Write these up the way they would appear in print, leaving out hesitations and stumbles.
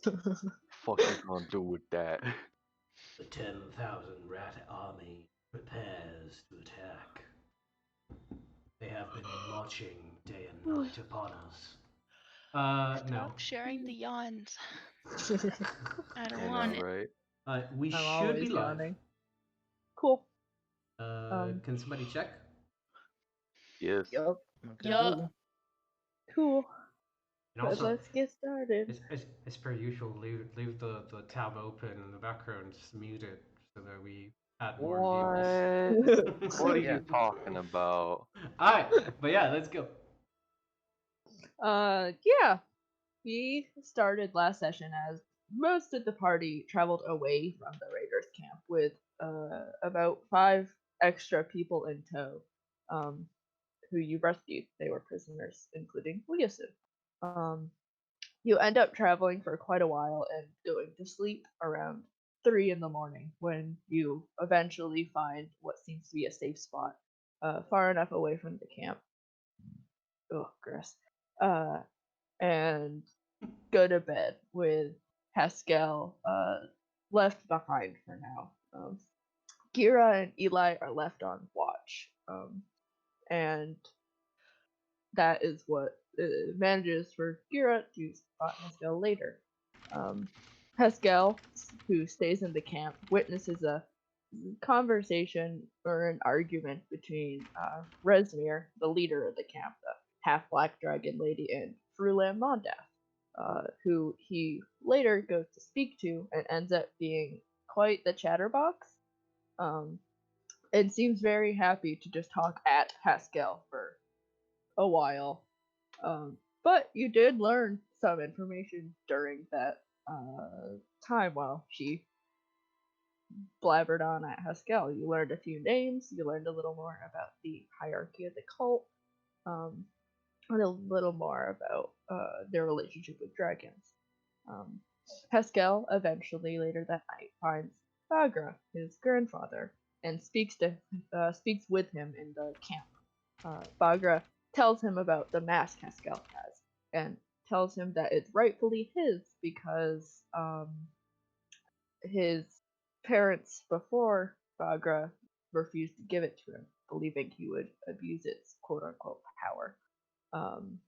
Fuck you gonna do with that? The 10,000 rat army prepares to attack. They have been marching day and night upon us. No. Stop sharing the yawns. I don't I want know, it. right? We I'm should be always live. yawning. Cool. Can somebody check? Yes. Yup. Yup. Cool. And But also, let's get started. as per usual, leave the tab open in the background, just mute it so that we add more What? viewers. What are Yeah. you talking about? Alright, but yeah, let's go. Yeah. We started last session as most of the party traveled away from the Raiders camp with about 5 extra people in tow, who you rescued. They were prisoners, including Liasu. Um, you end up traveling for quite a while and going to sleep around 3 in the morning when you eventually find what seems to be a safe spot, far enough away from the camp. Oh, gross. Uh, and go to bed with Haskell left behind for now. Gira and Eli are left on watch, and that is what manages for Gira to spot Haskell later. Haskell, who stays in the camp, witnesses a conversation or an argument between Resmir, the leader of the camp, the half black dragon lady, and Frulan Mondath, who he later goes to speak to and ends up being quite the chatterbox, and seems very happy to just talk at Haskell for a while. But you did learn some information during that time while she blabbered on at Haskell. You learned a few names, you learned a little more about the hierarchy of the cult, um, and a little more about their relationship with dragons. Um, Haskell eventually, later that night, finds Bagra, his grandfather, and speaks with him in the camp. Bagra tells him about the mask Haskell has, and tells him that it's rightfully his because his parents before Bagra refused to give it to him, believing he would abuse its quote unquote power, um,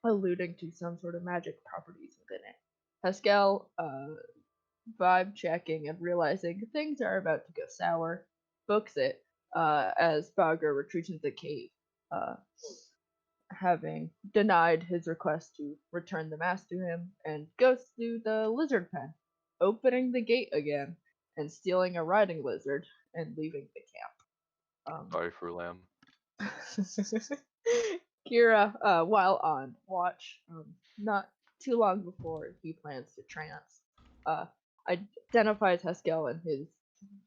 alluding to some sort of magic properties within it. Haskell, vibe checking and realizing things are about to go sour, books it as Bagra retreats into the cave, uh, having denied his request to return the mask to him, and goes to the lizard pen, opening the gate again and stealing a riding lizard and leaving the camp. Sorry for Lamb. Kira, while on watch, not too long before he plans to trance, uh, identifies Haskell and his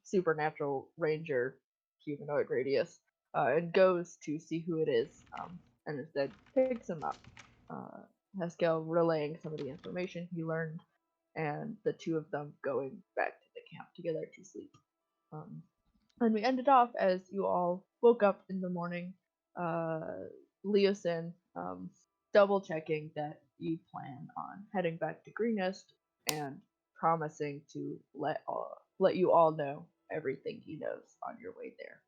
supernatural ranger humanoid radius, and goes to see who it is, and instead picks him up. Uh, Haskell relaying some of the information he learned, and the two of them going back to the camp together to sleep. Um, and we ended off as you all woke up in the morning, Leosin, double checking that you plan on heading back to Greenest and promising to let you all know everything he knows on your way there.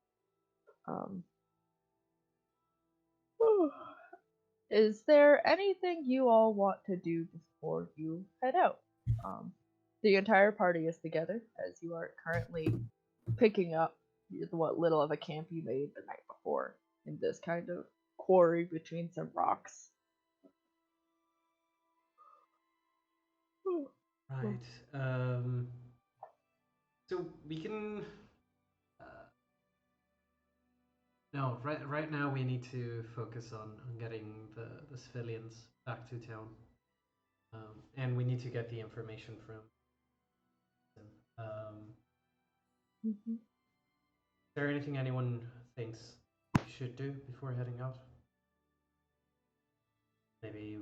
Is there anything you all want to do before you head out? Um, the entire party is together as you are currently picking up what little of a camp you made the night before in this kind of quarry between some rocks. Right. So we can. Uh, no, right now we need to focus on getting the civilians back to town, and we need to get the information from them. Mhm. Is there anything anyone thinks we should do before heading out? Maybe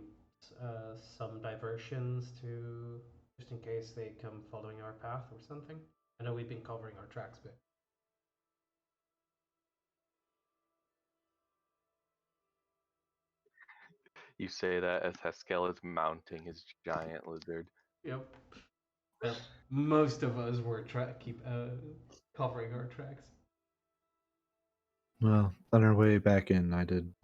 some diversions to just in case they come following our path or something. I know we've been covering our tracks, but You say that as Haskell is mounting his giant lizard. Yep. Most of us were covering our tracks. Well, on our way back in, I did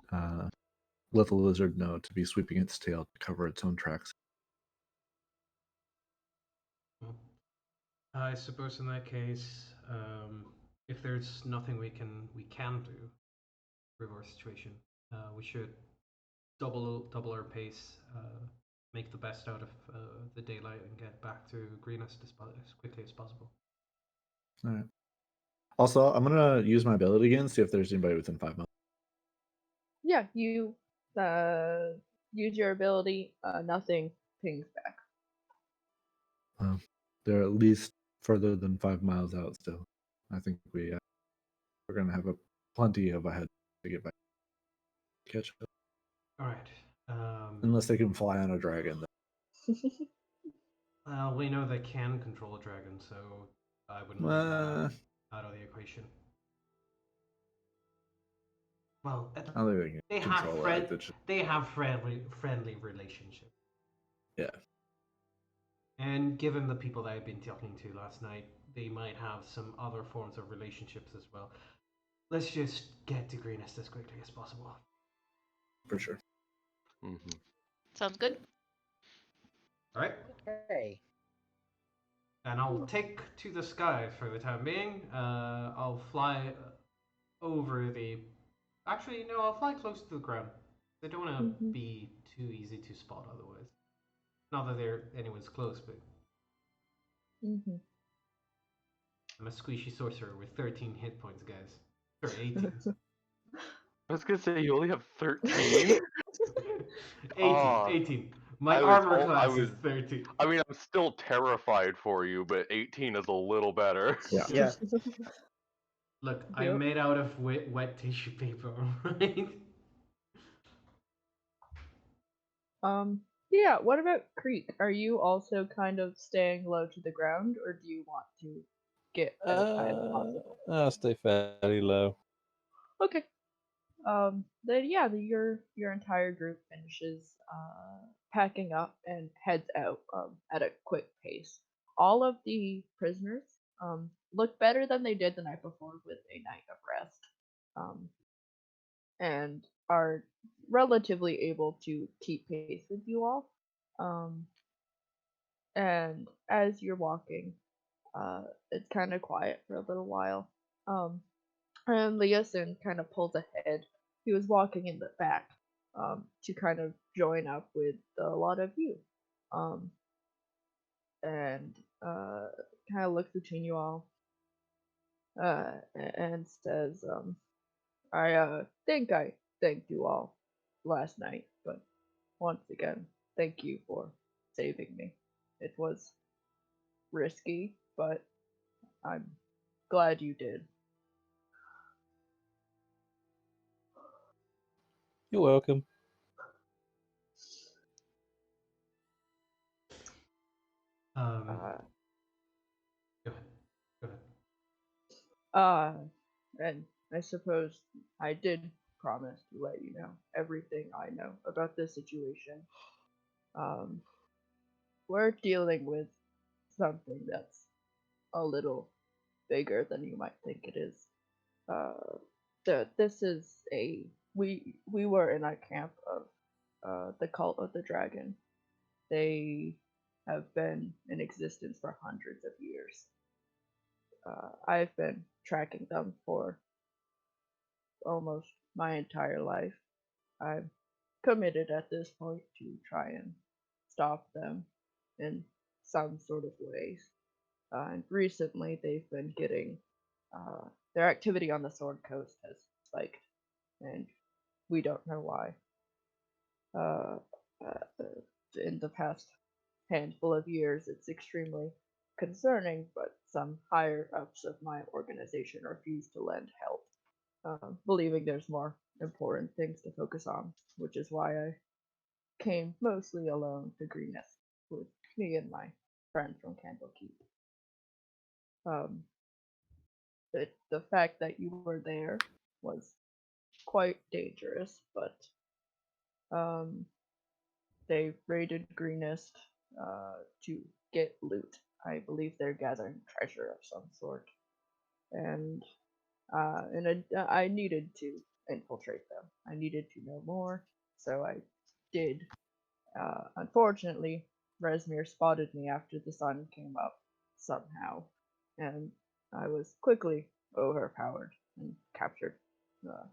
let the lizard know to be sweeping its tail to cover its own tracks. Well, I suppose in that case, if there's nothing we can do, reverse situation, we should double our pace, make the best out of the daylight, and get back to Greenest as quickly as possible. All right. Also, I'm gonna use my ability again, see if there's anybody within 5 miles. Yeah, you use your ability. Nothing pings back. They're at least further than 5 miles out still. I think we're gonna have plenty of ahead to get back. Catch up. All right. Unless they can fly on a dragon. Well, we know they can control a dragon, so I wouldn't leave that out of the equation. Well, I don't think they can control it. They have friendly relationships. Yeah. And given the people that I've been talking to last night, they might have some other forms of relationships as well. Let's just get to Greenest as quickly as possible. For sure. Mm-hmm. Sounds good. All right. Okay. And I'll take to the sky for the time being. I'll fly over the. Actually, no, I'll fly close to the ground. I don't want to be too easy to spot otherwise. Not that anyone's close, but. I'm a squishy sorcerer with 13 hit points, guys. Or 18. I was gonna say you only have 13. 18. My armor class is 13. I mean, I'm still terrified for you, but 18 is a little better. Yeah. Look, I'm made out of wet tissue paper, right? Yeah, what about Creek? Are you also kind of staying low to the ground, or do you want to get as high as possible? I'll stay fairly low. Okay. Then yeah, your entire group finishes packing up and heads out at a quick pace. All of the prisoners look better than they did the night before with a night of rest, and are relatively able to keep pace with you all. And as you're walking, it's kind of quiet for a little while. And Leosin kind of pulls ahead. He was walking in the back to kind of join up with a lot of you. And kind of looks between you all and says, I think I thanked you all last night, but once again, thank you for saving me. It was risky, but I'm glad you did. You're welcome. Go ahead. And I suppose I did promise to let you know everything I know about this situation. We're dealing with something that's a little bigger than you might think it is. This is we were in a camp of the cult of the dragon. They have been in existence for hundreds of years. I've been tracking them for almost my entire life. I'm committed at this point to try and stop them in some sort of ways. And recently they've been getting their activity on the Sword Coast has spiked, and we don't know why. In the past handful of years, it's extremely concerning, but some higher ups of my organization refuse to lend help, believing there's more important things to focus on, which is why I came mostly alone to Greenest with me and my friend from Candlekeep. The fact that you were there was quite dangerous, but they raided Greenest to get loot. I believe they're gathering treasure of some sort, and I needed to infiltrate them. I needed to know more, so I did. Unfortunately, Resmir spotted me after the sun came up somehow, and I was quickly overpowered and captured. Uh,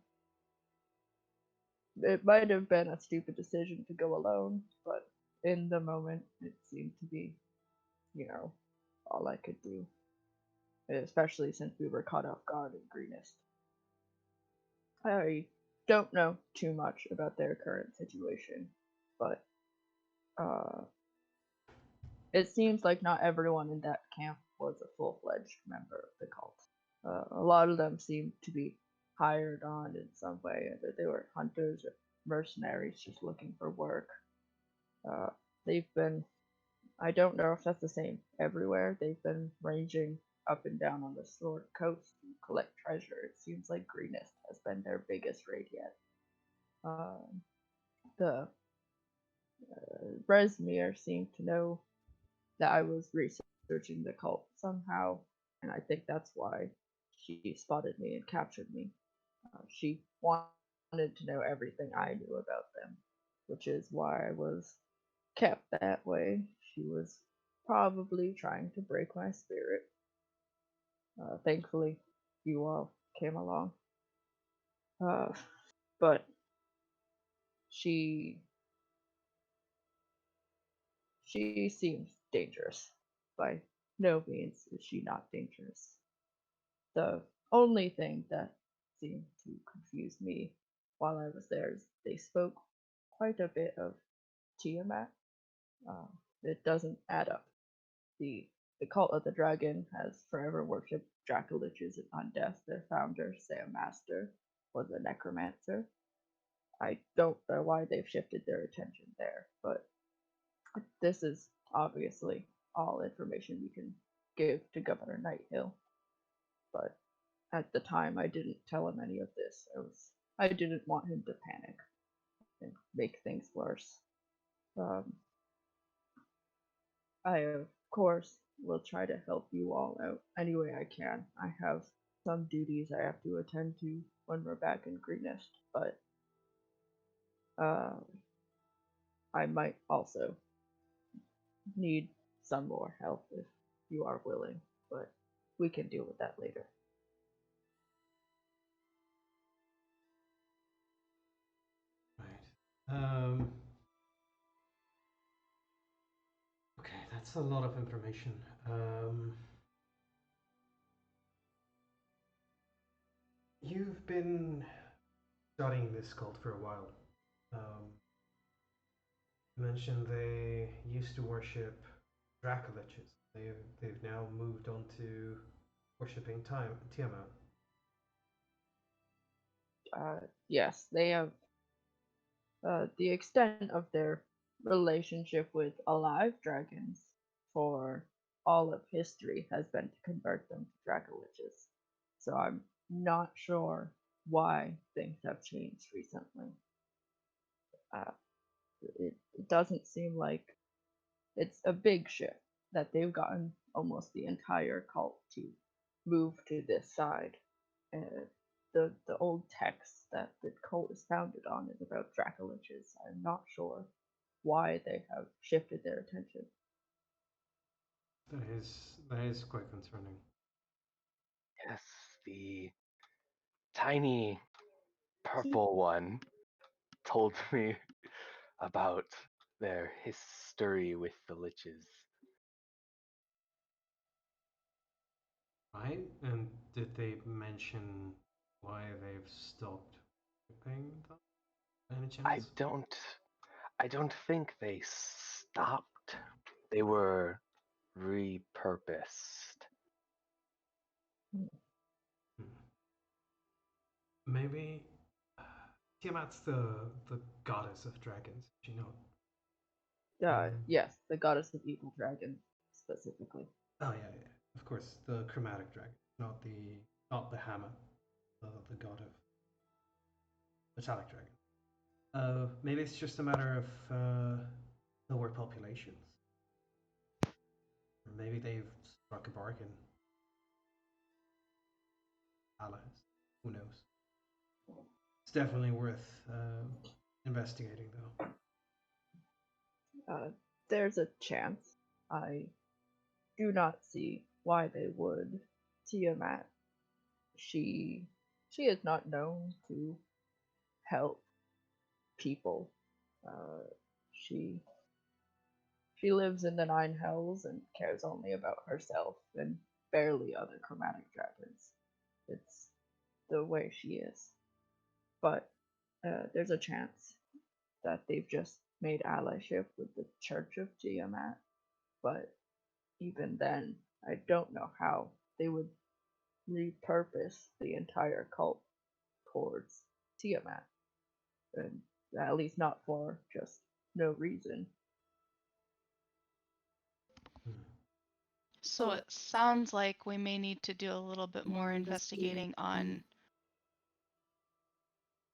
it might have been a stupid decision to go alone, but in the moment, it seemed to be, all I could do, especially since we were caught off guard in Greenest. I don't know too much about their current situation, but it seems like not everyone in that camp was a full-fledged member of the cult. A lot of them seemed to be hired on in some way, either they were hunters or mercenaries just looking for work. They've been, I don't know if that's the same everywhere, they've been ranging up and down on the Sword Coast to collect treasure. It seems like Greenest has been their biggest raid yet. The Resmir seemed to know that I was researching the cult somehow, and I think that's why she spotted me and captured me. She wanted to know everything I knew about them, which is why I was kept that way. She was probably trying to break my spirit. Thankfully, you all came along. But she seems dangerous. By no means is she not dangerous. The only thing that seemed to confuse me while I was there is they spoke quite a bit of Tiamat. It doesn't add up. The cult of the dragon has forever worshipped Dracoliches and Undeath. Their founder, Sam Master, was a necromancer. I don't know why they've shifted their attention there, but this is obviously all information we can give to Governor Nighthill. But at the time, I didn't tell him any of this. I didn't want him to panic and make things worse. I, of course, will try to help you all out any way I can. I have some duties I have to attend to when we're back in Greenest, but I might also need some more help if you are willing, but we can deal with that later. Right. Okay, that's a lot of information. You've been studying this cult for a while. You mentioned they used to worship Dracoliches. They've now moved on to worshipping Tiamat. Yes, they have. The extent of their relationship with alive dragons for all of history has been to convert them to Dracoliches. So I'm not sure why things have changed recently. Uh, it doesn't seem like it's a big shift that they've gotten almost the entire cult to move to this side. The old text that the cult is founded on is about Dracoliches. I'm not sure why they have shifted their attention. That is quite concerning. Yes, the tiny purple one told me about their history with the liches. Right? And did they mention why they've stopped paying them? Any chance? I don't think they stopped. They were repurposed. Hmm. Maybe Tiamat's the goddess of dragons. Do you know? Yes, the goddess of evil dragon specifically. Oh yeah. Of course, the chromatic dragon, not the hammer, the god of metallic dragon. Maybe it's just a matter of lower populations. maybe they've struck a bargain. Allies. Who knows? It's definitely worth investigating, though. There's a chance. I do not see why they would. Tiamat, she is not known to help people. She lives in the Nine Hells and cares only about herself and barely other chromatic dragons. It's the way she is. But there's a chance that they've just made allyship with the Church of Tiamat. But even then, I don't know how they would repurpose the entire cult towards Tiamat. And at least not for just no reason. So it sounds like we may need to do a little bit more investigating on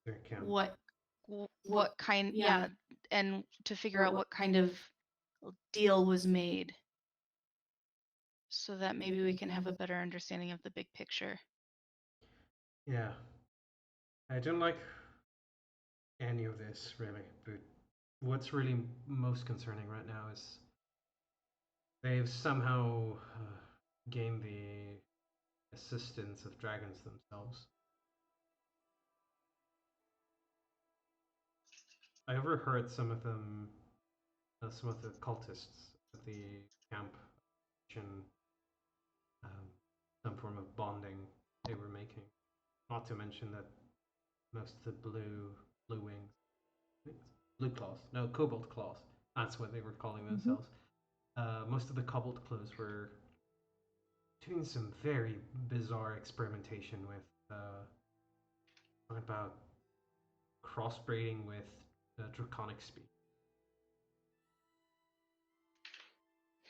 Their camp. what kind, yeah, and to figure out what kind of deal was made, so that maybe we can have a better understanding of the big picture. Yeah. I don't like any of this, really, but what's really most concerning right now is they've somehow gained the assistance of dragons themselves. I overheard some of them, some of the cultists at the camp mention some form of bonding they were making. Not to mention that most of the blue wings, blue claws, no, cobalt claws, that's what they were calling themselves. Most of the cobalt claws were doing some very bizarre experimentation with talking about crossbreeding with draconic speed.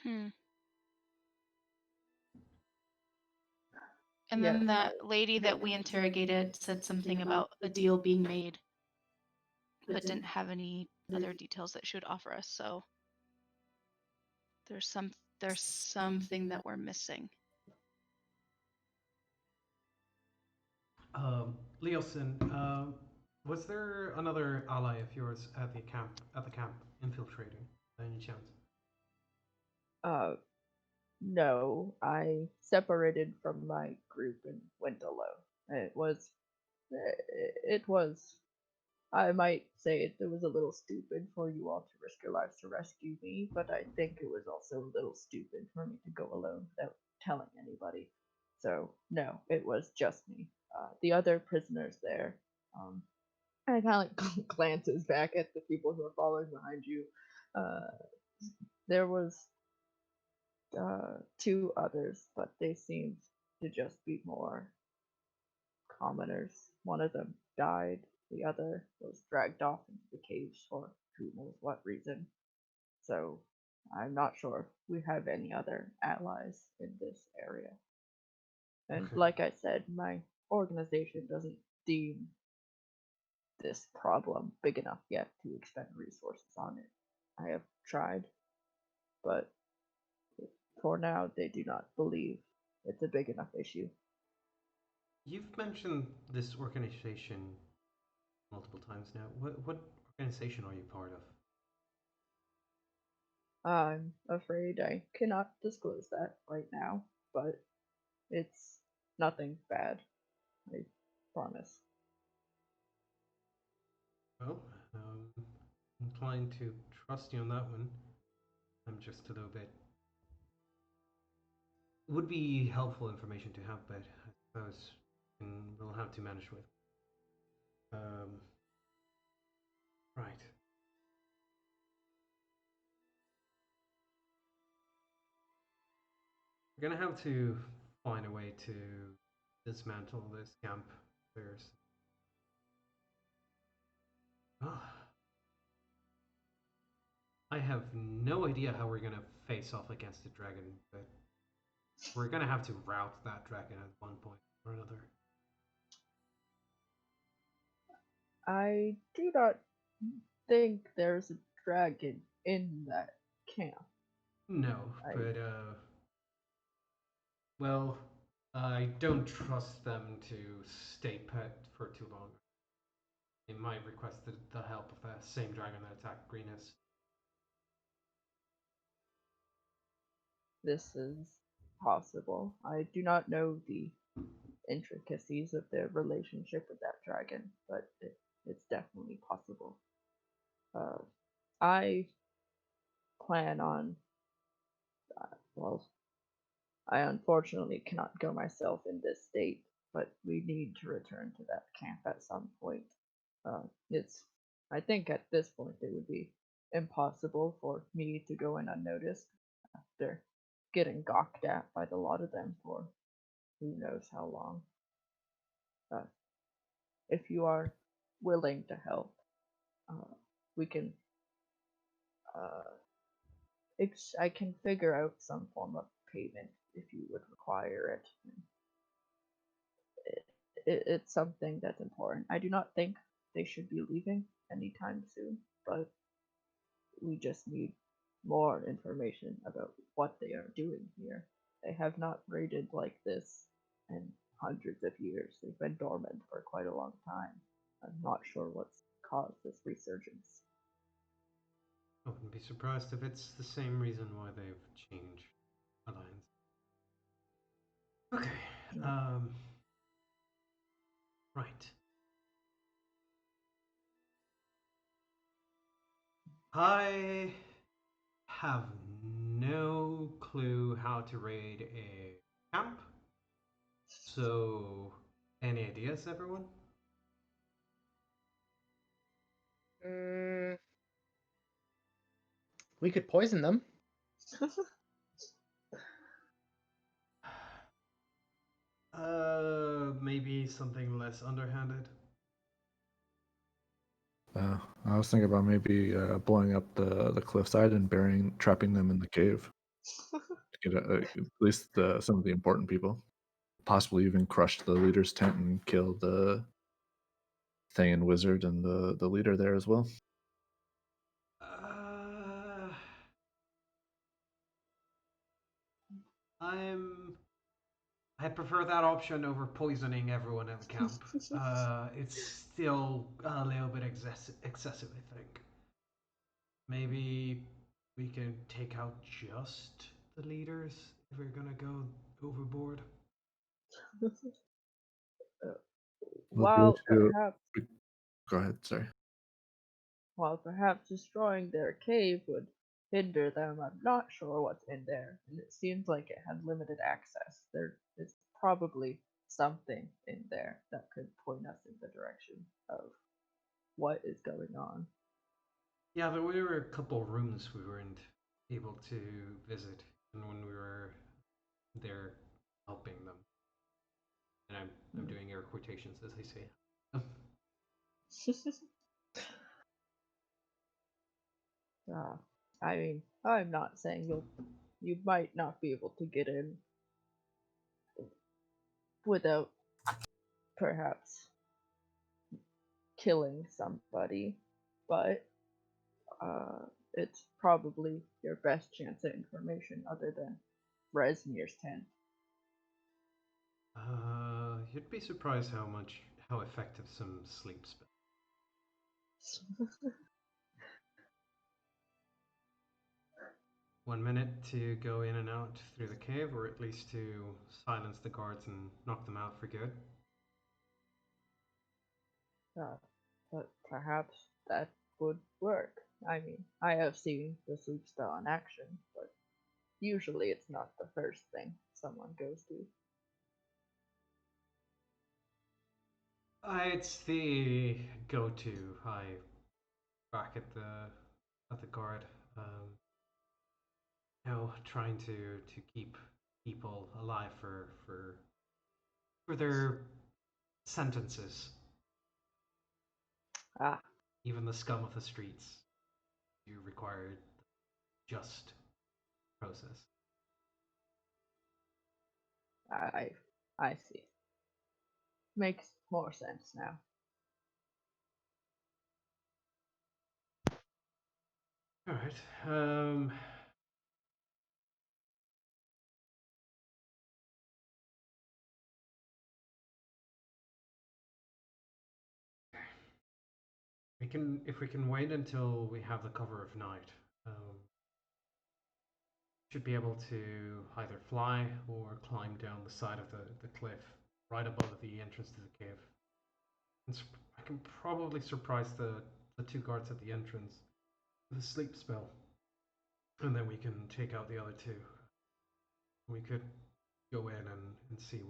And Yeah. then that lady that we interrogated said something about a deal being made, but didn't have any other details that she would offer us. So there's something that we're missing. Leosin, was there another ally of yours at the camp infiltrating by any chance? No, I separated from my group and went alone. It was, I might say it was a little stupid for you all to risk your lives to rescue me, but I think it was also a little stupid for me to go alone without telling anybody. So, no, it was just me. The other prisoners there, and I kind of like glances back at the people who are following behind you. There was two others, but they seemed to just be more commoners. One of them died, the other was dragged off into the caves for who knows what reason. So I'm not sure if we have any other allies in this area. And Okay. like I said, my organization doesn't deem this problem big enough yet to expend resources on it. I have tried, but for now they do not believe it's a big enough issue. You've mentioned this organization multiple times now. What organization are you part of? I'm afraid I cannot disclose that right now, but it's nothing bad. I promise. Well, inclined to trust you on that one. I'm just a little bit. Would be helpful information to have, but I suppose we'll have to manage with. Right. We're gonna have to find a way to dismantle this camp. There's. I have no idea how we're gonna face off against the dragon, but we're gonna have to rout that dragon at one point or another. I do not think there's a dragon in that camp. No, I- but Well, I don't trust them to stay pet for too long. They might request the help of the same dragon that attacked Greenus. This is possible. I do not know the intricacies of their relationship with that dragon, but it's definitely possible. I plan on, well, I unfortunately cannot go myself in this state, but we need to return to that camp at some point. It's, I think at this point it would be impossible for me to go in unnoticed after getting gawked at by the lot of them for who knows how long. Uh, if you are willing to help, we can. I can figure out some form of payment if you would require it. It's something that's important. I do not think they should be leaving anytime soon, but we just need more information about what they are doing here. They have not raided like this in hundreds of years. They've been dormant for quite a long time. I'm not sure what's caused this resurgence. I wouldn't be surprised if it's the same reason why they've changed alliance. Okay. Right. I have no clue how to raid a camp. So, any ideas, everyone? We could poison them. Maybe something less underhanded. I was thinking about maybe blowing up the cliffside and trapping them in the cave to get at least some of the important people. Possibly even crush the leader's tent and kill the Thayan wizard and the leader there as well. I prefer that option over poisoning everyone in the camp. It's still a little bit excessive, I think. Maybe we can take out just the leaders if we're gonna go overboard. While perhaps Go ahead, sorry. While perhaps destroying their cave would hinder them, I'm not sure what's in there, and it seems like it had limited access. There is probably something in there that could point us in the direction of what is going on. Yeah, there were a couple rooms we weren't able to visit, and when we were there helping them, and I'm doing air quotations as I say. I mean, I'm not saying you might not be able to get in without perhaps killing somebody, but it's probably your best chance at information other than Resmir's tent. You'd be surprised how effective some sleep spells. 1 minute to go in and out through the cave, or at least to silence the guards and knock them out for good. But perhaps that would work. I mean, I have seen the sleep spell in action, but usually it's not the first thing someone goes to. It's the go-to. I back at the guard. Trying to keep people alive for their sentences. Ah, Even the scum of the streets, you require just process. I see. Makes more sense now. All right. if we can wait until we have the cover of night, should be able to either fly or climb down the side of the cliff right above the entrance to the cave. And I can probably surprise the two guards at the entrance with a sleep spell, and then we can take out the other two. We could go in and see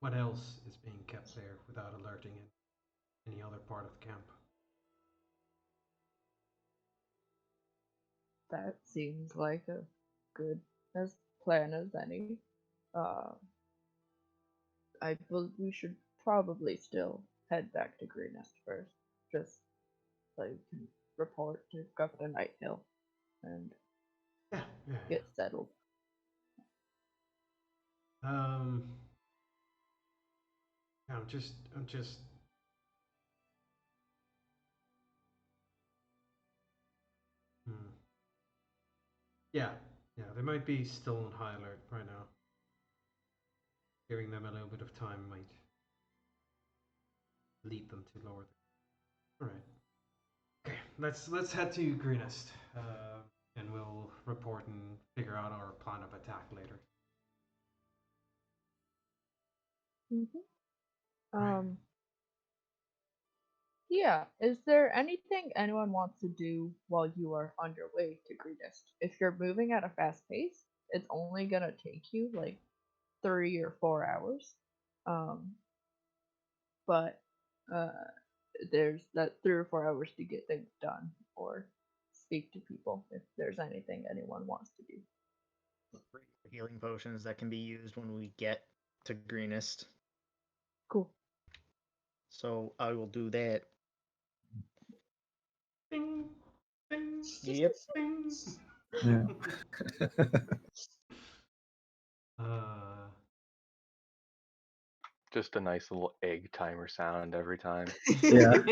what else is being kept there without alerting any other part of the camp. That seems like a good as plan as any. I believe we should probably still head back to Greenest first, just so you can report to Governor Nighthill and Yeah. get settled. I'm just. Yeah, they might be still on high alert right now. Giving them a little bit of time might lead them to lower. All right. Okay, let's head to Greenest, and we'll report and figure out our plan of attack later. Yeah, is there anything anyone wants to do while you are on your way to Greenest? If you're moving at a fast pace, it's only gonna take you like 3 or 4 hours. But there's that 3 or 4 hours to get things done or speak to people if there's anything anyone wants to do. Healing potions that can be used when we get to Greenest. Cool. So I will do that. Bing, bing, Yep. bing. Yeah. Just a nice little egg timer sound every time. Yeah.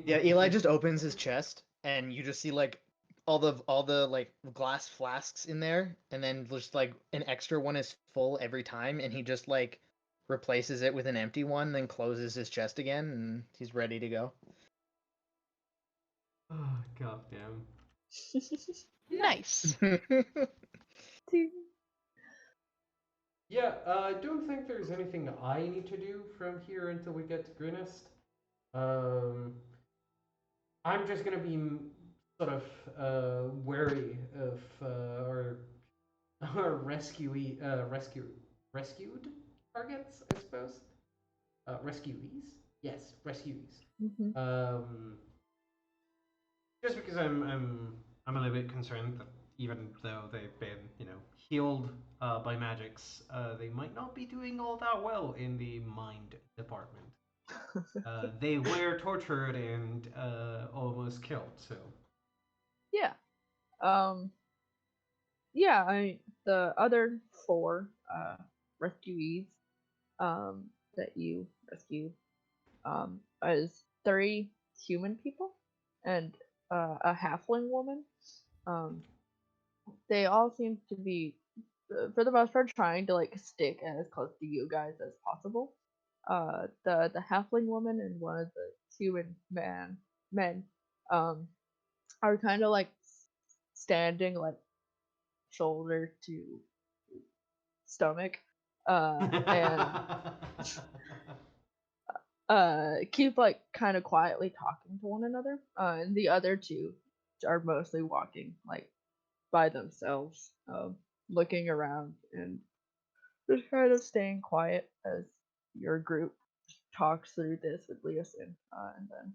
Yeah, Eli just opens his chest and you just see like all the like glass flasks in there, and then just like an extra one is full every time, and he just like replaces it with an empty one, then closes his chest again, and he's ready to go. Oh, goddamn. Nice. Yeah, I don't think there's anything that I need to do from here until we get to Greenest. I'm just gonna be sort of wary of our rescued targets, I suppose. Rescuees, yes, rescuees. Just because I'm a little bit concerned that even though they've been healed by magics, they might not be doing all that well in the mind department. They were tortured and almost killed. So Yeah. Yeah, the other 4 rescuees that you rescued is 3 human people and a halfling woman. They all seem to be, for the most part, trying to like stick as close to you guys as possible. The halfling woman and one of the human men are kind of like standing like shoulder to stomach, and keep like kind of quietly talking to one another. And the other 2 are mostly walking like by themselves, looking around and just kind of staying quiet as your group talks through this with Leosin, and then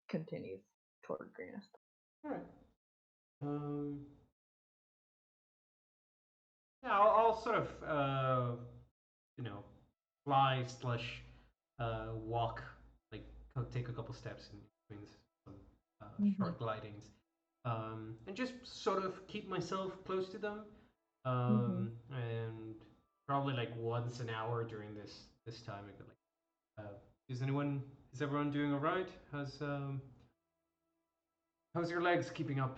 continues toward Greenest. All right. Yeah, I'll sort of fly / walk, like take a couple steps in between some short glidings, and just sort of keep myself close to them, and probably like once an hour during this time I could like. Is everyone doing all right? How's your legs keeping up?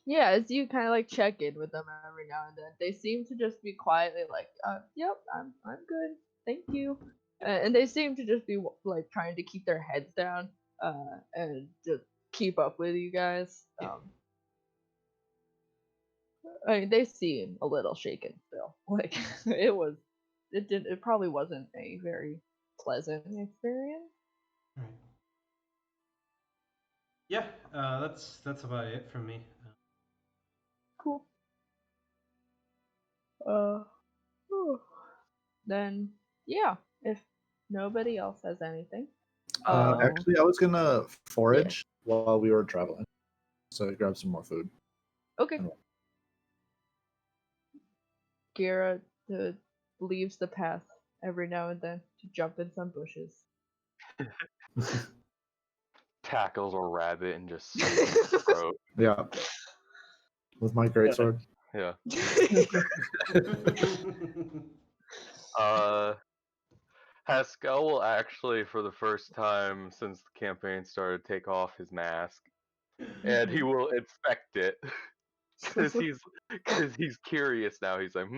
Yeah, as you kind of like check in with them every now and then, they seem to just be quietly like, yep, I'm good. thank you. And they seem to just be like trying to keep their heads down and just keep up with you guys. Yeah. I mean, they seem a little shaken still. Like it probably wasn't a very pleasant experience. Right. Yeah, that's about it from me. Cool. Whew. Then yeah, if nobody else has anything, Actually, I was gonna forage while we were traveling, so I grabbed some more food. okay. Gira leaves the path every now and then to jump in some bushes. Tackles a rabbit and just slits its throat. Yeah, with my greatsword. Yeah. Haskell will actually, for the first time since the campaign started, take off his mask, and he will inspect it because he's curious now. He's like,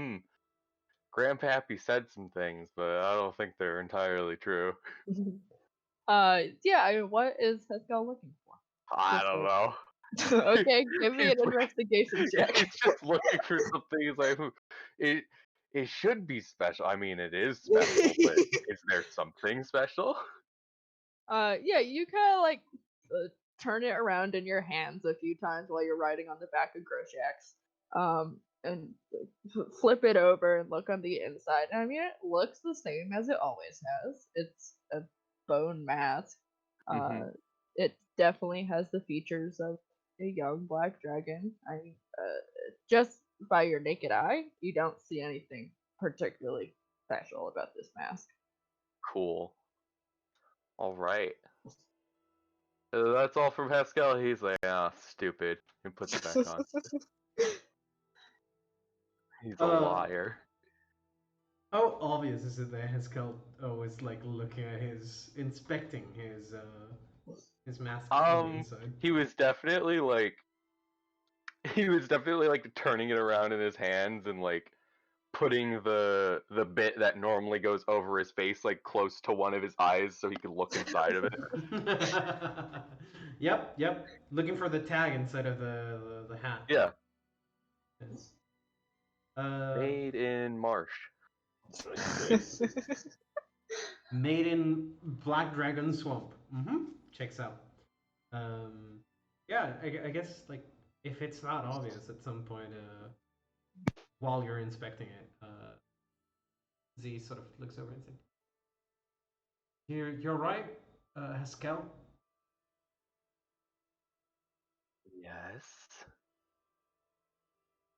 Grandpappy said some things, but I don't think they're entirely true. Yeah. I mean, what is Haskell looking for? I don't know. Okay, give me an He's- investigation check. He's just looking for something. He's like, it should be special. I mean, it is special, but is there something special? Yeah, you kind of like turn it around in your hands a few times while you're riding on the back of Groshax. And flip it over and look on the inside. I mean, it looks the same as it always has. It's a bone mask. Mhm. It definitely has the features of a young black dragon. I mean, just by your naked eye, you don't see anything particularly special about this mask. Cool. All right. That's all from Haskell. He's like, stupid, and puts it back on. He's a liar. How obvious is it that Haskell was like looking at inspecting his mask from the inside? He was definitely like turning it around in his hands and like putting the bit that normally goes over his face like close to one of his eyes so he could look inside of it. Yep. Looking for the tag inside of the hat. Yeah. Yes. Made in Marsh. Made in Black Dragon Swamp. Checks out. Yeah, I guess like if it's not obvious at some point while you're inspecting it, Z sort of looks over and says, "You're right, Haskell." Yes.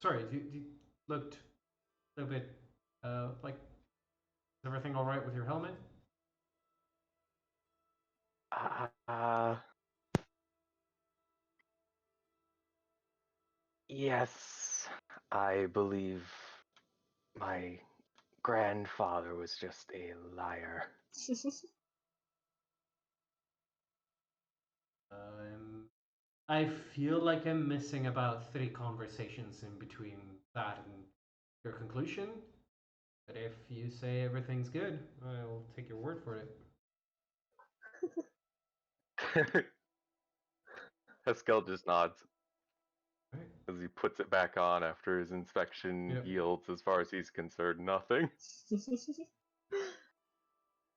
Sorry, you looked a little bit like, is everything all right with your helmet? Yes, I believe my grandfather was just a liar. I feel like I'm missing about 3 conversations in between that and your conclusion. But if you say everything's good, I'll take your word for it. Haskell just nods Right. as he puts it back on after his inspection yields, as far as he's concerned, nothing.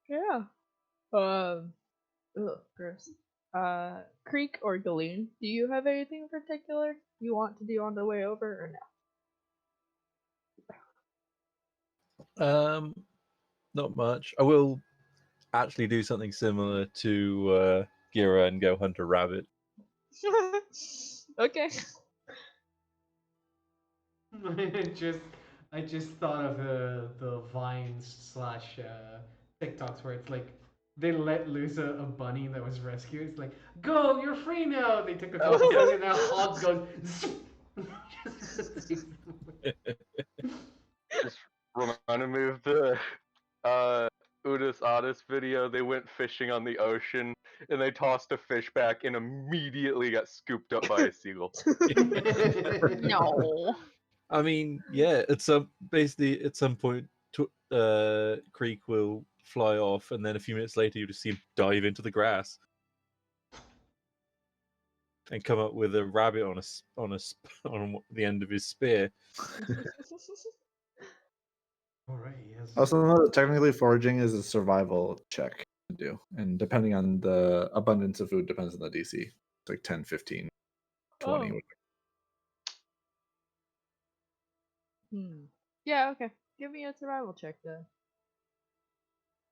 Yeah. Gross. Creek or Galeen, do you have anything in particular you want to do on the way over or no? Not much. I will actually do something similar to Gira and go hunt a rabbit. Okay. I just thought of the Vines slash TikToks where it's like they let loose a bunny that was rescued. It's like, go, you're free now. They took a couple seconds and that hog goes. Just reminded me of the Udis Otis video. They went fishing on the ocean and they tossed a fish back and immediately got scooped up by a seagull. No. I mean, yeah, basically at some point Creek will fly off, and then a few minutes later you just see him dive into the grass and come up with a rabbit on on the end of his spear. Alright, yes. Also, know that technically foraging is a survival check to do, and depending on the abundance of food, depends on the DC. It's like 10, 15, 20. Oh. Yeah, okay. Give me a survival check then.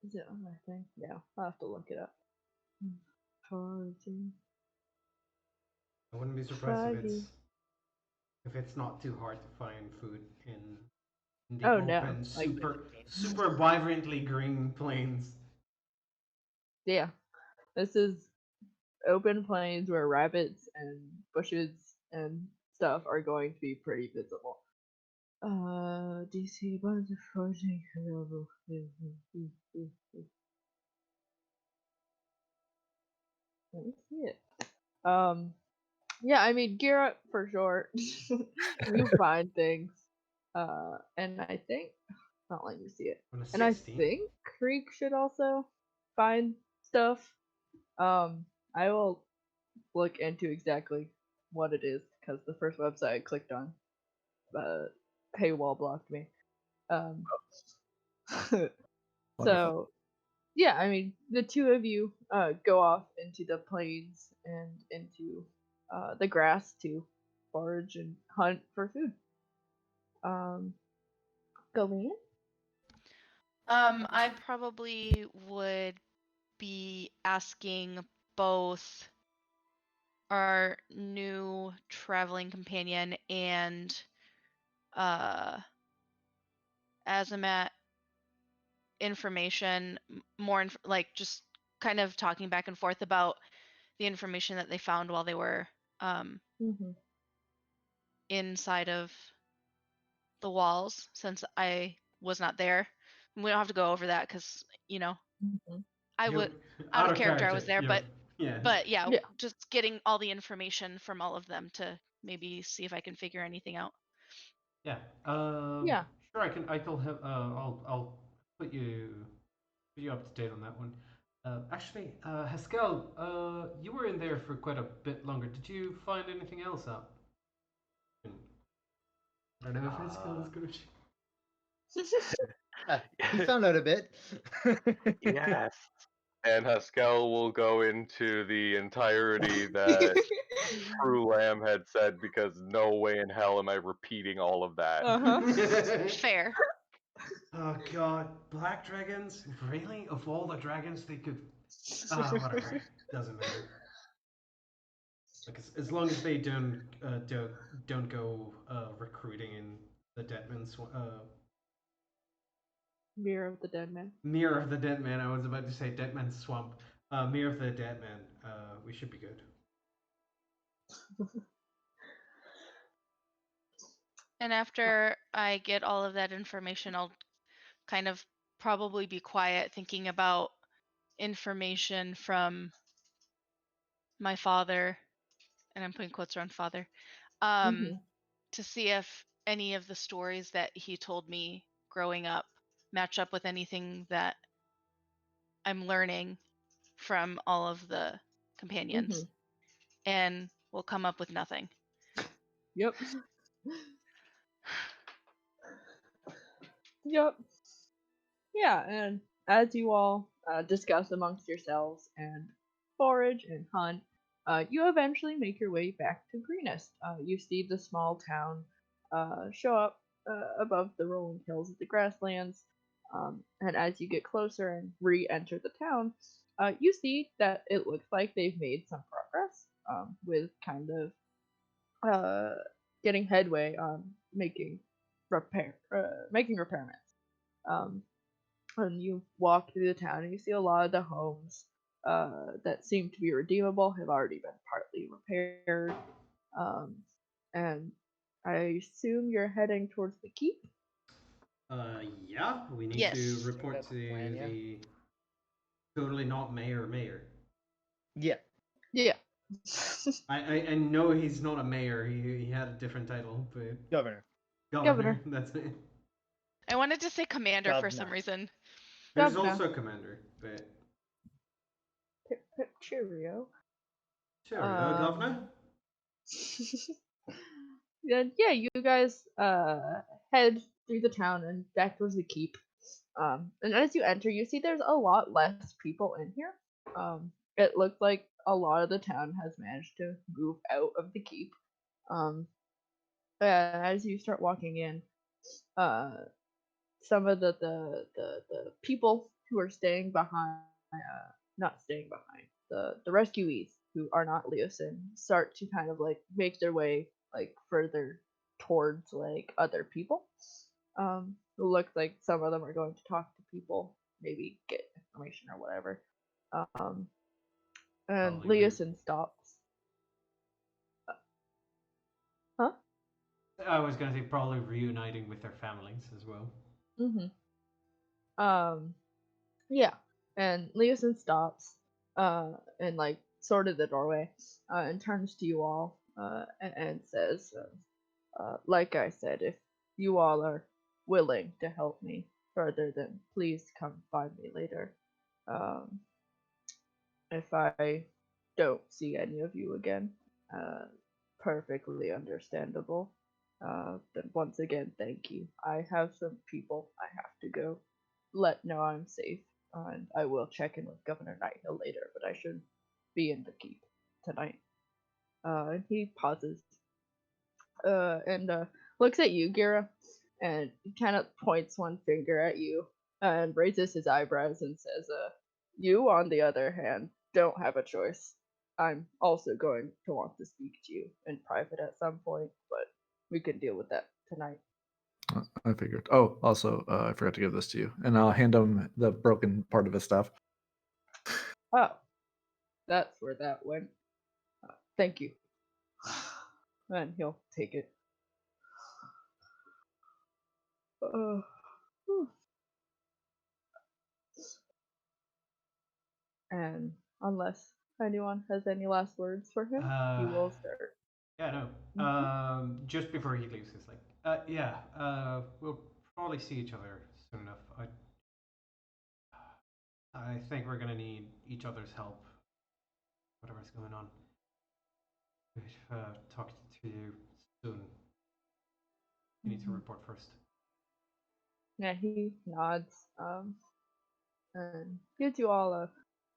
Is it on my thing? Yeah, I'll have to look it up. Foraging. I wouldn't be surprised Froggy. if it's not too hard to find food in the Oh, open, no, like- super vibrantly green plains. Yeah. This is open plains where rabbits and bushes and stuff are going to be pretty visible. DC bunch of foraging available. Let me see it. Yeah, I mean, gear up for sure. You find things. And I think, not letting me see it. On a And I 16? think Creek should also find stuff. I will look into exactly what it is because the first website I clicked on, paywall blocked me. So yeah, I mean, the two of you go off into the plains and into the grass to forage and hunt for food. Galena? I probably would be asking both our new traveling companion and Azamat information, more like just kind of talking back and forth about the information that they found while they were Mm-hmm. inside of the walls, since I was not there. We don't have to go over that because Mm-hmm. I You're would out of character. I was there, You're- but yeah, Yeah. just getting all the information from all of them to maybe see if I can figure anything out. Yeah. Yeah. Sure, I can have. I'll put you up to date on that one. Actually, Haskell, you were in there for quite a bit longer. Did you find anything else out? I don't know if Haskell is good. He found out a bit. Yes. And Haskell will go into the entirety that True Lamb had said because no way in hell am I repeating all of that. Fair. Oh god, black dragons? Really? Of all the dragons they could. Whatever. Doesn't matter. Like as long as they don't go recruiting in the Deadman's Mirror of the Dead Man. Mirror of the Dead Man. I was about to say Deadman's Swamp. Mirror of the Dead Man. We should be good. And after I get all of that information, I'll kind of probably be quiet, thinking about information from my father, and I'm putting quotes around father, Mhm. to see if any of the stories that he told me growing up match up with anything that I'm learning from all of the companions. And we'll come up with nothing. Yep. Yep. Yeah, and as you all discuss amongst yourselves and forage and hunt, you eventually make your way back to Greenest. You see the small town show up above the rolling hills of the grasslands, and as you get closer and re-enter the town, you see that it looks like they've made some progress with kind of getting headway on making repairments. And you walk through the town and you see a lot of the homes that seem to be redeemable have already been partly repaired. And I assume you're heading towards the keep? Yeah, we need Yes. to That's report to the plan, yeah. the totally not mayor. Yeah. Yeah. I know he's not a mayor. He had a different title, but Governor. governor. That's it. I wanted to say commander for some Governor. reason. There's Governor. also a commander, but Pip, pip, cheerio. cheerio, Um, governor. yeah, you guys head through the town and back towards the keep. And as you enter, you see there's a lot less people in here. It looks like a lot of the town has managed to move out of the keep. As you start walking in, some of the people who are staying behind, not staying behind, the rescuees who are not Leosin start to kind of like make their way like further towards like other people. It looks like some of them are going to talk to people, maybe get information or whatever. And Probably Leosin stops. Huh? I was gonna say probably reuniting with their families as well. Yeah, and Leosin stops, in like sort of the doorway, and turns to you all, and says, like I said, if you all are willing to help me further, then please come find me later. Um, if I don't see any of you again, perfectly understandable. Then once again, thank you. I have some people I have to go let know I'm safe, and I will check in with Governor Nighthill later, but I should be in the keep tonight. And he pauses, and looks at you, Gira, and kind of points one finger at you, and raises his eyebrows and says, you, on the other hand, don't have a choice. I'm also going to want to speak to you in private at some point, but we can deal with that tonight. I figured. Oh, also, I forgot to give this to you, and I'll hand him the broken part of his staff. Oh, that's where that went. Thank you. And he'll take it. Whew. And unless anyone has any last words for him, he will start. Yeah, no. Just before he leaves, he's like, yeah, we'll probably see each other soon enough. I think we're gonna need each other's help, whatever's going on. Talk to you soon. You need to report first. Yeah, he nods, and gives you all a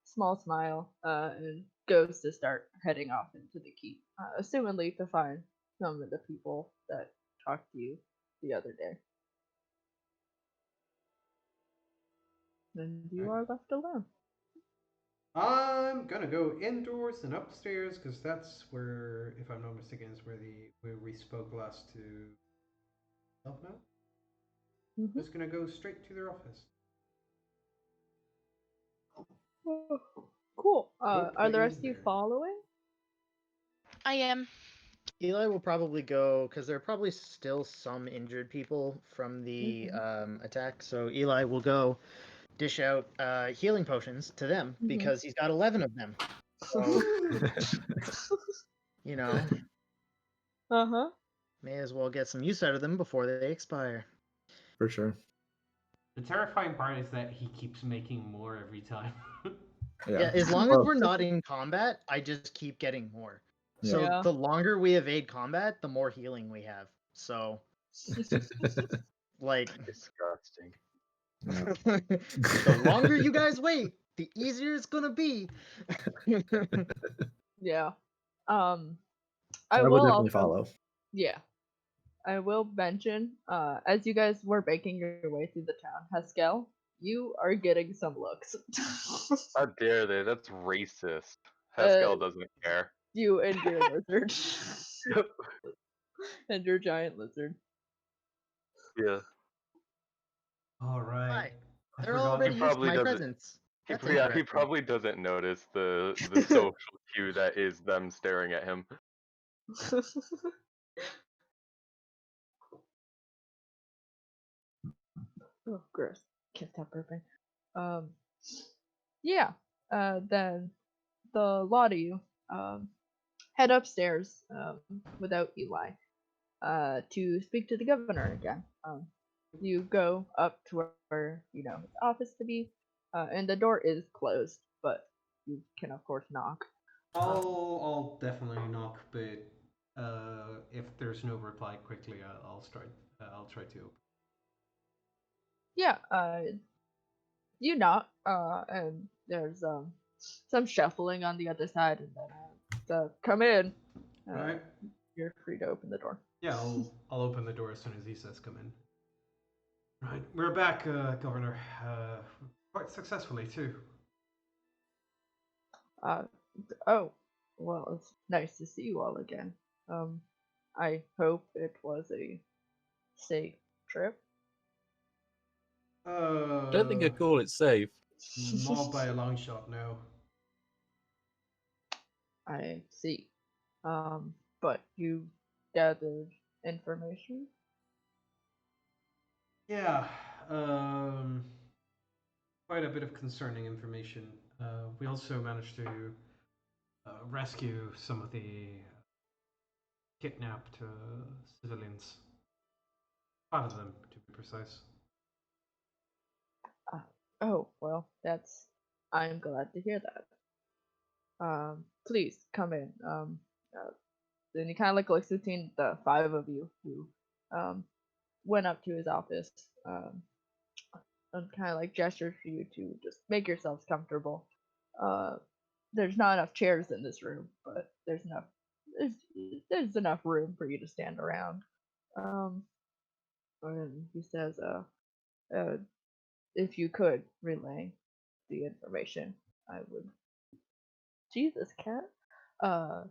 small smile, and goes to start heading off into the keep, assumedly to find some of the people that talked to you the other day. And you are left alone. I'm gonna go indoors and upstairs because that's where, if I'm not mistaken, is where we spoke last to. Oh no. Mm-hmm. Just gonna go straight to their office. Oh, cool. Hope Are the that rest is of you there. following? I am. Eli will probably go because there are probably still some injured people from the attack. So Eli will go dish out healing potions to them because he's got 11 of them. So, you know, Uh-huh. may as well get some use out of them before they expire. For sure. The terrifying part is that he keeps making more every time. Yeah, as long as we're not in combat, I just keep getting more. So Yeah. the longer we evade combat, the more healing we have. So, like, Disgusting. the longer you guys wait, the easier it's gonna be. Yeah. I will would definitely also follow. Yeah. I will mention, as you guys were making your way through the town, Haskell, you are getting some looks. How dare they? That's racist. Haskell doesn't care. You and your lizard. And your giant lizard. Yeah. All right. Why? I They're forgot. already He used to probably my doesn't- presence. He, That's yeah, he interesting. probably doesn't notice the social cue that is them staring at him. Oh, gross. Can't stop burping. Yeah. Then the lot of you head upstairs without Eli to speak to the governor again. you go up to where you know his office to be, and the door is closed, but you can of course knock. I'll definitely knock, but if there's no reply quickly, I'll try to open. Yeah, you knock, and there's some shuffling on the other side, and then come in. Right. You're free to open the door. Yeah, I'll open the door as soon as he says come in. Right, we're back, Governor. Quite successfully too. Oh, well, it's nice to see you all again. I hope it was a safe trip. I don't think I'd call it safe. Not by a long shot, no. I see. But you gathered information? Yeah, quite a bit of concerning information. We also managed to rescue some of the kidnapped civilians. 5 of them, to be precise. Oh, well, I'm glad to hear that. Please come in. Then he kind of like looks between the 5 of you who went up to his office, and kind of like gestures for you to just make yourselves comfortable. Uh, there's not enough chairs in this room, but there's, there's enough room for you to stand around. Um, and he says, if you could relay the information, I would. Jesus, cat. Uh,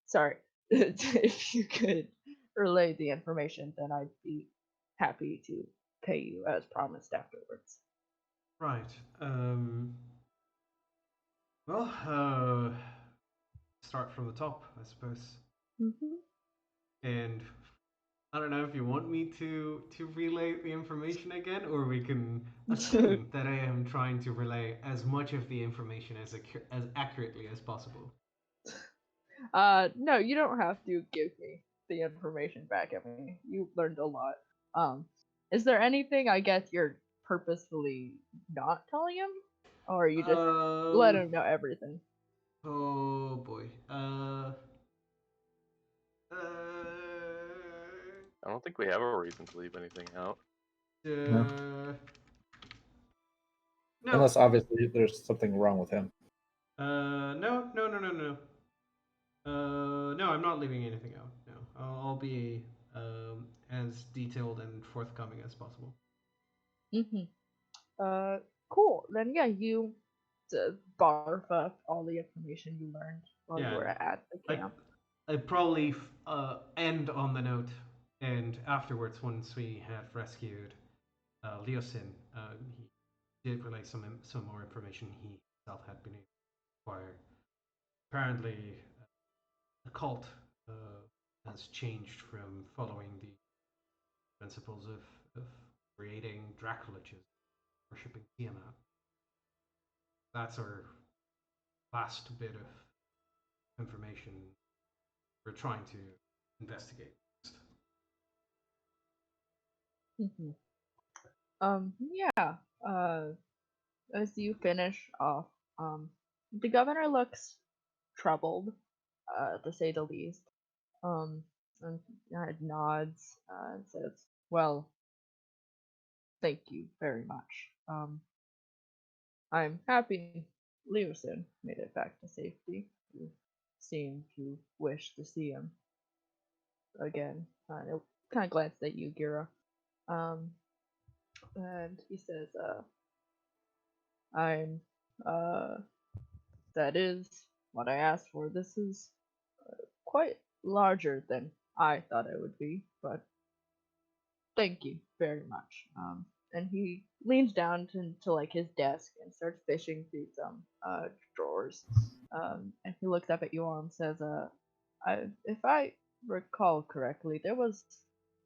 sorry. If you could relay the information, then I'd be happy to pay you as promised afterwards. Right. Well, start from the top, I suppose. Mm-hmm. And I don't know if you want me to relay the information again, or we can assume that I am trying to relay as much of the information as accurately as possible. No, you don't have to give me the information back. I mean, you learned a lot. Is there anything I guess you're purposefully not telling him, or you just let him know everything? Oh boy. I don't think we have a reason to leave anything out. No. Unless obviously there's something wrong with him. No. No, I'm not leaving anything out. No, I'll be as detailed and forthcoming as possible. Cool. Then yeah, you barf up all the information you learned while you were at the camp. I'd probably end on the note, and afterwards, once we had rescued Leosin, he did relay some more information he himself had been able to acquire. Apparently, the cult has changed from following the principles of creating Draculages, worshipping Tiamat. That's our last bit of information we're trying to investigate. Yeah. As you finish off, the governor looks troubled, to say the least. And nods and says, "Well, thank you very much. I'm happy Leosin made it back to safety. You seem to wish to see him again." He'll kind of glance at you, Gira. And he says, I'm, that is what I asked for. This is quite larger than I thought it would be, but thank you very much. And he leans down to like his desk and starts fishing through some drawers. And he looks up at you all and says, if I recall correctly, there was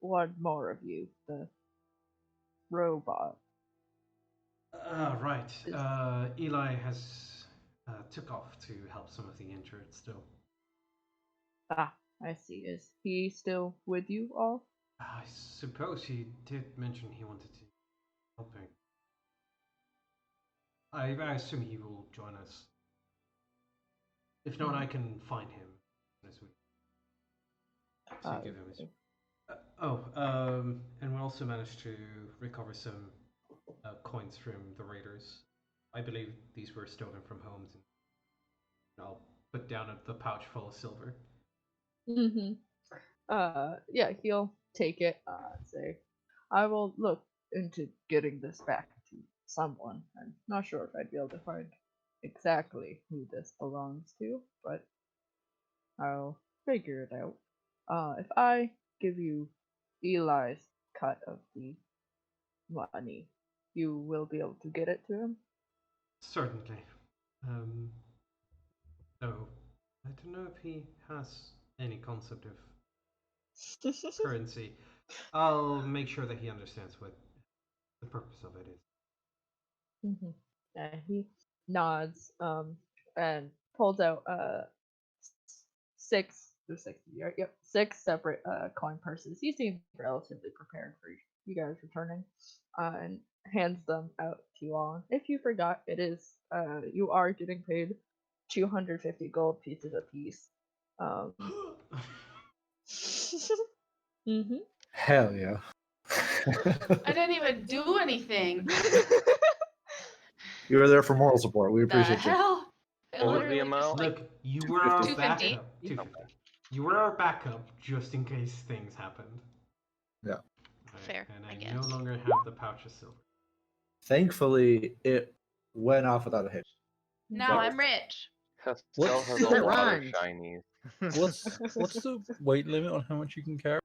one more of you, the robot. Right. Eli has took off to help some of the injured still. Ah, I see. Is he still with you all? I suppose he did mention he wanted to help me. I assume he will join us. If not, I can find him this week to give him his. And we also managed to recover some coins from the raiders. I believe these were stolen from homes, and I'll put down the pouch full of silver. Mm-hmm. Yeah, he'll take it. Say, I will look into getting this back to someone. I'm not sure if I'd be able to find exactly who this belongs to, but I'll figure it out. If I give you Eli's cut of the money, you will be able to get it to him. Certainly. Though I don't know if he has any concept of currency. I'll make sure that he understands what the purpose of it is. Mm-hmm. He nods and pulls out six or six, right? Yep, six separate coin purses. He seems relatively prepared for you guys returning, and hands them out to you all. If you forgot, it is you are getting paid 250 gold pieces apiece. Mm-hmm. Hell yeah. I didn't even do anything. You were there for moral support. We The appreciate you. hell? I What was the literally just amount? like Look, you were our 250. backup. 250. You were our backup just in case things happened. Yeah. Fair, And I I guess. no longer have the pouch of silver. Thankfully, it went off without a hitch. Now I'm rich. Haskell What's has a That lot of rhymed. shinies. what's the weight limit on how much you can carry?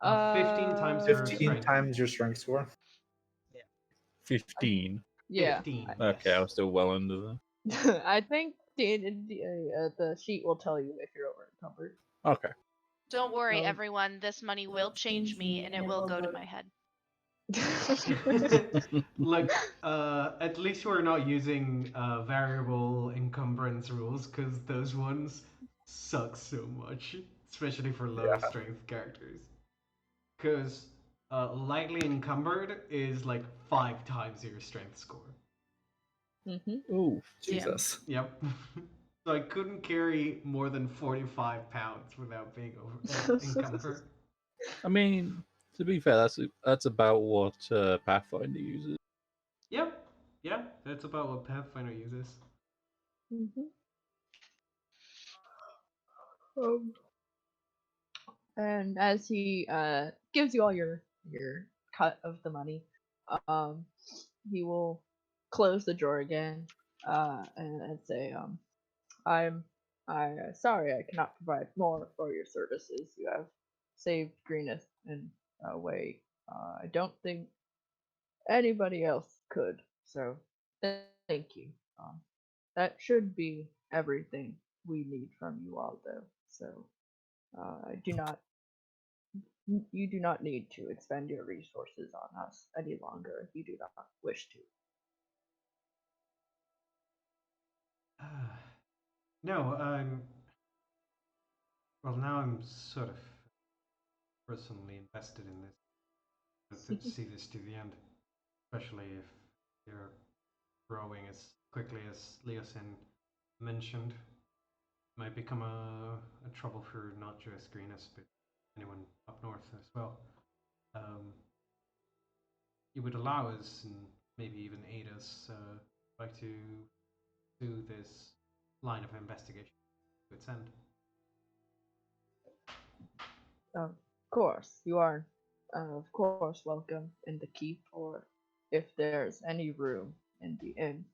15 times your 15 strength. times your strength score. 15. Yeah. 15. Okay, I yes. was still well under that. I think the sheet will tell you if you're over encumbered. Okay. Don't worry, Um, everyone. This money will change me, and it will go to my head. Look, at least we're not using variable encumbrance rules, because those ones suck so much, especially for low strength characters. Because lightly encumbered is like 5 times your strength score. Mm-hmm. Ooh. Jesus. Yep. So I couldn't carry more than 45 pounds without being encumbered. I mean, to be fair, that's about what Pathfinder uses. Yep. Yeah, that's about what Pathfinder uses. Mm-hmm. And as he gives you all your cut of the money, um, he will close the drawer again and say, I sorry I cannot provide more for your services. You have saved Greenest in a way I don't think anybody else could. So thank you. That should be everything we need from you all, though. So you do not need to expend your resources on us any longer if you do not wish to. No, well, now I'm sort of personally invested in this to see this to the end, especially if you're growing as quickly as Leosin mentioned. Might become a trouble for not just Greenus, but anyone up north as well. It would allow us and maybe even aid us like to do this line of investigation to its end. Of course, you are, of course, welcome in the keep, or if there's any room in the inn.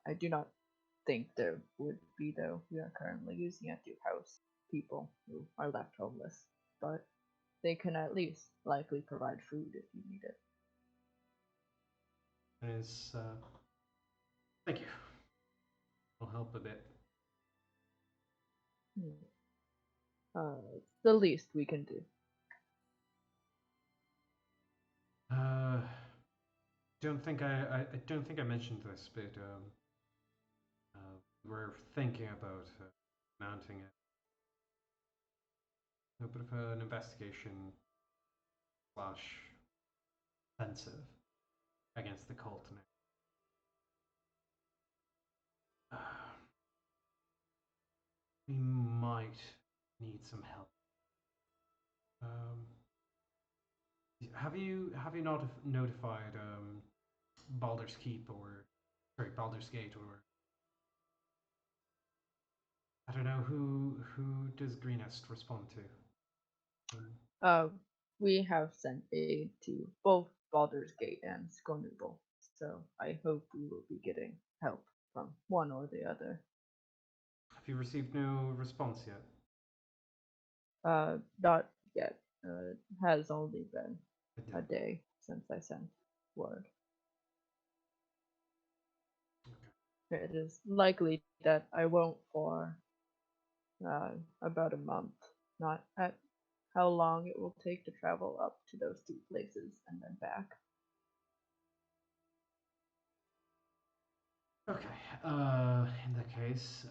I do not think there would be, though. We are currently using it to house people who are left homeless, but they can at least likely provide food if you need it. Is thank you. Will help a bit. It's the least we can do. Don't think I don't think I mentioned this, but we're thinking about mounting a bit of an investigation / offensive against the cult now. We might need some help. Have you not notified Baldur's Keep or Baldur's Gate, or I don't know who does Greenest respond to? We have sent aid to both Baldur's Gate and Skornubel, so I hope we will be getting help from one or the other. Have you received no response yet? Not yet. It has only been a day since I sent word. Okay. It is likely that I won't for about a month. Not at how long it will take to travel up to those two places and then back. Okay. In that case,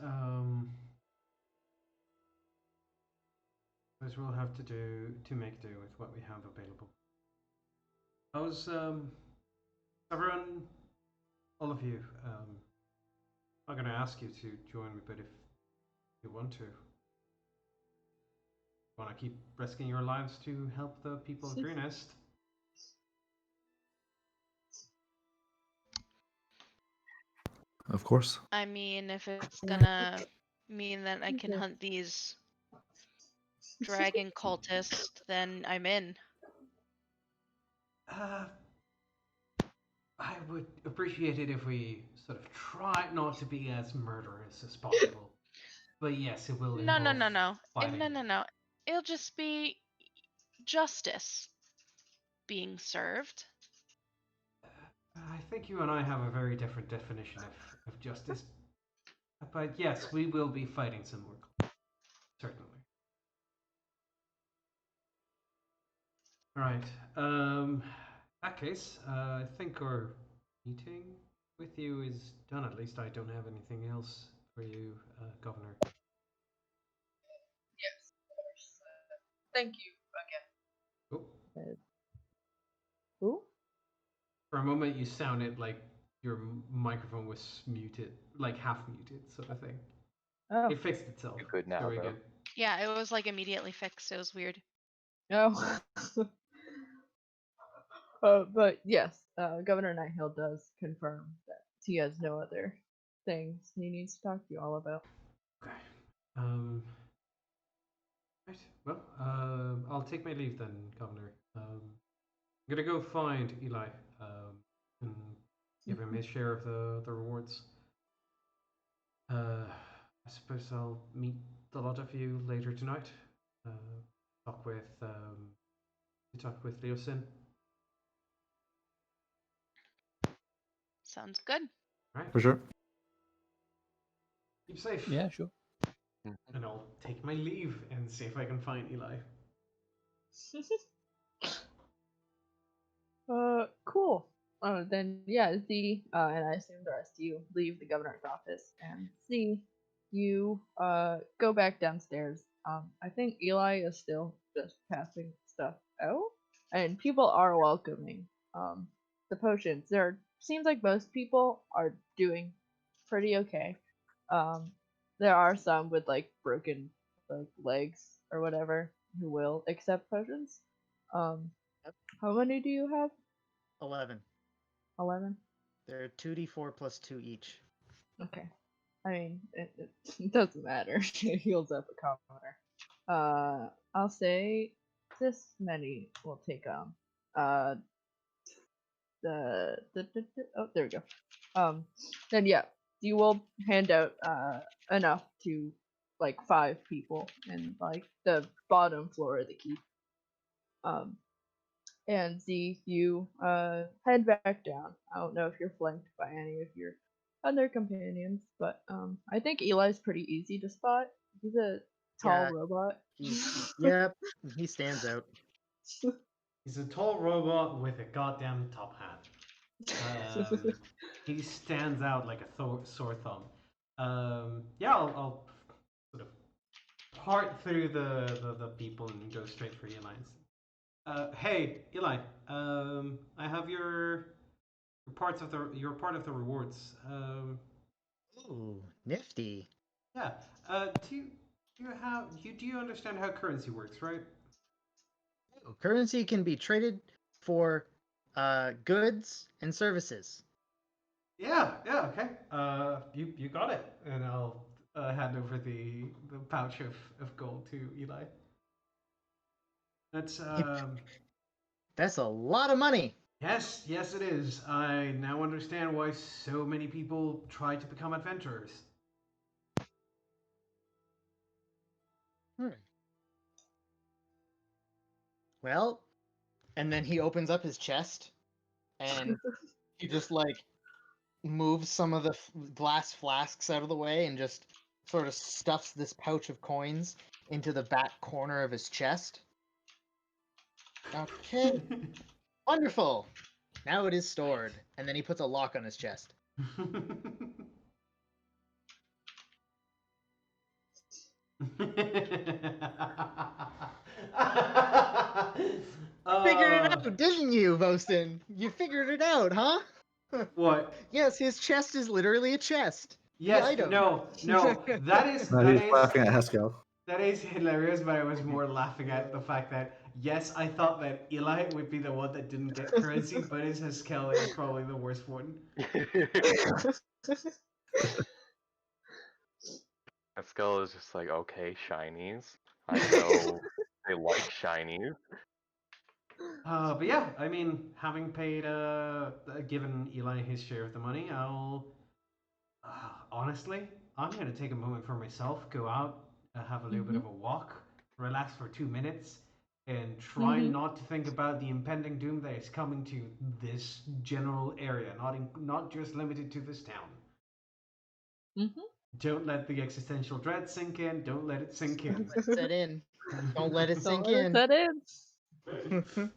suppose we'll have to make do with what we have available. How's everyone? All of you. I'm not gonna ask you to join me, but if you want to, want to keep risking your lives to help the people of Greenest. Of course. I mean, if it's gonna mean that I can hunt these dragon cultists, then I'm in. I would appreciate it if we sort of try not to be as murderous as possible. But yes, it will No, no, involve no, no. fighting. No, no, no. It'll just be justice being served. I think you and I have a very different definition of justice. But yes, we will be fighting some more. Certainly. Right. In that case, I think our meeting with you is done. At least I don't have anything else for you, Governor. Yes, of course. Thank you again. Oh. Who? For a moment, you sounded like your microphone was muted, like half muted, sort of thing. Oh. It fixed itself. You're good now, Very though. good. Yeah, it was like immediately fixed. It was weird. Oh. But yes, Governor Nighthill does confirm that he has no other things he needs to talk to you all about. Okay. Right. Well, I'll take my leave then, Governor. I'm gonna go find Eli. And give him his share of the rewards. I suppose I'll meet the lot of you later tonight. Talk with Leosin. Sounds good. Right. For sure. Keep safe. Yeah, sure. And I'll take my leave and see if I can find Eli. Cool. Then yeah, Z, and I assume the rest of you leave the governor's office, and Z, you go back downstairs. I think Eli is still just passing stuff out, and people are welcoming the potions. Seems like most people are doing pretty okay. There are some with like broken like legs or whatever who will accept potions. How many do you have? 11. 11? They're 2d4 plus 2 each. Okay. I mean, it doesn't matter. It heals up a commoner. I'll say this many will take oh, there we go. Then yeah, you will hand out enough to like 5 people in like the bottom floor of the keep. And Z, you head back down. I don't know if you're flanked by any of your other companions, but I think Eli's pretty easy to spot. He's a tall Yeah, robot. Yep, he stands out. He's a tall robot with a goddamn top hat. He stands out like a sore thumb. Yeah, I'll sort of part through the people and go straight for Eli. Hey, Eli. I have your part of the rewards. Ooh, nifty. Yeah. Do you understand how currency works, right? Ooh, currency can be traded for goods and services. Yeah. Yeah. Okay. You got it, and I'll hand over the pouch of gold to Eli. That's That's a lot of money. yes, it is. I now understand why so many people try to become adventurers. Hmm. Well, and then he opens up his chest and he just like moves some of the glass flasks out of the way and just sort of stuffs this pouch of coins into the back corner of his chest. Okay, wonderful. Now it is stored. And then he puts a lock on his chest. Figured it Uh, out, didn't you, Vosten? You figured it out, huh? what? Yes, his chest is literally a chest. The Yes, item. no. No, he's laughing at Haskell. That is hilarious, but I was more laughing at the fact that yes, I thought that Eli would be the one that didn't get currency, but his Haskell is probably the worst one. Pascal is just like, okay, shinies. I know they like shinies. But yeah, I mean, having paid given Eli his share of the money, I'll honestly, I'm gonna take a moment for myself, go out, have a little bit Mhm. of a walk, relax for 2 minutes, and try Mhm. not to think about the impending doom that is coming to this general area, not just limited to this town. Mhm. Don't let the existential dread sink in. Don't let it sink in. Let it set in. Don't let it Don't sink let it in. set in.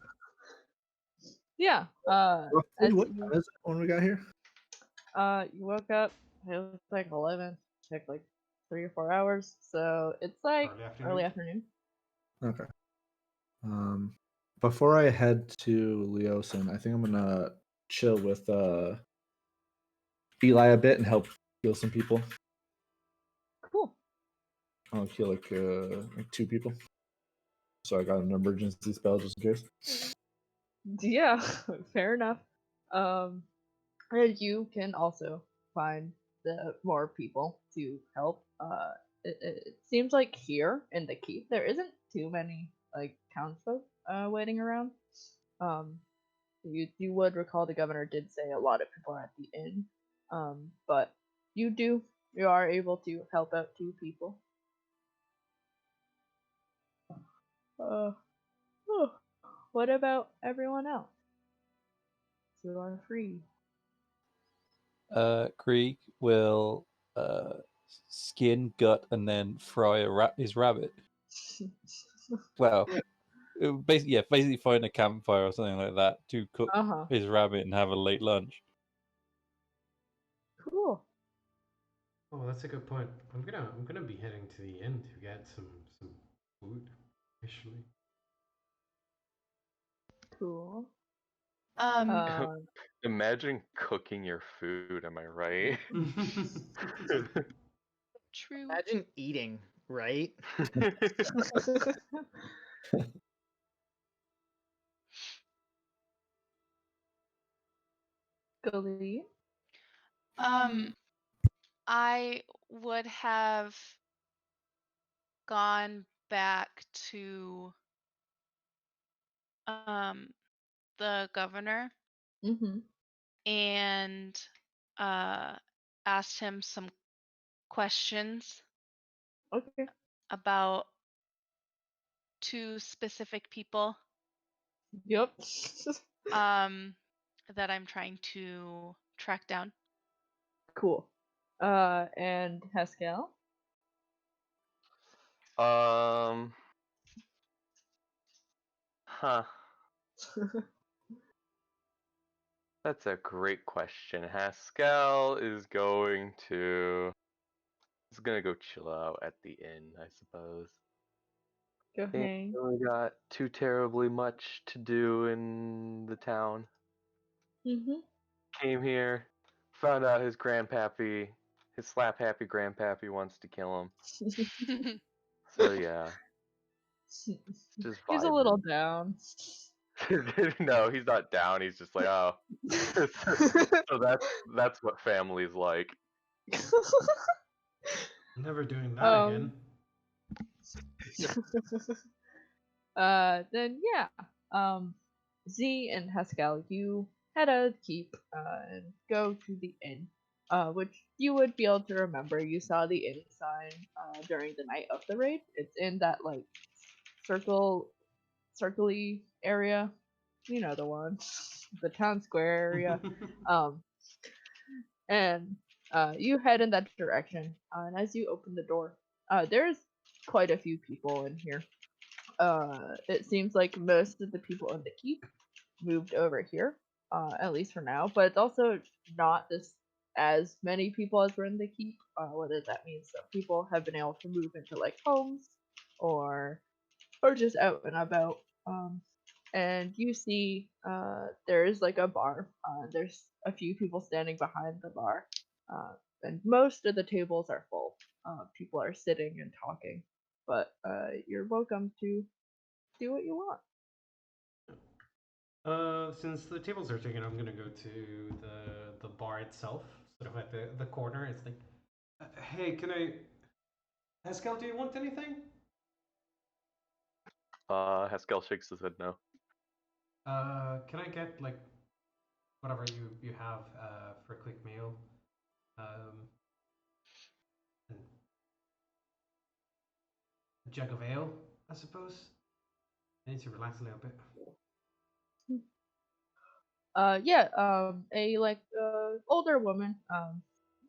Yeah. Roughly, As what you time is it when we got here? you woke up, it was like 11. Took like 3 or 4 hours, so it's like Early afternoon. early afternoon. Okay. Before I head to Leosin, I think I'm gonna chill with Eli a bit and help heal some people. Cool. I'll heal like 2 people. So I got an emergency spell just in case. Yeah, fair enough. And you can also find the more people to help. It seems like here in the keep there isn't too many like townsfolk waiting around. Um, you would recall the governor did say a lot of people are at the inn. But you are able to help out 2 people. Uh, oh, what about everyone else? You are free. Krieg will skin, gut, and then fry his rabbit. Well, basically find a campfire or something like that to cook Uh-huh. his rabbit and have a late lunch. Cool. Oh, that's a good point. I'm gonna be heading to the inn to get some food. Actually. Cool. Um, Imagine cooking your food, am I right? true. Imagine eating, right? Glee. Um, I would have gone back to um the governor Mm-hmm. and uh asked him some questions Okay. about 2 specific people Yep. um that I'm trying to track down. Cool. And Haskell. um, huh. That's a great question. Haskell is gonna go chill out at the inn, I suppose. Go Ain't hang. really got too terribly much to do in the town. Mm-hmm. Came here, found out his grandpappy, his slap happy grandpappy wants to kill him. So yeah, just He's a little vibing. down. No, he's not down. He's just like, oh, so that's what family's like. Never doing that Um, again. Then yeah. Z and Haskell, you head out of the keep and go to the inn, which you would be able to remember. You saw the inn sign during the night of the raid. It's in that like circly area. You know the one, the town square area. And you head in that direction. And as you open the door, there's quite a few people in here. It seems like most of the people in the keep moved over here, at least for now. But it's also not this as many people as were in the keep. Whether that means some people have been able to move into like homes, or just out and about. And you see, there is like a bar. There's a few people standing behind the bar, and most of the tables are full. People are sitting and talking, but you're welcome to do what you want. Since the tables are taken, I'm gonna go to the bar itself, sort of at the corner. It's like, hey, can I, Haskell, do you want anything? Haskell shakes his head no. Can I get like whatever you have for a quick meal? And a jug of ale, I suppose. I need to relax a little bit. Yeah. A like older woman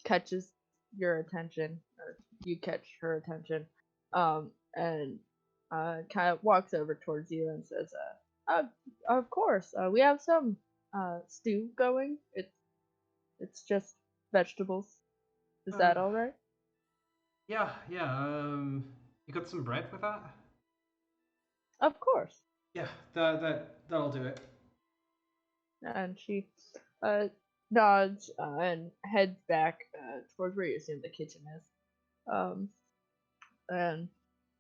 catches your attention, or you catch her attention, and kind of walks over towards you and says, of course, we have some stew going. It's just vegetables. Is that all right? Yeah. You got some bread with that? Of course. Yeah, that'll do it. And she uh, nods and heads back towards where you assume the kitchen is. And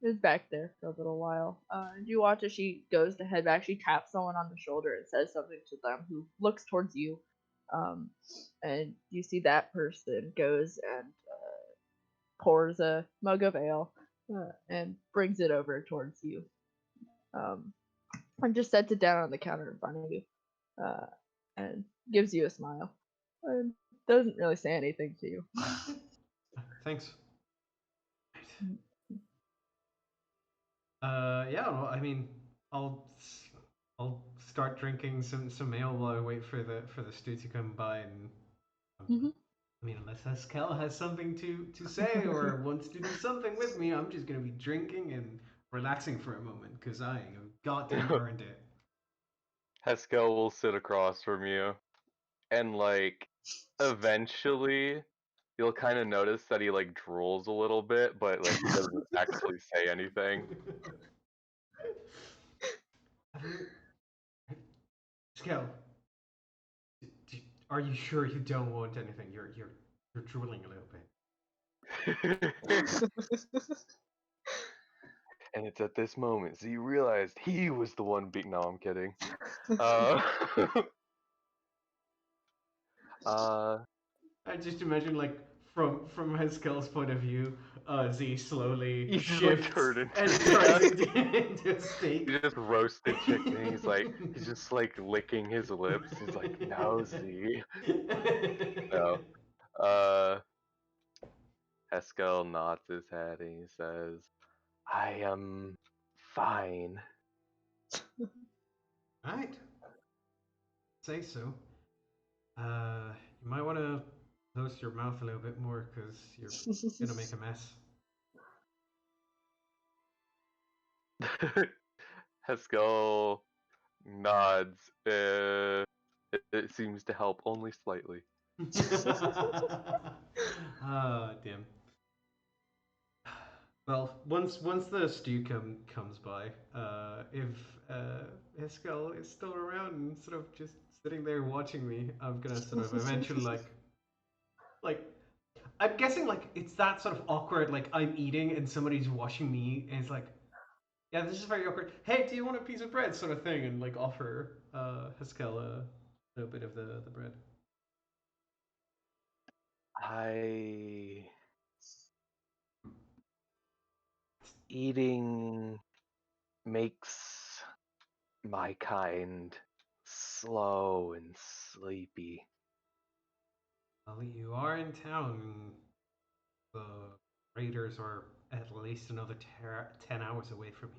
is back there for a little while. And you watch as she goes to head back. She taps someone on the shoulder and says something to them, who looks towards you. And you see that person goes and pours a mug of ale and brings it over towards you. And just sets it down on the counter in front of you. And gives you a smile. And doesn't really say anything to you. Thanks. Yeah. Well, I mean, I'll start drinking some ale while I wait for the stew to come by, and I mean, unless Haskell has something to say or wants to do something with me, I'm just gonna be drinking and relaxing for a moment because I have goddamn earned it. Haskell will sit across from you, and like eventually you'll kind of notice that he like drools a little bit, but like he doesn't actually say anything. Have you, Haskell? Are you sure you don't want anything? You're drooling a little bit. And it's at this moment Z realized he was the one being. No, I'm kidding. Uh, I just imagine like from Haskell's point of view, Z slowly He's just, shifts like, turned into- and turns into a steak. he just roasted chicken. He's just like licking his lips. He's like, no, Z. No. Haskell nods his head and he says, I am fine. Alright. Say so. You might want to close your mouth a little bit more because you're gonna make a mess. Haskell nods. It seems to help only slightly. Ah, damn. Well, once the stew comes by, if Eskel is still around and sort of just sitting there watching me, I'm gonna sort of eventually like I'm guessing like it's that sort of awkward like I'm eating and somebody's watching me and it's like, yeah, this is very awkward. Hey, do you want a piece of bread, sort of thing, and like offer Eskel a little bit of the bread. Eating makes my kind slow and sleepy. Well, you are in town. The raiders are at least another 10 hours away from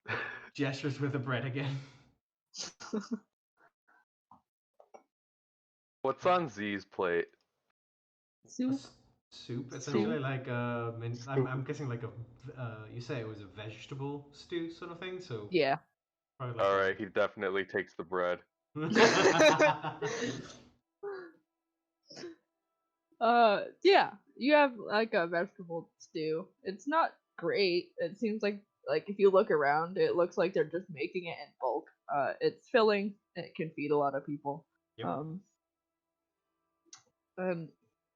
here. Gestures with the bread again. What's on Z's plate? Soup. Soup, essentially like I'm guessing like a you say it was a vegetable stew sort of thing, so Yeah. probably like Alright, he definitely takes the bread. Yeah, you have like a vegetable stew. It's not great. It seems like if you look around, it looks like they're just making it in bulk. It's filling and it can feed a lot of people. Yep. And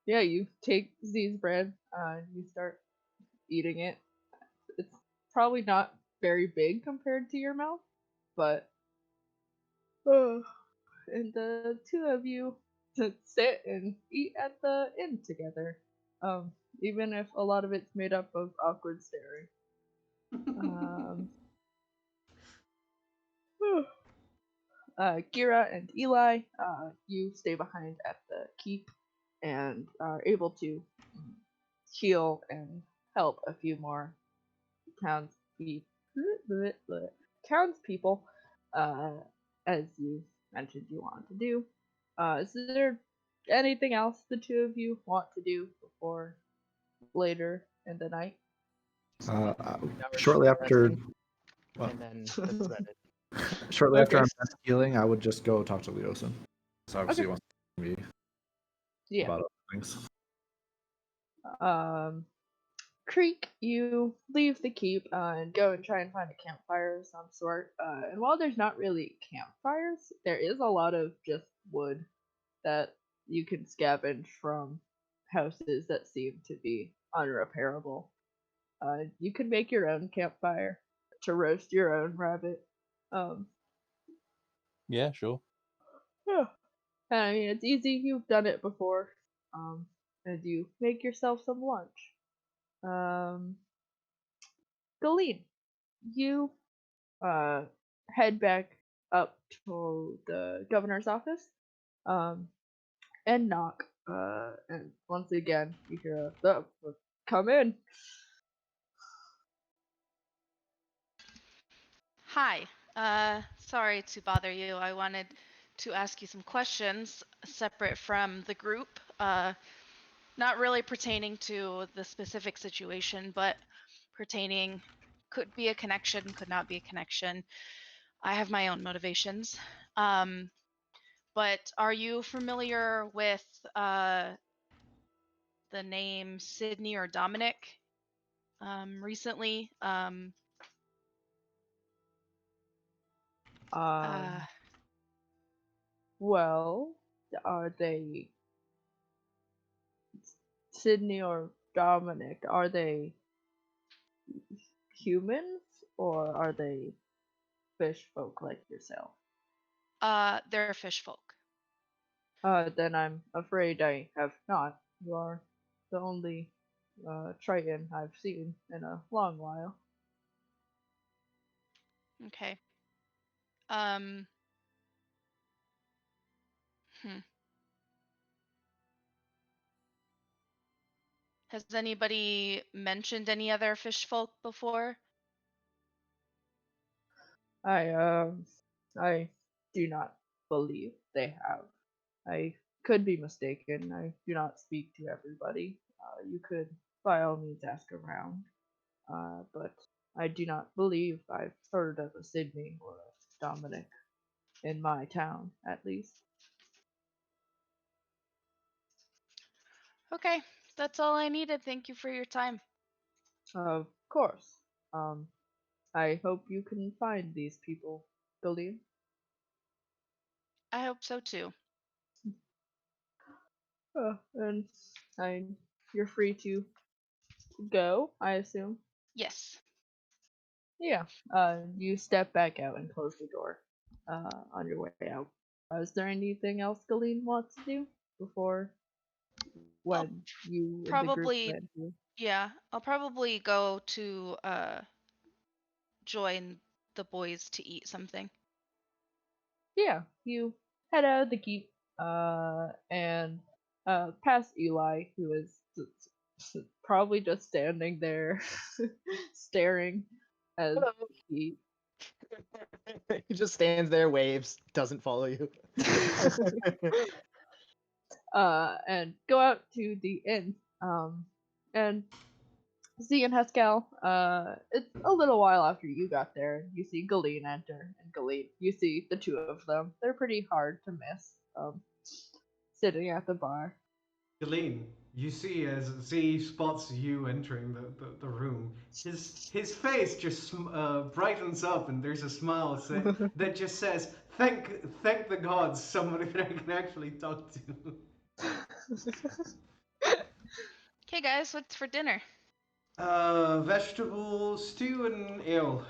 yeah, you take Z's bread and you start eating it. It's probably not very big compared to your mouth, but and the two of you sit and eat at the inn together. Even if a lot of it's made up of awkward staring. Gira and Eli, you stay behind at the keep and are able to heal and help a few more townspeople, as you mentioned you want to do. Is there anything else the two of you want to do before later in the night? Uh, Now we're shortly short after, resting, well, and then that's about it. shortly after Okay. I'm done healing, I would just go talk to Leosin. So obviously, Okay. he wants to talk to me Yeah. about other things. Creek, you leave the keep and go and try and find a campfire of some sort. And while there's not really campfires, there is a lot of just wood that you can scavenge from houses that seem to be unrepairable. You can make your own campfire to roast your own rabbit. Um, Yeah, sure. yeah. I mean, it's easy. You've done it before. And you make yourself some lunch. Galeen, you head back up to the governor's office, and knock. And once again, you hear come in. Hi. Sorry to bother you. I wanted to ask you some questions separate from the group. Not really pertaining to the specific situation, but pertaining, could be a connection, could not be a connection. I have my own motivations. But are you familiar with the name Sydney or Dominic recently? Well, are they Sydney or Dominic? Are they humans or are they fish folk like yourself? They're fish folk. Then I'm afraid I have not. You are the only Triton I've seen in a long while. Okay. Hmm. Has anybody mentioned any other fish folk before? I do not believe they have. I could be mistaken. I do not speak to everybody. You could, by all means, ask around. But I do not believe I've heard of a Sydney or a Dominic in my town, at least. Okay. That's all I needed. Thank you for your time. Of course. I hope you can find these people, Gillian. I hope so too. And you're free to go, I assume. Yes. Yeah. You step back out and close the door. On your way out. Is there anything else Gillian wants to do before when you and the group Probably, plan to? yeah. I'll probably go to join the boys to eat something. Yeah, you head out of the keep, and past Eli, who is probably just standing there, staring as he He just stands there, waves, doesn't follow you. and go out to the inn. And Z and Haskell, it's a little while after you got there. You see Galeen enter, and Galeen, you see the two of them. They're pretty hard to miss. Sitting at the bar. Galeen, you see as Z spots you entering the room, his face just brightens up, and there's a smile that just says, "Thank the gods, somebody that I can actually talk to." Okay, guys, what's for dinner? Vegetable stew and ale.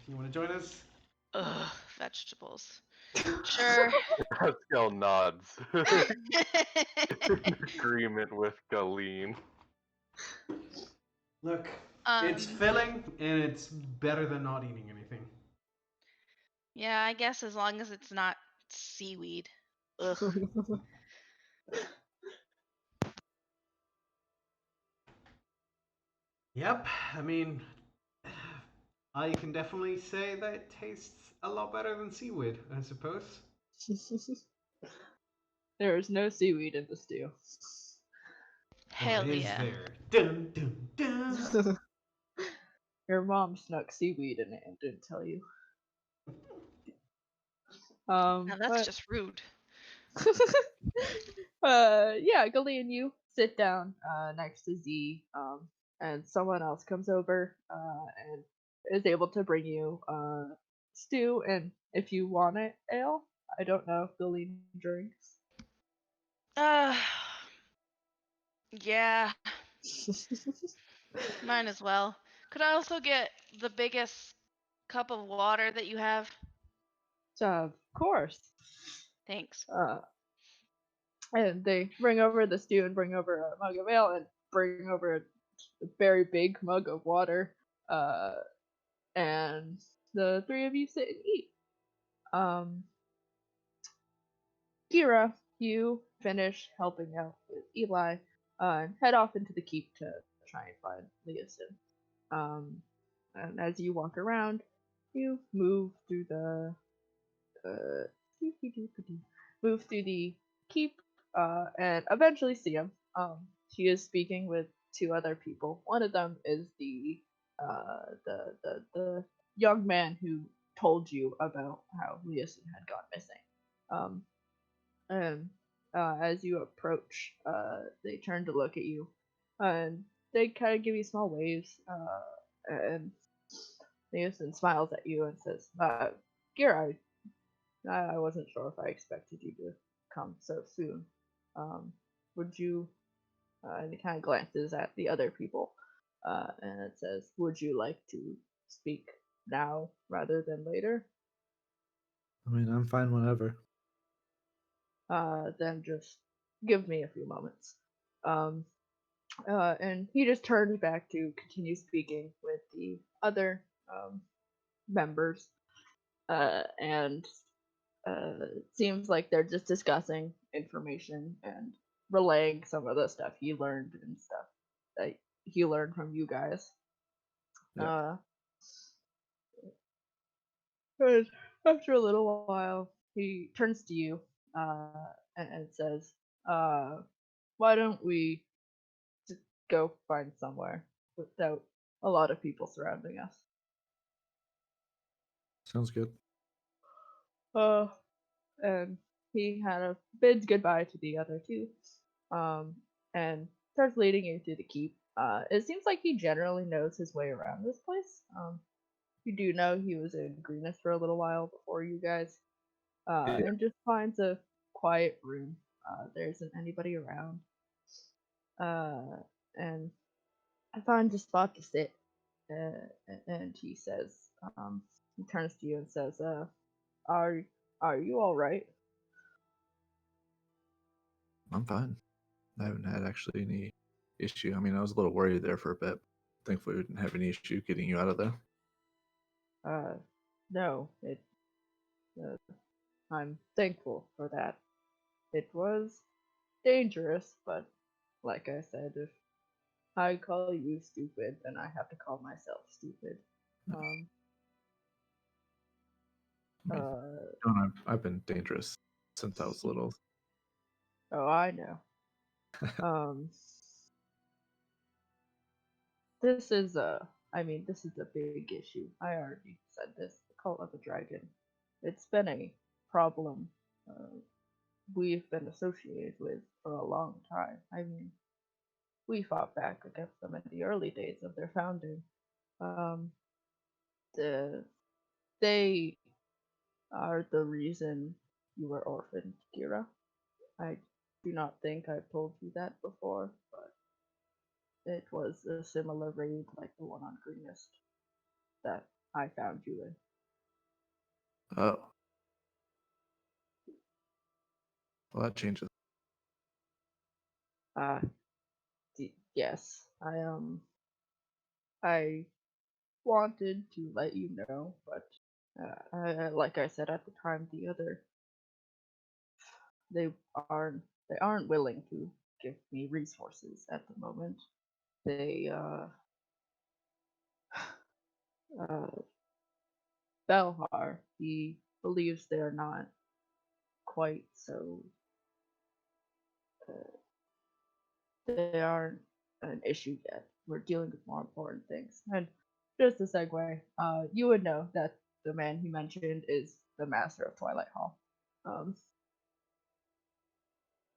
You want to join us? Ugh, vegetables. Sure. Pascal nods in agreement with Galeen. Look, it's filling and it's better than not eating anything. Yeah, I guess as long as it's not seaweed. Ugh. Yep, I mean, I can definitely say that it tastes a lot better than seaweed, I suppose. There is no seaweed in the stew. Hell Or is yeah. there? Dun dun dun! Your mom snuck seaweed in it and didn't tell you. Now that's But just rude. yeah, Gully and you sit down next to Z, and someone else comes over and is able to bring you stew, and if you want it, ale. I don't know if Gully drinks. Uh, yeah, mine as well. Could I also get the biggest cup of water that you have? So, of course. Thanks. And they bring over the stew and bring over a mug of ale and bring over a very big mug of water. And the three of you sit and eat. Kira, you finish helping out with Eli and head off into the keep to try and find Leosin. And as you walk around, you move through the move through the keep and eventually see him. He is speaking with two other people. One of them is the young man who told you about how Leosin had gone missing. And as you approach, they turn to look at you, and they kind of give you small waves. And Leosin smiles at you and says, "Gira, I wasn't sure if I expected you to come so soon. Would you?" And he kind of glances at the other people, and it says, "Would you like to speak now rather than later?" I mean, I'm fine whenever. Then just give me a few moments. And he just turns back to continue speaking with the other members, and it seems like they're just discussing information and relaying some of the stuff he learned and stuff that he learned from you guys. Yeah. And after a little while, he turns to you and says, "Why don't we just go find somewhere without a lot of people surrounding us?" Sounds good. And he kind of bids goodbye to the other two, and starts leading you through the keep. It seems like he generally knows his way around this place. You do know he was in Greenest for a little while before you guys, Yeah. and just finds a quiet room. There isn't anybody around, and I finds a spot to sit. And he says, he turns to you and says, "Are are you all right?" I'm fine. I haven't had actually any issue. I mean, I was a little worried there for a bit. Thankfully, we didn't have any issue getting you out of there. No, uh, I'm thankful for that. It was dangerous, but like I said, if I call you stupid, then I have to call myself stupid. Um, I mean, uh, I've been dangerous since I was little. oh, I know. Um, this is this is a big issue. I already said this. The Cult of the Dragon. It's been a problem we've been associated with for a long time. I mean, we fought back against them in the early days of their founding. Um, the they are the reason you were orphaned, Kira. I do not think I've told you that before, but it was a similar raid like the one on Greenest that I found you in. Oh, well, that changes. Uh, yes, I wanted to let you know, but like I said at the time, they they aren't willing to give me resources at the moment. They uh Belhar, he believes they're not quite so uh, they aren't an issue yet. We're dealing with more important things. And just a segue, you would know that the man he mentioned is the master of Twilight Hall. Um,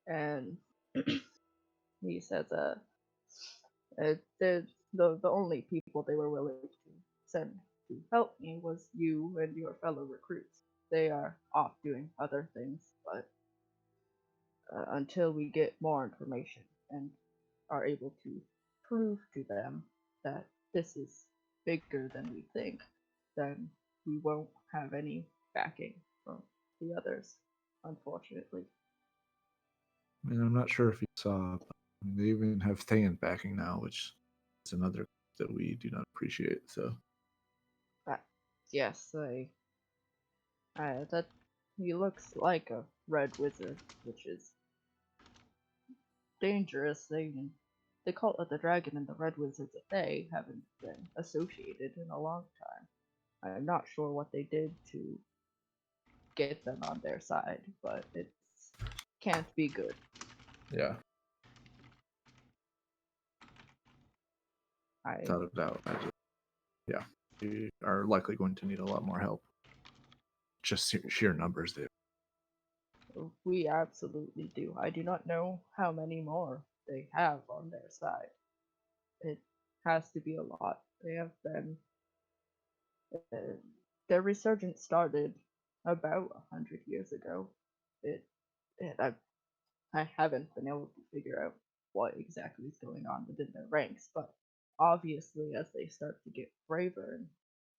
and he says, the only people they were willing to send to help me was you and your fellow recruits. They are off doing other things, but until we get more information and are able to prove to them that this is bigger than we think, then we won't have any backing from the others, unfortunately. I mean, I'm not sure if you saw, but I mean, they even have Thayan backing now, which is another that we do not appreciate. So, But yes, that he looks like a red wizard, which is dangerous. The cult of the dragon and the red wizards of Thay haven't been associated in a long time. I'm not sure what they did to get them on their side, but it can't be good. yeah, I without a doubt. Yeah, we are likely going to need a lot more help. Just sheer numbers there. we absolutely do. I do not know how many more they have on their side. It has to be a lot. They have been uh, their resurgence started about 100 years ago. It, I haven't been able to figure out what exactly is going on within their ranks, but obviously, as they start to get braver and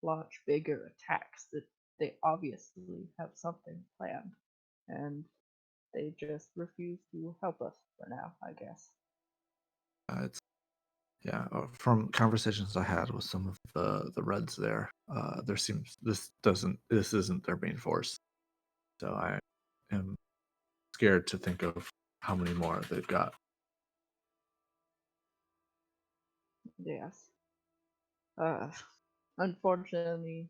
launch bigger attacks, that they obviously have something planned, and they just refuse to help us for now, I guess. It's yeah. From conversations I had with some of the Reds there, there seems this isn't their main force. So I am scared to think of how many more they've got. Yes. Uh, unfortunately,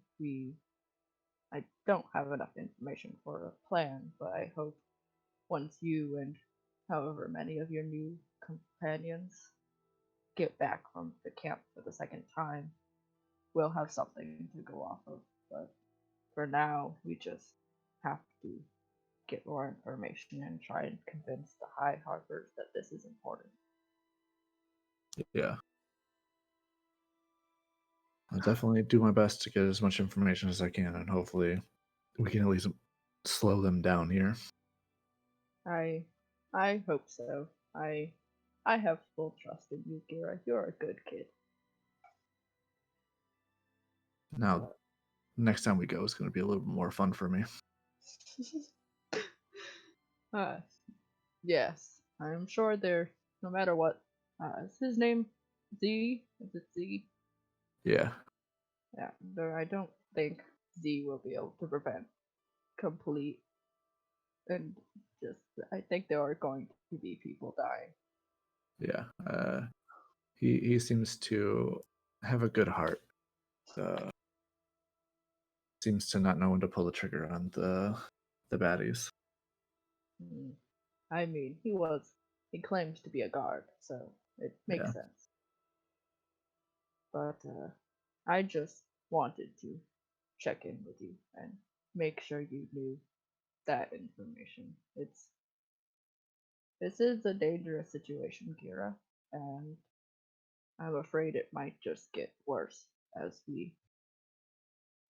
I don't have enough information for a plan, but I hope once you and however many of your new companions get back from the camp for the second time, we'll have something to go off of. But for now, we just have to get more information and try and convince the High Harpers that this is important. Yeah. I'll definitely do my best to get as much information as I can, and hopefully we can at least slow them down here. I hope so. I have full trust in you, Gira. You're a good kid. Now, next time we go is going to be a little bit more fun for me. uh, yes, I'm sure they're. No matter what, is his name Z? Is it Z? Yeah. Yeah, I don't think Z will be able to prevent complete and just. I think there are going to be people dying. Yeah. He seems to have a good heart. Seems to not know when to pull the trigger on the baddies. I mean, he claims to be a guard, so it makes Yeah. sense. But I just wanted to check in with you and make sure you knew that information. This is a dangerous situation, Kira, and I'm afraid it might just get worse as we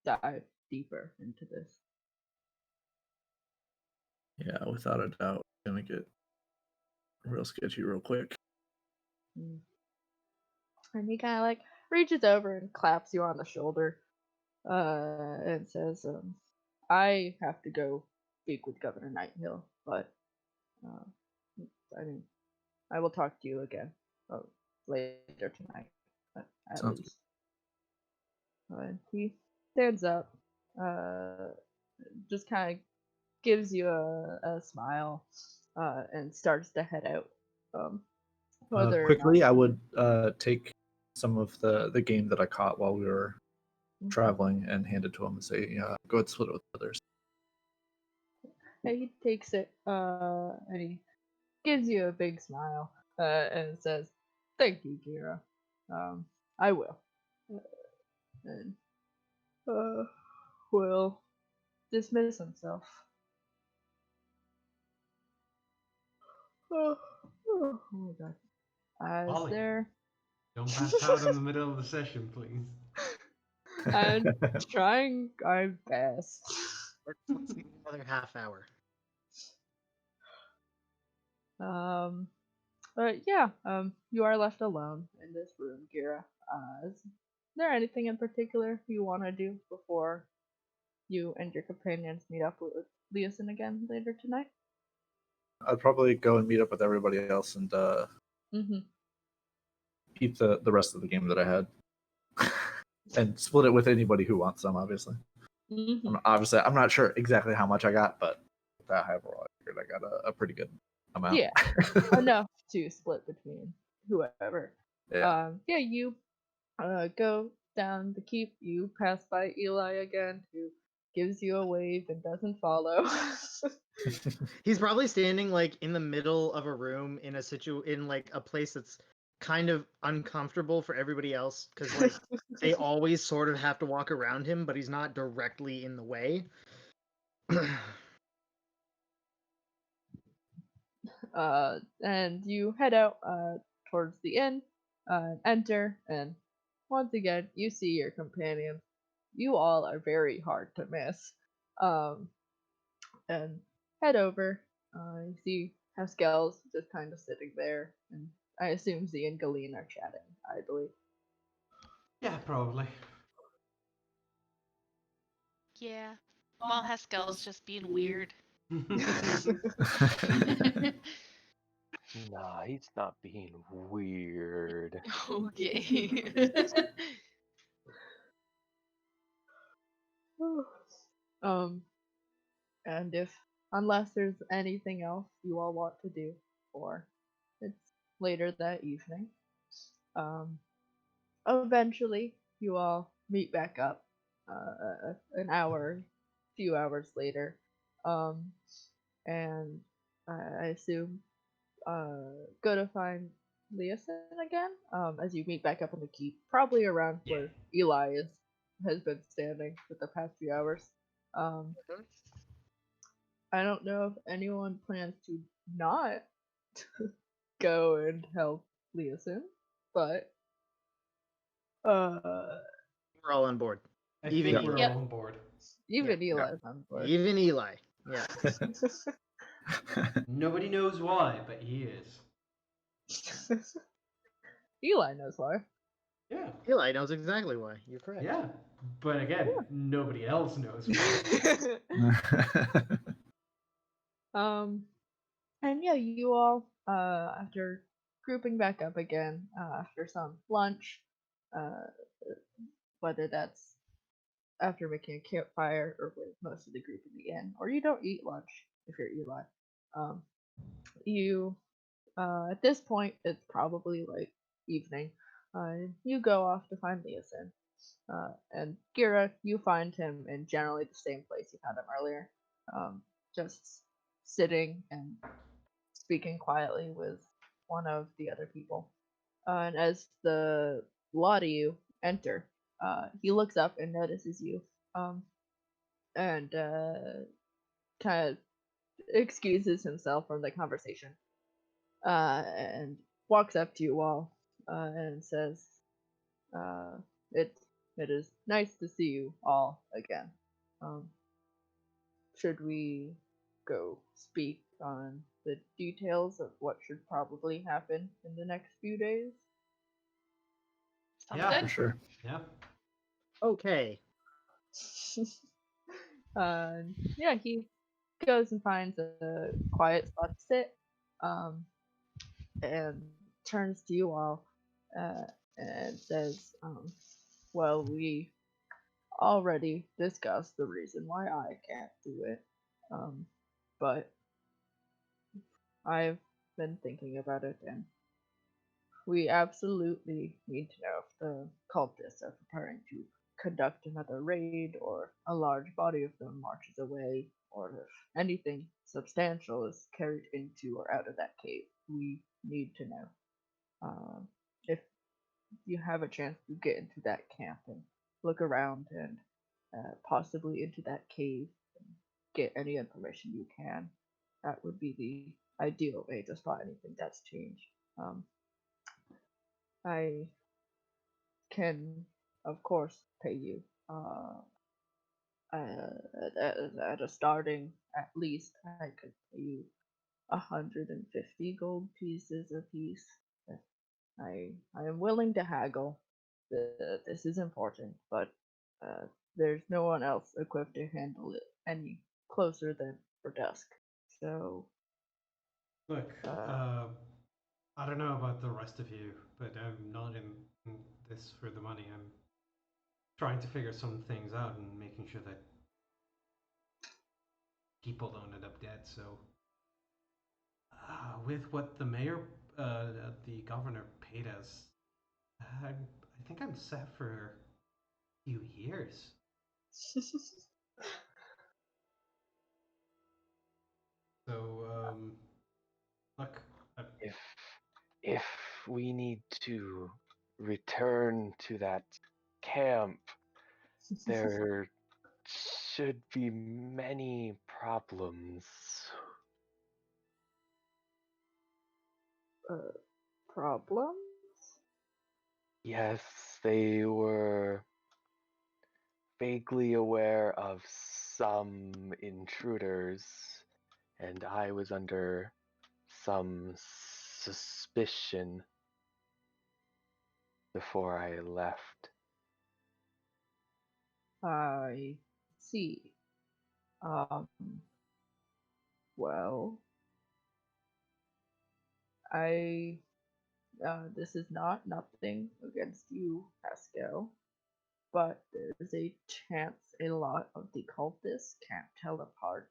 dive deeper into this. Yeah, without a doubt, it's gonna get real sketchy real quick. And he kind of like reaches over and claps you on the shoulder, and says, "I have to go speak with Governor Nighthill, but uh, I mean, I will talk to you again later tonight, at Sounds least." And he stands up, uh, just kind of gives you a smile, and starts to head out. Whether or Quickly, not, I would take some of the game that I caught while we were traveling and hand it to him and say, "Go ahead, split it with others." yeah, he takes it, and he gives you a big smile, and says, "Thank you, Kira. I will." And will dismiss himself. Oh my god. Is Ollie. there? Don't pass out in the middle of the session, please. I'm trying our best. Let's give it another half hour. But yeah, you are left alone in this room, Gira. Is there anything in particular you want to do before you and your companions meet up with Leosin again later tonight? I'd probably go and meet up with everybody else and eat the rest of the game that I had, and split it with anybody who wants some. Obviously, I'm not sure exactly how much I got, but that however I figured I got a pretty good amount. Yeah, enough to split between whoever. Yeah. Yeah, you go down the keep. You pass by Eli again, who gives you a wave and doesn't follow. He's probably standing like in the middle of a room in in like a place that's kind of uncomfortable for everybody else because like they always sort of have to walk around him, but he's not directly in the way. And you head out towards the inn, enter, and once again you see your companions. You all are very hard to miss. Um, and head over. You see Haskell's just kind of sitting there, and I assume Z and Galeen are chatting idly. Yeah, probably. Yeah. While Haskell's just being weird. Nah, he's not being weird. Okay. um, and unless there's anything else you all want to do, or it's later that evening, um, eventually you all meet back up, few hours later, um, and I assume go to find Leosin again, as you meet back up on the keep, probably around where Eli has been standing for the past few hours. Um, I don't know if anyone plans to not go and help Leosin. but We're all on board. I Even think Eli. we're Yep. all on board. even Yeah. Eli's on board. Even Eli. Yeah. Nobody knows why, but he is. Eli knows why. Yeah. Eli knows exactly why. You're correct. Yeah. But again, nobody else knows why. And yeah, you all, after grouping back up again, after some lunch, whether that's after making a campfire or with most of the group in the inn, or you don't eat lunch if you're Eli. You, at this point, it's probably like evening. You go off to find Leosin. And Gira, you find him in generally the same place you found him earlier, just sitting and speaking quietly with one of the other people. And as the lot of you enter, he looks up and notices you, and kind of excuses himself from the conversation, and walks up to you all, and says, uh, it is nice to see you all again. Um, should we go speak on the details of what should probably happen in the next few days? Sounds Yeah. For good. sure. Yeah. Okay. Yeah, he goes and finds a quiet spot to sit, and turns to you all, and says, well, we already discussed the reason why I can't do it, but I've been thinking about it, and we absolutely need to know if the cultists are preparing to conduct another raid, or a large body of them marches away, or if anything substantial is carried into or out of that cave. We need to know. If you have a chance to get into that camp and look around, and possibly into that cave and get any information you can, that would be the ideal way to spot anything that's changed. I can, of course, pay you at a starting, at least I could pay you 150 gold pieces apiece. I am willing to haggle. This is important, but there's no one else equipped to handle it any closer than for dusk. So, Look, uh, I don't know about the rest of you, but I'm not in this for the money. I'm trying to figure some things out and making sure that people don't end up dead. So, with what the mayor, the governor paid us, I think I'm set for a few years. So, look, If we need to return to that camp, there should be many problems. problems? Yes, they were vaguely aware of some intruders, and I was under some suspicion before I left. I see. Um, well, I this is not nothing against you, Pascal, but there's a chance a lot of the cultists can't tell apart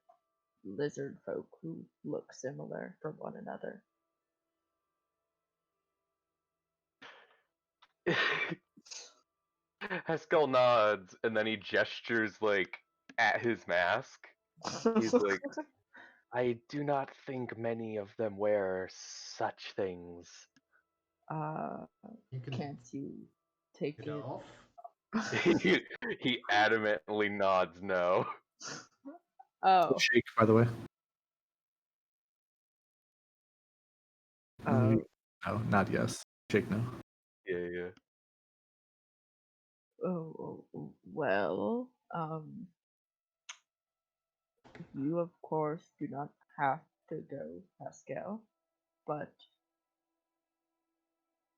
lizard folk who look similar from one another. Haskell nods and then he gestures like at his mask. He's like, I do not think many of them wear such things. you can Can't you take get it? off. He adamantly nods no. Oh, Shake, by the way. oh, No, not yes. Shake no. yeah. Well, you of course do not have to go, Pascal, but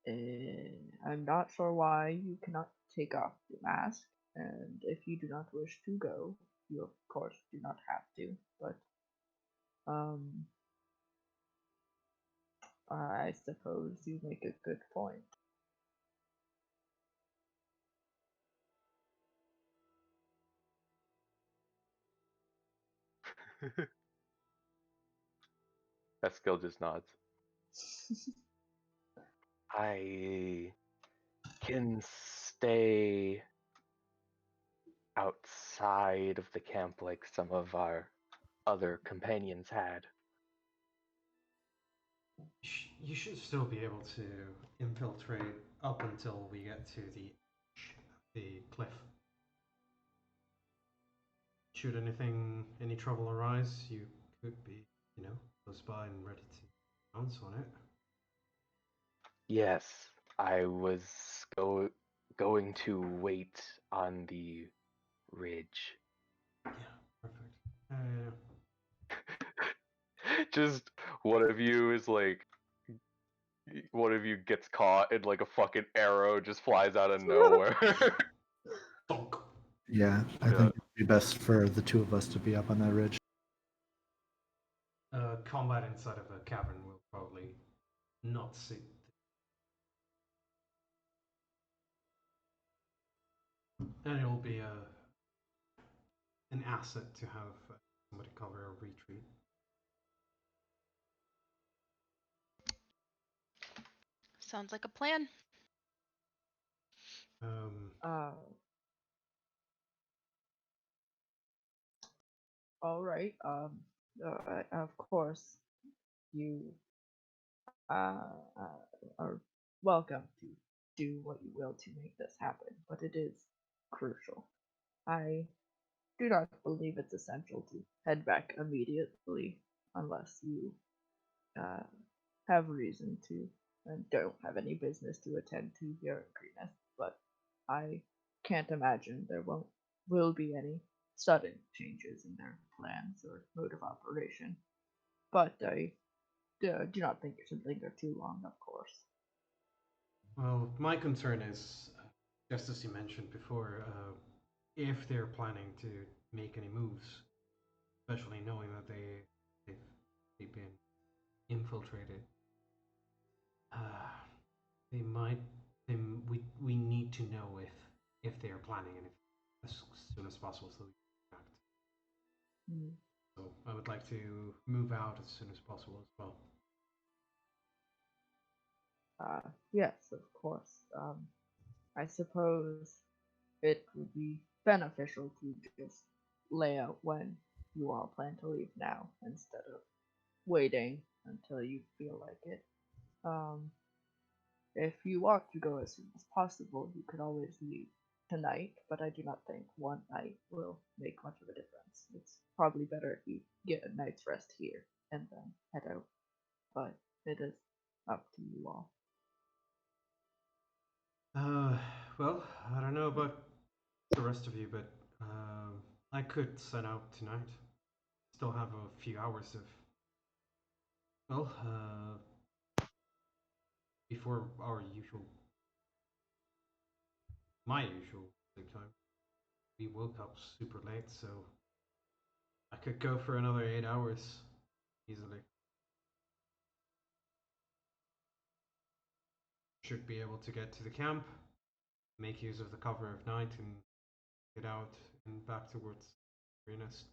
I'm not sure why you cannot take off your mask, and if you do not wish to go, you of course do not have to, but um, I suppose you make a good point. Pascal just nods. I can stay outside of the camp like some of our other companions had. You should still be able to infiltrate up until we get to the cliff. Should any trouble arise, you could be, close by and ready to pounce on it. Yes, I was going to wait on the ridge. Yeah, perfect. Just one of you is like, one of you gets caught and like a fucking arrow just flies out of nowhere. Bonk. Yeah, I think it'd be best for the two of us to be up on that ridge. Combat inside of a cavern will probably not suit. And it'll be an asset to have somebody cover a retreat. Sounds like a plan. Uh, all right. Of course, you are welcome to do what you will to make this happen, but it is crucial. I do not believe it's essential to head back immediately unless you uh, have reason to and don't have any business to attend to your agreement. But I can't imagine there will be any sudden changes in their plans or mode of operation. But I do not think it should linger too long, of course. Well, my concern is, just as you mentioned before, if they're planning to make any moves, especially knowing that they've been infiltrated, they might. We need to know if they are planning anything as soon as possible, so we can act. Hmm. So I would like to move out as soon as possible as well. Yes, of course. I suppose it would be beneficial to just lay out when you all plan to leave now instead of waiting until you feel like it. Um, if you want to go as soon as possible, you could always leave tonight, but I do not think one night will make much of a difference. It's probably better if you get a night's rest here and then head out, but it is up to you all. Well, I don't know about the rest of you, but I could set out tonight. Still have a few hours of, well, before my usual sleep time. We woke up super late, so I could go for another 8 hours easily. Should be able to get to the camp, make use of the cover of night, and get out and back towards Renest.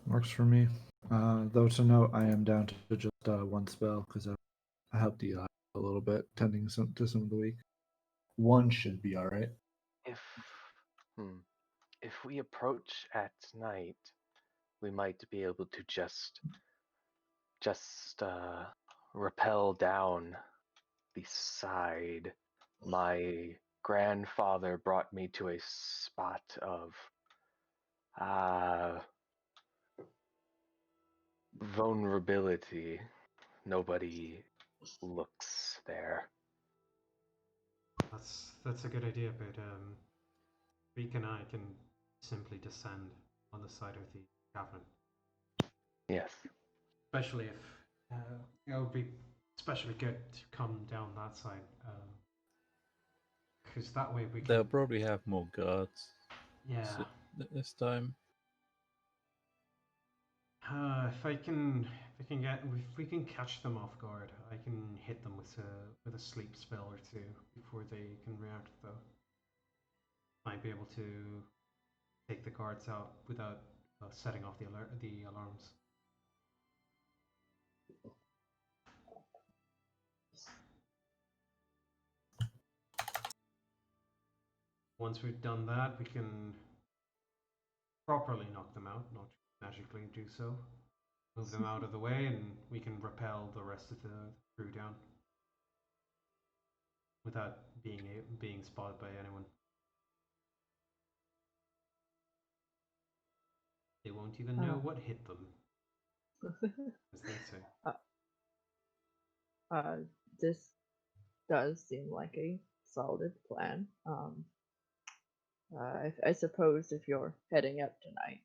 Works for me. Though to note, I am down to just one spell because I helped Eli a little bit, tending to some of the weak. One should be all right. If hmm, if we approach at night, we might be able to just rappel down the side. My grandfather brought me to a spot of uh, vulnerability. Nobody looks there. That's a good idea, but Reek and I can simply descend on the side of the cavern. Yes. Especially if it would be especially good to come down that side, because that way we can. They'll probably have more guards Yeah. this time. If we can catch them off guard, I can hit them with a sleep spell or two before they can react. Though, might be able to take the guards out without setting off the alarms. Once we've done that, we can properly knock them out, not magically do so. Move them out of the way, and we can repel the rest of the crew down without being spotted by anyone. They won't even know what hit them, as they say. This does seem like a solid plan. I suppose if you're heading out tonight,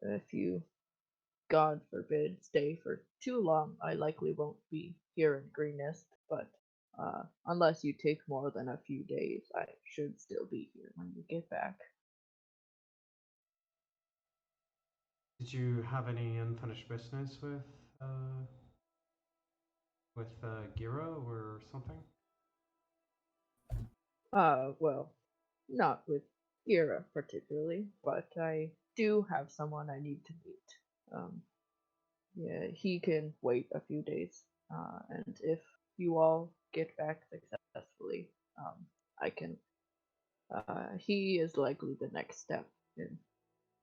if you, God forbid, stay for too long, I likely won't be here in Greenest, but unless you take more than a few days, I should still be here when you get back. Did you have any unfinished business with Gira or something? Well, not with Gira particularly, but I do have someone I need to meet. Yeah, he can wait a few days, and if you all get back successfully, I can. He is likely the next step in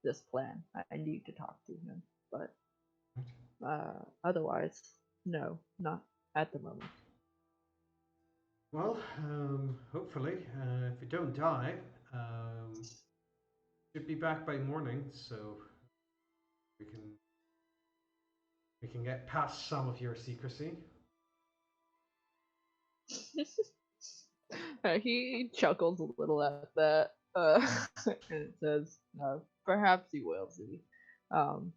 this plan. I need to talk to him, but otherwise, no, not at the moment. Well, hopefully, if we don't die, should be back by morning, so we can get past some of your secrecy. He chuckles a little at that, and says, "Perhaps you will see. Um,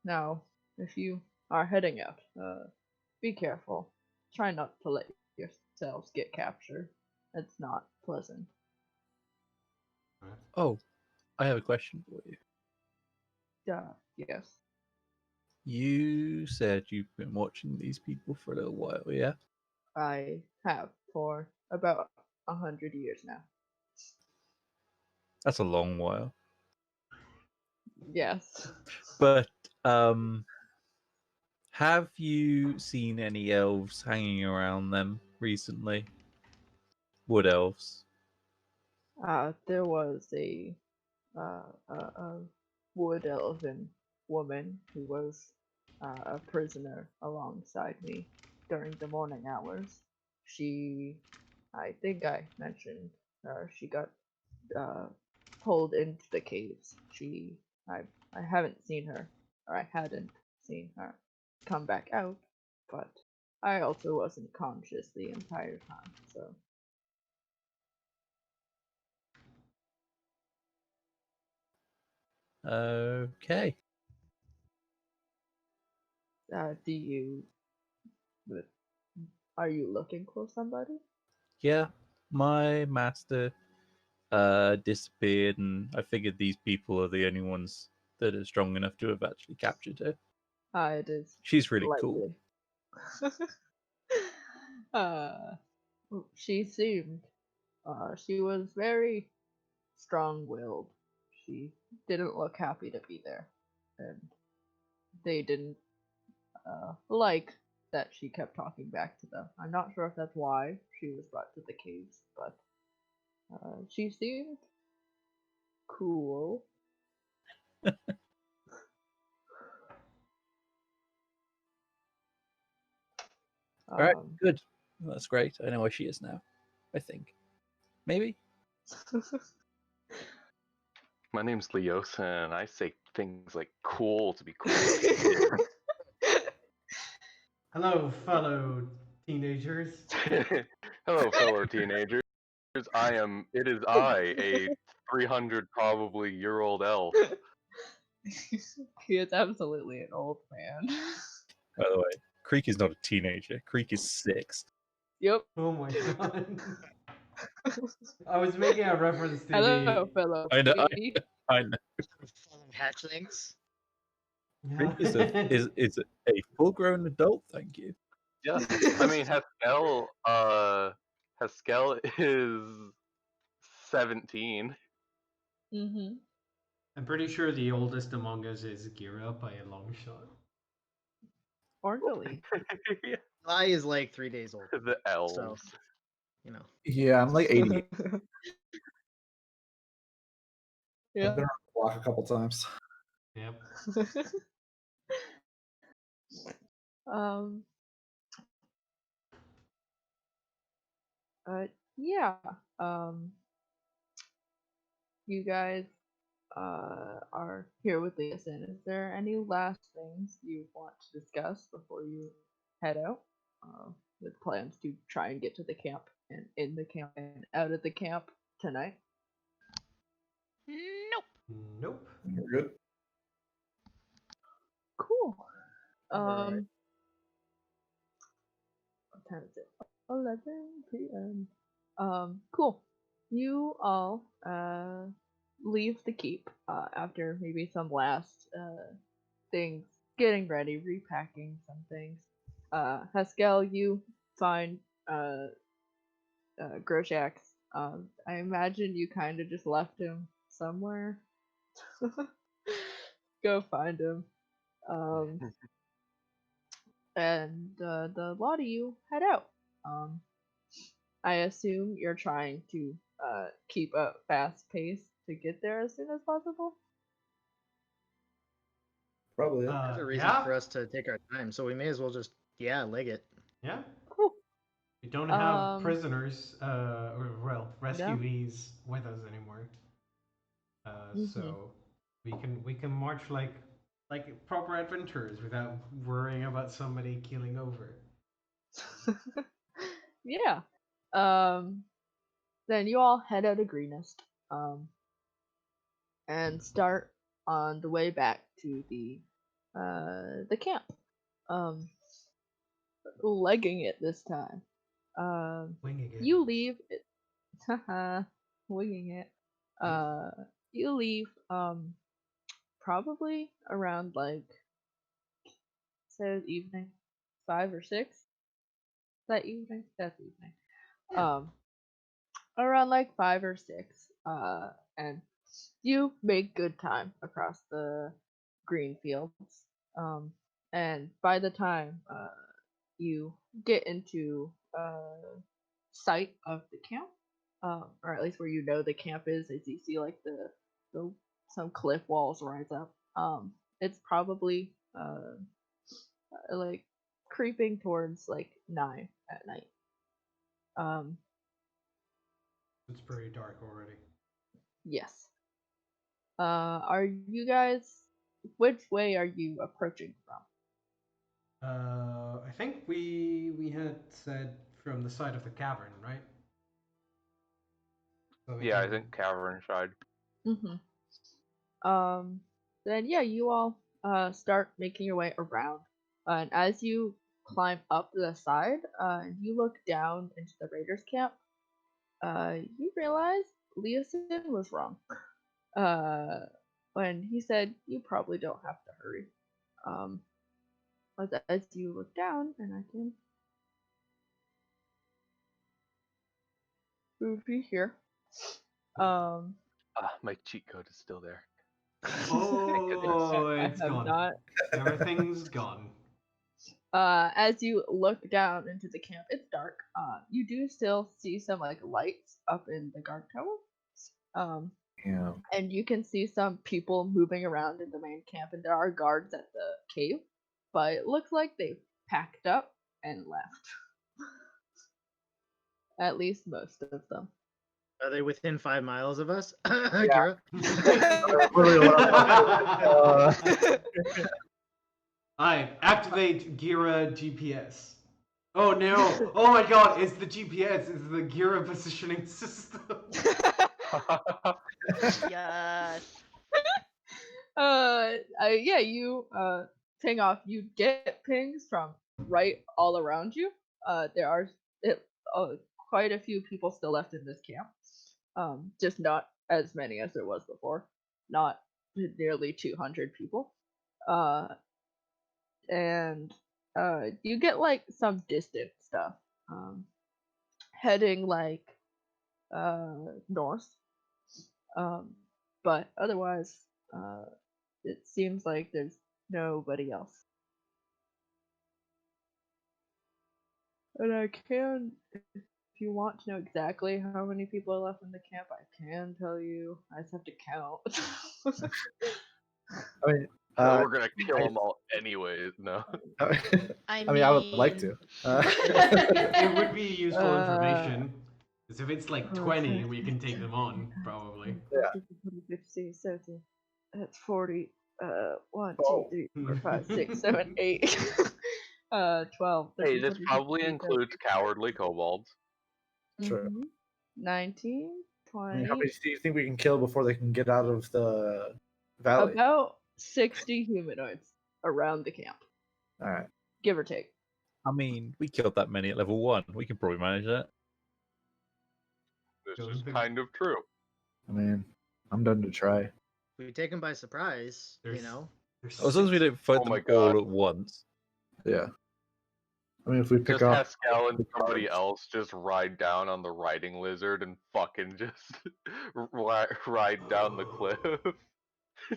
now, if you are heading out, be careful. Try not to let yourselves get captured. It's not pleasant." Right. Oh, I have a question for you. Yes. You said you've been watching these people for a little while, yeah? I have for about 100 years now. That's a long while. Yes. But have you seen any elves hanging around them recently? Wood elves. There was a wood elven woman who was a prisoner alongside me during the morning hours. I think I mentioned, she got pulled into the caves. I haven't seen her, or I hadn't seen her come back out, but I also wasn't conscious the entire time, so. Okay. Do you. Are you looking for somebody? Yeah, my master disappeared, and I figured these people are the only ones that are strong enough to have actually captured her. It is She's really cool. likely. She seemed. She was very strong-willed. She didn't look happy to be there, and they didn't like that she kept talking back to them. I'm not sure if that's why she was brought to the caves, but she seemed cool. All right, good. Well, that's great. I know where she is now. I think. Maybe? My name's Leosa, and I say things like cool to be cool. Hello, fellow teenagers. Hello, fellow teenagers. It is I, a 300 probably year old elf. He is absolutely an old man. By the way, Creek is not a teenager. Creek is 6. Yep. Oh my god. I was making a reference to Hello, fellow I know. sweetie. I know. Hatchlings. Creek is a full-grown adult. Thank you. Yes, I mean Haskell is 17. Mm-hmm. I'm pretty sure the oldest among us is Gira by a long shot. Or Glee. I is like 3 days old. The elves. So, you know. Yeah, I'm like 88. Yeah. I've been around the block a couple times. Yep. um. Yeah. Um. You guys are here with Leosin. Is there any last things you want to discuss before you head out? With plans to try and get to the camp and in the camp and out of the camp tonight. Nope. Nope. We're good. Cool. Alright. What time is it? 11 p.m. Cool. You all leave the keep after maybe some last things, getting ready, repacking some things. Haskell, you find Groshax. I imagine you kind of just left him somewhere. Go find him. And the lot of you head out. I assume you're trying to keep a fast pace to get there as soon as possible. Probably. There's a reason Yeah. for us to take our time, so we may as well just leg it. Yeah. Cool. We don't have prisoners, or well, No. rescuees with us anymore. So we can march like proper adventurers without worrying about somebody keeling over. Yeah. Then you all head out of Greenest. And start on the way back to the camp. Legging it this time. Winging it. You leave it. Haha, winging it. You leave probably around like says evening, 5 or 6. That evening? That's evening. Around like 5 or 6. And you make good time across the green fields. And by the time you get into sight of the camp, or at least where you know the camp is, as you see like the some cliff walls rise up. It's probably like creeping towards like 9 at night. It's pretty dark already. Yes. Are you guys? Which way are you approaching from? I think we had said from the side of the cavern, right? So Yeah, I think cavern side. Then yeah, you all start making your way around, and as you climb up the side, you look down into the raiders camp. You realize Leosin was wrong. When he said you probably don't have to hurry. As you look down, and I can move you here. My cheat code is still there. Oh, it's I have gone. not. Everything's gone. As you look down into the camp, it's dark. You do still see some like lights up in the guard tower. Yeah. And you can see some people moving around in the main camp, and there are guards at the cave, but it looks like they've packed up and left. At least most of them. Are they within 5 miles of us? Yeah. Kira? Alright, activate Gira GPS. Oh no! Oh my god, it's the GPS, it's the Gira positioning system. Yes. Yeah, you ping off. You get pings from right all around you. There are it, quite a few people still left in this camp. Just not as many as there was before. Not nearly 200 people. And you get like some distant stuff. Heading like north. But otherwise, it seems like there's nobody else. And I can, if you want to know exactly how many people are left in the camp, I can tell you. I just have to count. I mean, We're gonna kill them all anyways. No. I I would like to. It would be useful Uh, information. Because if it's like 20, 30, we can take them on, probably. 50, 70. That's 40. 1, 2, Oh. 3, 4, 5, 6, 7, 8. 12. Hey, 13, this 14, probably 15, includes cowardly kobolds. Sure. 19, I 20. mean, how many do you think we can kill before they can get out of the valley? About 60 humanoids around the camp, All right. give or take. I mean, we killed that many at level 1. We can probably manage that. This Don't is think- kind of true. I mean, I'm done to try. We take them by surprise, There's- you know. There's As long as we don't fight Oh them my God. all at once. Yeah. I mean, if we pick Just up Haskell and the somebody guards. else just ride down on the riding lizard and fucking just ride down the cliff.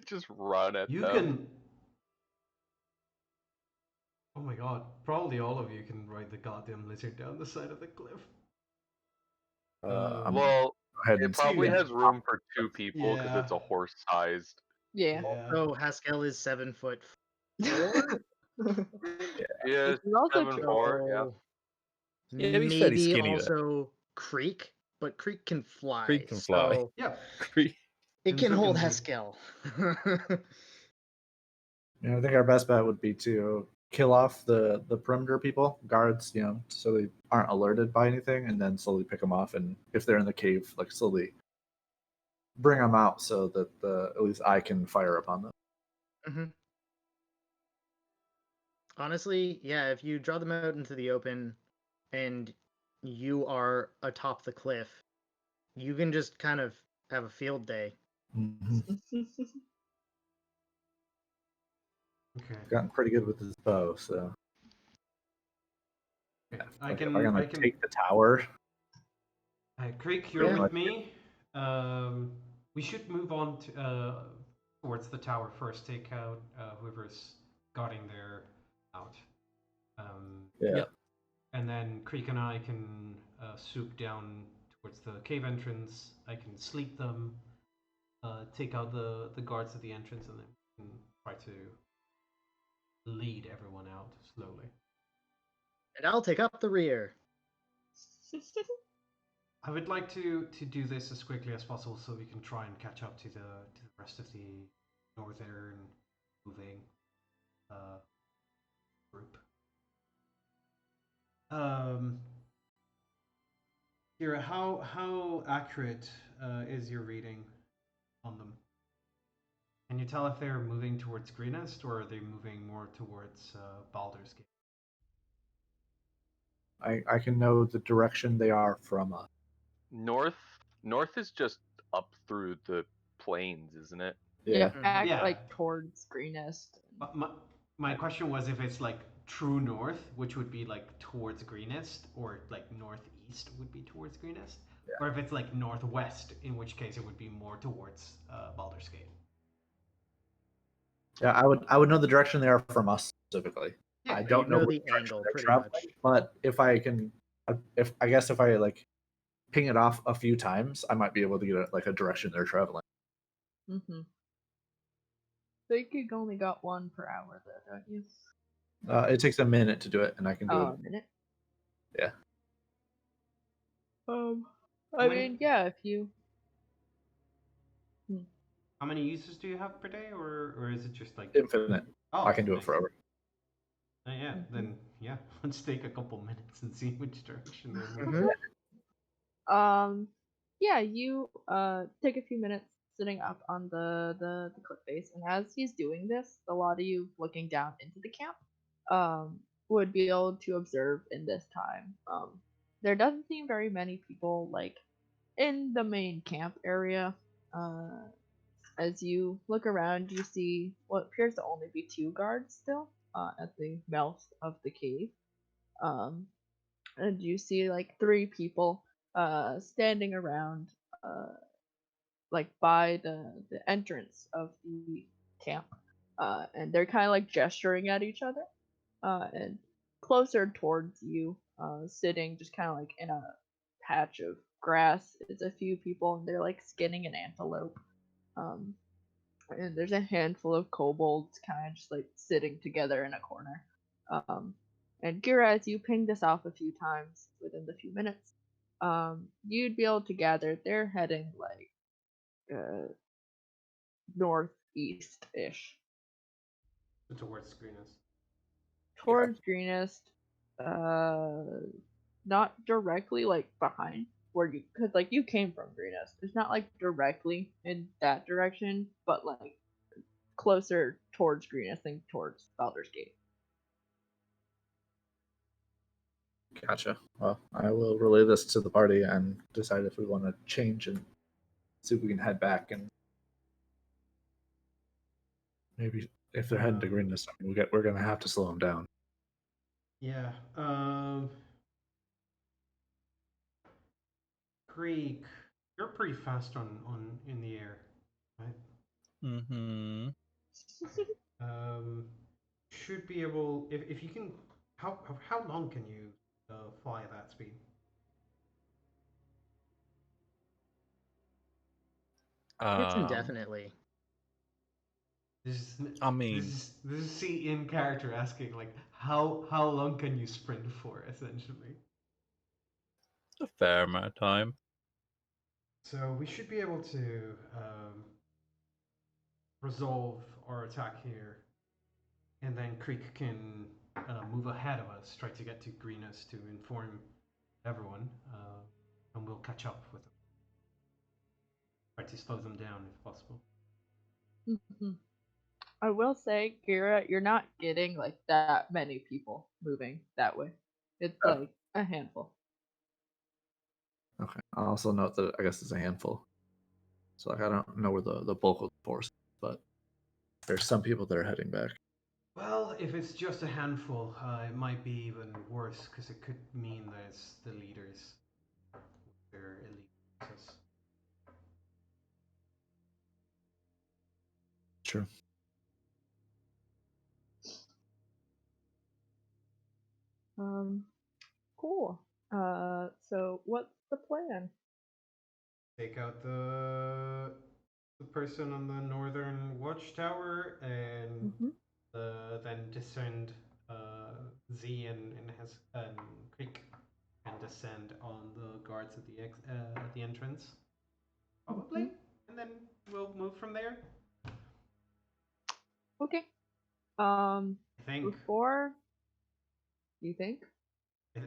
Just run at You them. can. Oh my god, probably all of you can ride the goddamn lizard down the side of the cliff. I'm Well, go ahead it and probably Yeah. has room for 2 people because Yeah. it's a horse-sized. Yeah. So Haskell is 7'4". Yeah, This is also 7'4", yeah. So Yeah, he's fairly maybe skinny, though. also Creek, but Creek can fly. Creek can fly. so Yeah. it And can so hold can we. Haskell. I think our best bet would be to kill off the perimeter people, guards, so they aren't alerted by anything, and then slowly pick them off. And if they're in the cave, like slowly bring them out so that at least I can fire upon them. hmm Honestly, yeah, if you draw them out into the open and you are atop the cliff, you can just kind of have a field day. Mhm. Okay. Gotten pretty good with this bow, so Okay. if I I can. can I can. take the tower. Creek, you're Yeah. with me. We should move on to towards the tower first. Take out whoever's guarding there out. Yeah. Yep. And then Creek and I can swoop down towards the cave entrance. I can sleep them, take out the guards at the entrance, and then we can try to lead everyone out slowly. And I'll take up the rear. I would like to do this as quickly as possible so we can try and catch up to the rest of the northern moving group. Kira, how accurate is your reading on them? Can you tell if they're moving towards Greenest or are they moving more towards Baldur's Gate? I can know the direction they are from us. North is just up through the plains, isn't it? Yeah, Mhm. back Yeah. like towards Greenest. But my question was if it's like true north, which would be like towards Greenest, or like northeast would be towards Greenest, or if it's like northwest, in which case it would be more towards Baldur's Gate. Yeah, I would know the direction they are from us specifically. Yeah, I but don't you know know which the direction angle they're pretty traveling, much. but if I can, if I like ping it off a few times, I might be able to get a direction they're traveling. Mm-hmm. So you only got one per hour, though, don't you? It takes a minute to do it, and I can do Oh, it. a minute. Yeah. I mean, yeah, if you. How many uses do you have per day, or is it just like Infinite. Oh, I can do it nice. forever. Yeah, Mhm. then yeah, let's take a couple minutes and see which direction they're moving. Mhm. Yeah, you take a few minutes sitting up on the cliff face, and as he's doing this, a lot of you looking down into the camp would be able to observe in this time. There doesn't seem very many people like in the main camp area. As you look around, you see what appears to only be two guards still at the mouth of the cave. Um, and you see like three people standing around like by the entrance of the camp, and they're kind of like gesturing at each other, and closer towards you, sitting just kind of like in a patch of grass is a few people, and they're like skinning an antelope. um, and there's a handful of kobolds kind of just like sitting together in a corner. Um, and Gira, as you pinged this off a few times within the few minutes, you'd be able to gather they're heading like northeast ish Towards Greenest. towards Greenest. Uh, not directly like behind where you, because like you came from Greenest. It's not like directly in that direction, but like closer towards Greenest than towards Baldur's Gate. Gotcha. Well, I will relay this to the party and decide if we want to change and see if we can head back. And maybe if they're heading to Greenness, I mean, we're gonna have to slow them down. Yeah. Creek, you're pretty fast on in the air, right? Mm-hmm. Should be able if you can. How long can you fly at that speed? It's indefinitely. This is I mean, this is C in character asking like how long can you sprint for essentially. a fair amount of time. So we should be able to resolve our attack here, and then Creek can move ahead of us, try to get to Greenest to inform everyone, and we'll catch up with them. Try to slow them down if possible. Mhm. I will say, Kira, you're not getting like that many people moving that way. It's Oh. like a handful. Okay. I'll also note that I guess it's a handful. So like I don't know where the bulk of the force is, but there's some people that are heading back. Well, if it's just a handful, it might be even worse because it could mean that it's the leaders with their elite forces. True. Cool. So what's the plan? Take out the person on the northern watchtower and Mm-hmm. then descend Z and has Creek and descend on the guards at the entrance, probably, and then we'll move from there. Okay. I think. Before you think?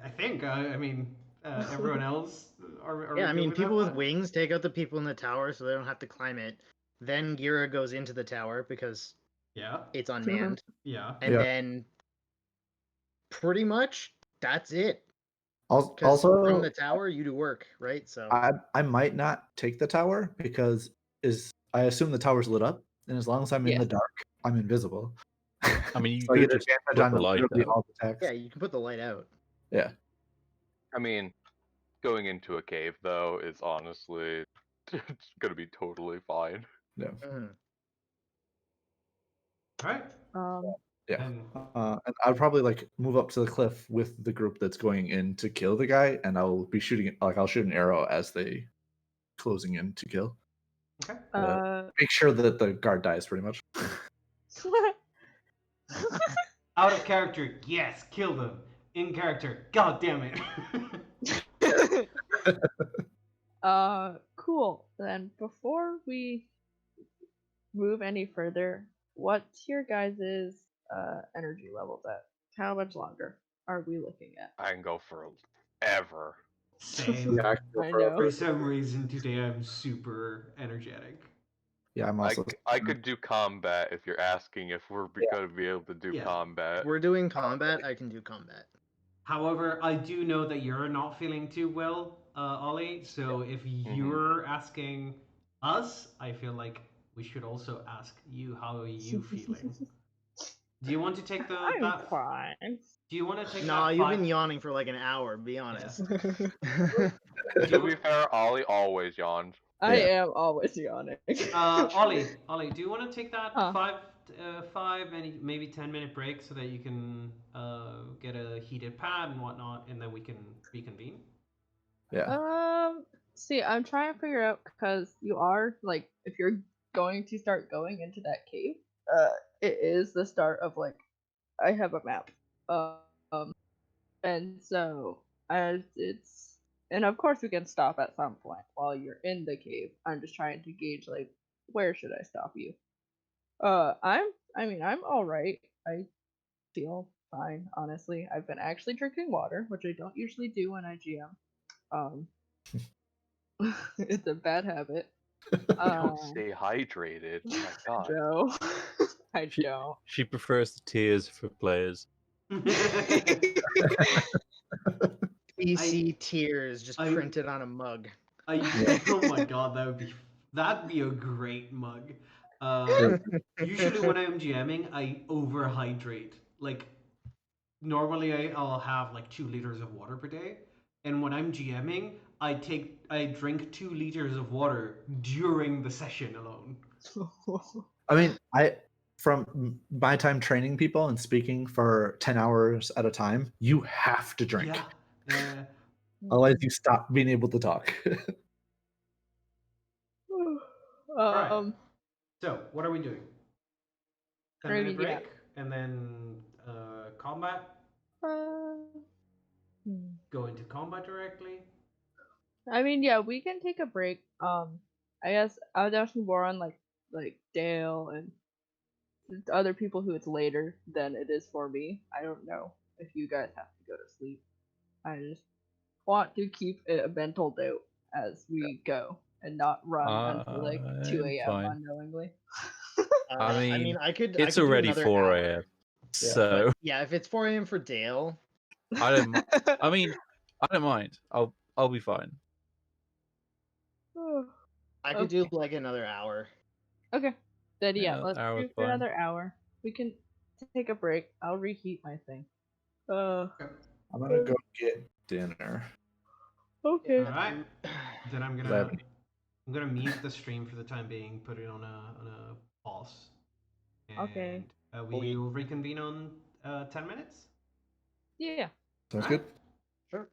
I think. I mean, everyone else. Are Yeah, we I good mean, with people that with plan? wings take out the people in the tower so they don't have to climb it. Then Gira goes into the tower because Yeah. it's unmanned. Yeah. And Yeah. then pretty much that's it. Al- Because from Also, the tower, you do work, right? So I might not take the tower because I assume the tower's lit up, and as long as I'm in the Yes. dark, I'm invisible. I mean, you So I could get just advantage put on the light literally out. all the text. yeah, you can put the light out. Yeah. I mean, going into a cave though is honestly it's gonna be totally fine. Yeah. Mhm. All right. Yeah. And And I'll probably like move up to the cliff with the group that's going in to kill the guy, and I'll be shooting like I'll shoot an arrow as they closing in to kill. okay. Make sure that the guard dies pretty much. Out of character, yes, kill them. In character, god damn it. Cool. Then before we move any further, what's your guys' energy levels at? How much longer are we looking at? I can go for ever. Same. Yeah, I can go I forever. know. For some reason today I'm super energetic. Yeah, I'm also. I could do combat if you're asking if we're gonna be able to do Yeah. combat. If we're doing combat, I can do combat. However, I do know that you're not feeling too well, Ollie. So if you're asking us, I feel like we should also ask you how are you feeling. Do you want to take I'm that? fine. Do you want to take Nah, that you've 5? been yawning for like an hour. Be honest. Do you To be want, fair, Ollie always yawns. I Yeah. am always yawning. Ollie, do you want to take that Huh. 5 and maybe 10-minute break so that you can get a heated pad and whatnot, and then we can reconvene? Yeah. See, I'm trying to figure out because you are like, if you're going to start going into that cave, it is the start of like, I have a map, and so as it's, and of course we can stop at some point while you're in the cave. I'm just trying to gauge like, where should I stop you? I'm all right. I feel fine, honestly. I've been actually drinking water, which I don't usually do when I GM. Um, it's a bad habit. Don't stay hydrated. Oh my god. Joe, I She, don't. she prefers the tears for players. PC tears just I- printed on a mug. Oh my god, that'd be a great mug. Usually when I'm GMing, I overhydrate. Like normally I'll have like 2 liters of water per day, and when I'm GMing, I drink 2 liters of water during the session alone. I mean, from my time training people and speaking for 10 hours at a time, you have to drink. Yeah. Otherwise, you stop being able to talk. All right. um, So what are we doing? I 10-minute mean, break yeah. and then combat. Uh, Go into combat directly. I mean, yeah, we can take a break. I guess I was asking more on like Dale and other people who it's later than it is for me. I don't know if you guys have to go to sleep. I just want to keep it a mental note as we go and not run until like 2 I'm a.m. fine. unknowingly. I mean, I could it's do already another 4 hour. a.m. Yeah. So But yeah, if it's 4 a.m. for Dale, I don't. I mean, I don't mind. I'll be fine. I could do like another hour. Okay. Then yeah, Yeah, let's hour's do for fine. another hour. We can take a break. I'll reheat my thing. I'm gonna go get dinner. Okay. All right. Then I'm Does that- gonna mute the stream for the time being. Put it on a pause. And, Okay. we will reconvene on 10 minutes. Yeah. Sounds Alright. good. Sure.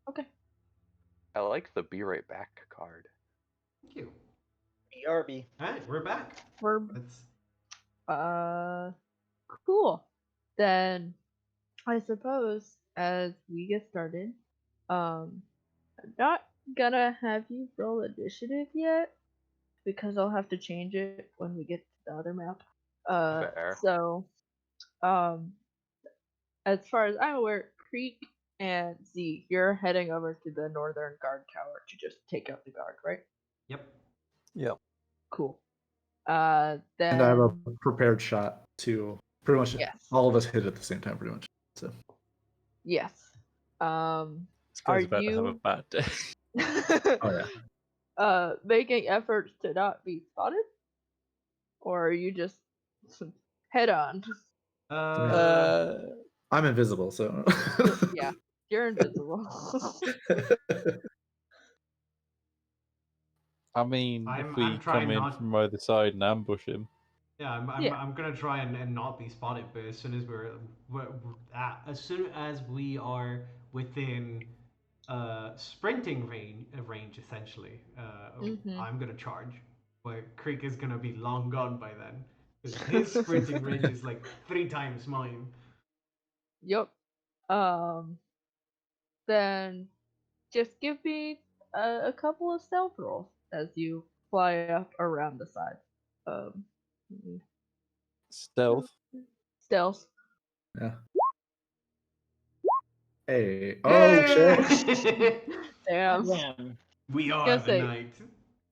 Okay. I like the "Be Right Back" card. Thank you. BRB. All right, we're back. We're Let's. cool. Then I suppose as we get started, I'm not gonna have you roll initiative yet because I'll have to change it when we get to the other map. Fair. So, as far as I'm aware, Creek and Z, you're heading over to the northern guard tower to just take out the guard, right? Yep. Yep. Cool. And Then I have a prepared shot to pretty much yes, all of us hit at the same time, pretty much. So yes. This Are guy's about to have a you bad day. oh yeah. making efforts to not be spotted, or are you just head on? I'm invisible, so Yeah, you're invisible. I mean, I'm if we trying come in not- from either side and ambush him. Yeah, Yeah. I'm gonna try and not be spotted, but as soon as as soon as we are within sprinting range essentially, Mhm. I'm gonna charge. But Creek is gonna be long gone by then. Because his sprinting range is like 3 times mine. Yep. Then just give me a couple of stealth rolls as you fly up around the side. Um, Stealth. stealth. yeah. Hey. Oh shit. Damn. Damn. We are Gonna the say- night.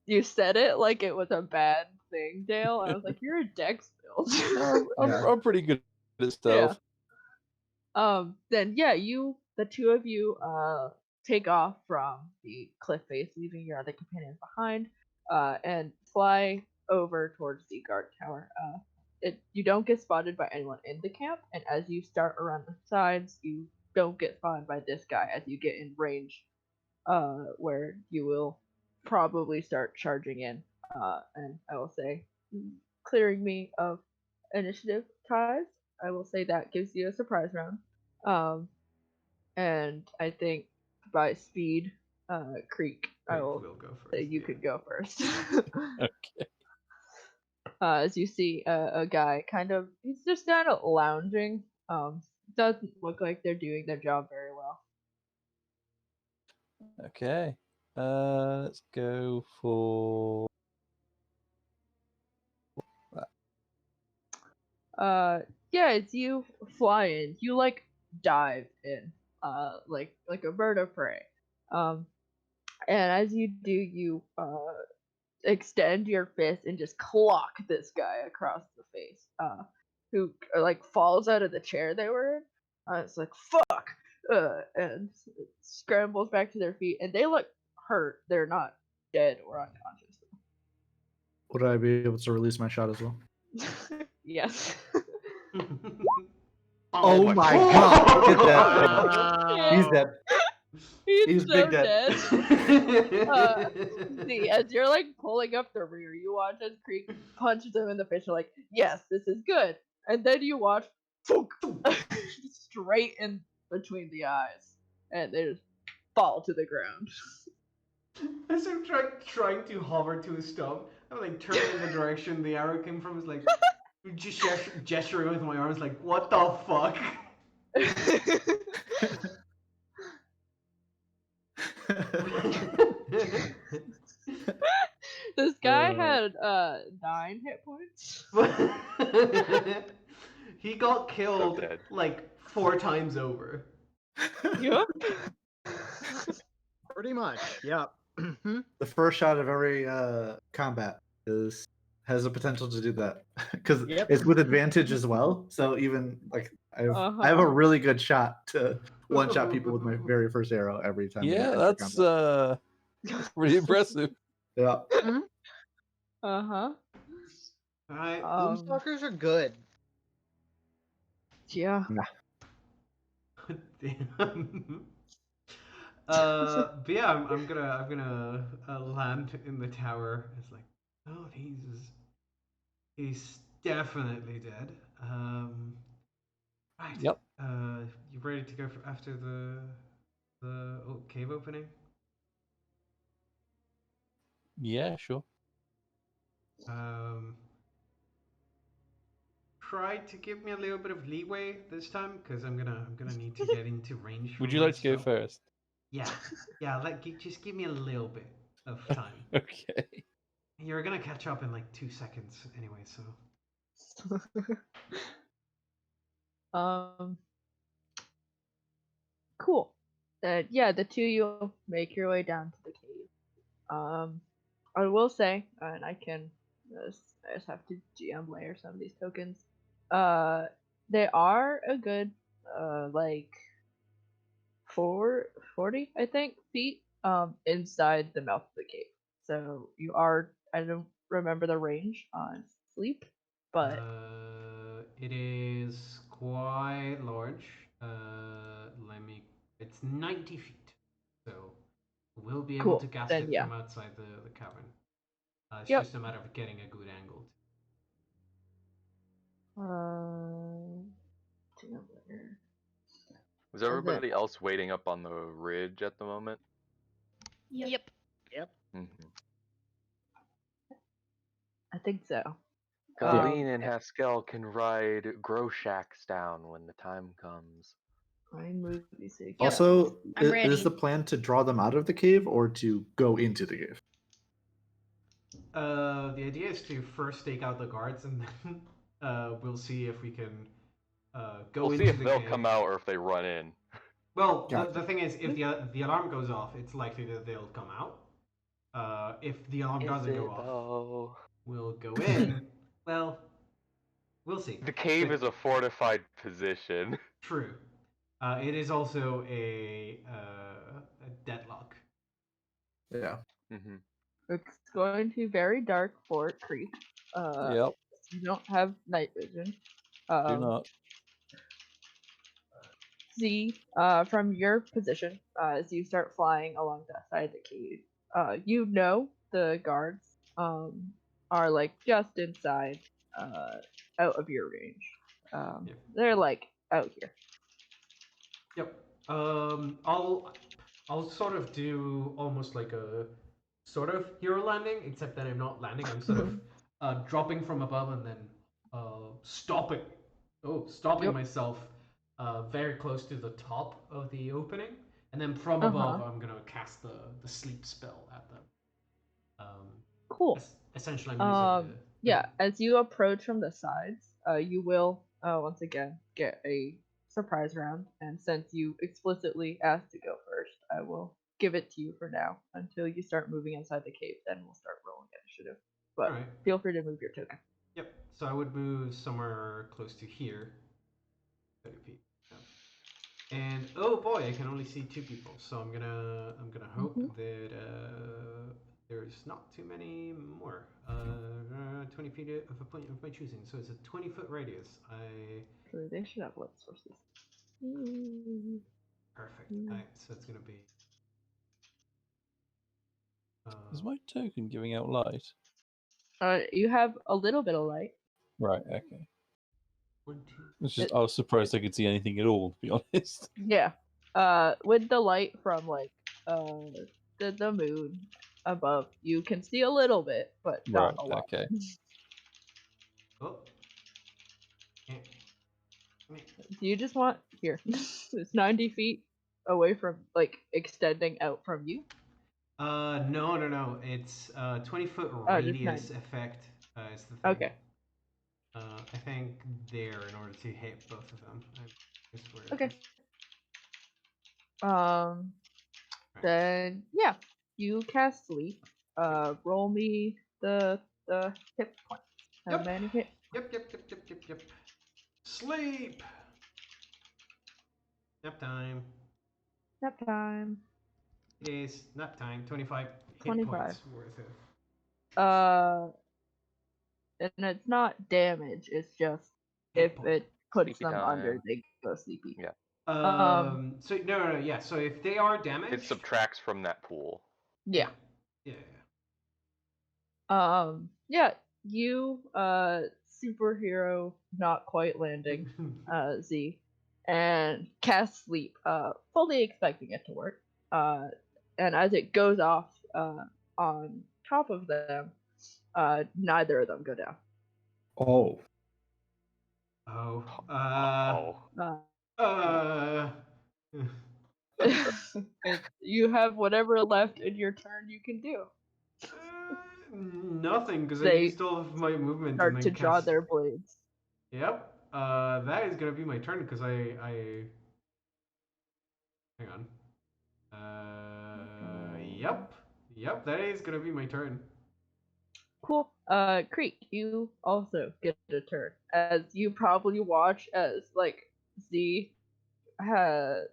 You said it like it was a bad thing, Dale. I was like, you're a dex build. I'm pretty good at stealth. Then yeah, the two of you take off from the cliff face, leaving your other companions behind, and fly over towards the guard tower. You don't get spotted by anyone in the camp, and as you start around the sides, you don't get spotted by this guy as you get in range, where you will probably start charging in. And I will say, clearing me of initiative ties, I will say that gives you a surprise round. And I think by speed, Creek, I Creek will will go first. say you yeah. could go first. Okay. As you see a guy he's just kind of lounging. Doesn't look like they're doing their job very well. Okay. Let's go for Yeah, as you fly in, you like dive in, like a bird of prey. And as you do, you extend your fist and just clock this guy across the face, who like falls out of the chair they were in. It's like fuck, and scrambles back to their feet, and they look hurt. They're not dead or unconscious. Would I be able to release my shot as well? Yes. Oh my god! Look at that. He's dead. He's He's so big dead. See, as you're like pulling up the rear, you watch as Creek punches him in the face. You're like, yes, this is good. And then you watch, straight in between the eyes, and they just fall to the ground. As I'm trying to hover to a stop, I'm like turning in the direction the arrow came from. Is like just gesturing with my arms, like what the fuck. This guy had 9 hit points. He got killed dead. like 4 times over. Yup. Pretty much. Yeah. The first shot of every combat has the potential to do that because Yep. it's with advantage as well. So even like I have Uh-huh. a really good shot to one shot people with my very first arrow every time. we yeah. enter That's combat. pretty impressive. Yeah. Uh-huh. Alright. Boomstalkers are good. Yeah. Damn. But yeah, I'm gonna land in the tower. It's like, oh, he's definitely dead. Right. Yep. You ready to go after the the cave opening? Yeah, sure. Try to give me a little bit of leeway this time, because I'm gonna need to get into range. Would for you my like to go spell. first? Yeah, just give me a little bit of time. Okay. You're gonna catch up in like 2 seconds anyway, so. Cool. Yeah, the two of you make your way down to the cave. I will say, and I just have to GM layer some of these tokens. They are a good, like 40, I think, feet, inside the mouth of the cave. So you are, I don't remember the range on sleep, but It is quite large. It's 90 feet, so we'll be able to cool. cast Then it yeah. from outside the cavern. It's Yep. just a matter of getting a good angle. GM layer. Is everybody else waiting up on the ridge at the moment? Yep. Yep. Mm-hmm. I think so. Colleen and Haskell can ride Groshacks down when the time comes. Also, I'm is ready. the plan to draw them out of the cave or to go into the cave? The idea is to first take out the guards, and then we'll see if we can go We'll into see if the they'll cave. come out or if they run in. Well, Gotcha. the thing is, if the alarm goes off, it's likely that they'll come out. If the alarm doesn't go off, though? we'll go in. Well, we'll see. The cave But is a fortified position. true. It is also a deadlock. Yeah. Mm-hmm. It's going to be very dark for Creek. Yep. You don't have night vision. Do not. Z, from your position, as you start flying along the side of the cave, you know the guards are like just inside, out of your range. Yeah. They're like out here. Yep. I'll sort of do almost like a sort of hero landing, except that I'm not landing. I'm sort of dropping from above and then stopping. Stopping Yep. myself very close to the top of the opening, and then from above I'm gonna cast the sleep spell at them. Cool. Essentially, I'm using yeah, as you approach from the sides, you will once again get a surprise round, and since you explicitly asked to go first, I will give it to you for now until you start moving inside the cave. Then we'll start rolling initiative. But Alright. feel free to move your token. Yep. So I would move somewhere close to here. 30 feet. Yeah. And oh boy, I can only see 2 people. So I'm gonna hope that there's not too many more. 20 feet of a point of my choosing. So it's a 20-foot radius. So they should have light sources. Perfect. Alright, so it's gonna be. Is my token giving out light? You have a little bit of light. Right, okay. 1, 2. It's just, I was surprised I could see anything at all, to be honest. Yeah. With the light from like the moon above, you can see a little bit, but not a lot. Okay. Oh. Do you just want here? It's 90 feet away from like extending out from you. No. It's 20-foot Oh, radius effect is the thing. Okay. I think there in order to hit both of them. Okay. Then yeah, you cast sleep. Roll me the hit points. How Yep. many hit? Yep. Sleep. Nap time. Nap time. It is nap time. 25 hit 25. points worth of. And it's not damage. It's just Hit if point. it puts Sleepy them under, time. they go sleepy. Yeah. So no. Yeah. So if they are damaged, It subtracts from that pool. Yeah. Yeah. Yeah. You superhero not quite landing. Z. and cast sleep, fully expecting it to work. And as it goes off on top of them, neither of them go down. Oh, Oh. Oh. You have whatever left in your turn you can do. Nothing, because I They used all of my movement start and to then draw cast. their blades. Yep. That is gonna be my turn because I. Hang on. Yep. Yep. That is gonna be my turn. Cool. Creek, you also get a turn as you probably watch as like Z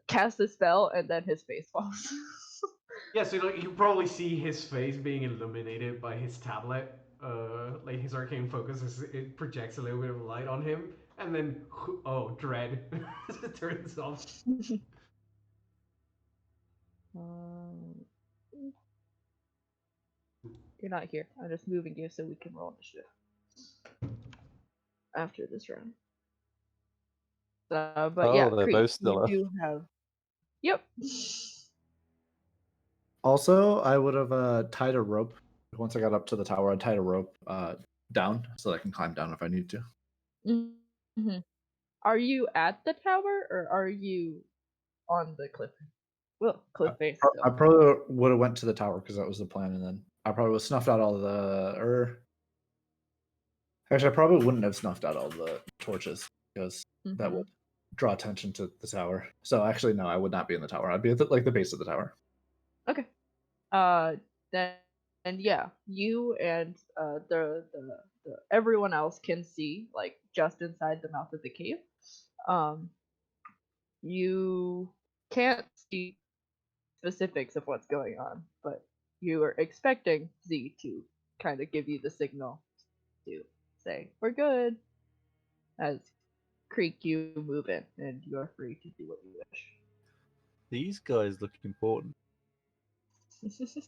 cast a spell and then his face falls. Yeah, so like you probably see his face being illuminated by his tablet. Like his arcane focus it projects a little bit of light on him, and then dread turns off. Um, you're not here. I'm just moving you so we can roll initiative after this round. But yeah, they're Creek, both still you up. do have. Yep. also, I would have tied a rope. Once I got up to the tower, I tied a rope down so that I can climb down if I need to. Mm-hmm. Are you at the tower or are you on the cliff? Well, cliff face. I probably would have went to the tower because that was the plan, and then I probably would have snuffed out all the. Actually, I probably wouldn't have snuffed out all the torches because that would draw attention to the tower. So actually, no, I would not be in the tower. I'd be at the base of the tower. Okay. Then and yeah, you and the everyone else can see like just inside the mouth of the cave. You can't see specifics of what's going on, but you are expecting Z to kind of give you the signal to say we're good. As Creek, you move in, and you are free to do what you These guys look important. wish.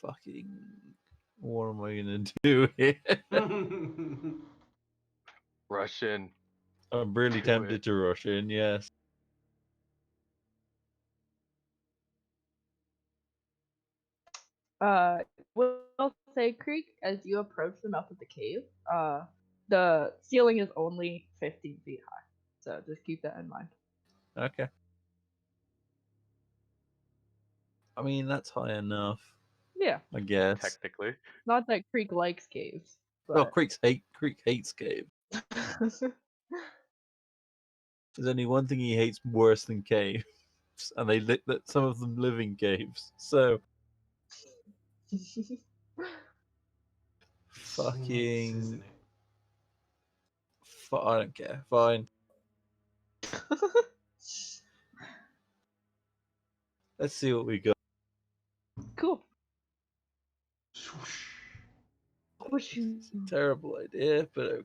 Fucking. What am I gonna do here? Rush in. I'm really Do tempted it. to rush in, yes. Will say, Creek, as you approach the mouth of the cave, the ceiling is only 15 feet high. So just keep that in mind. Okay. I mean, that's high enough, Yeah. I guess. Technically. Not that Creek likes caves, Well, but Creek hates cave. There's only one thing he hates worse than caves, and that some of them live in caves. So fucking. Isn't it? I don't care. Fine. Let's see what we got. cool. Swoosh. It's a terrible idea, but okay.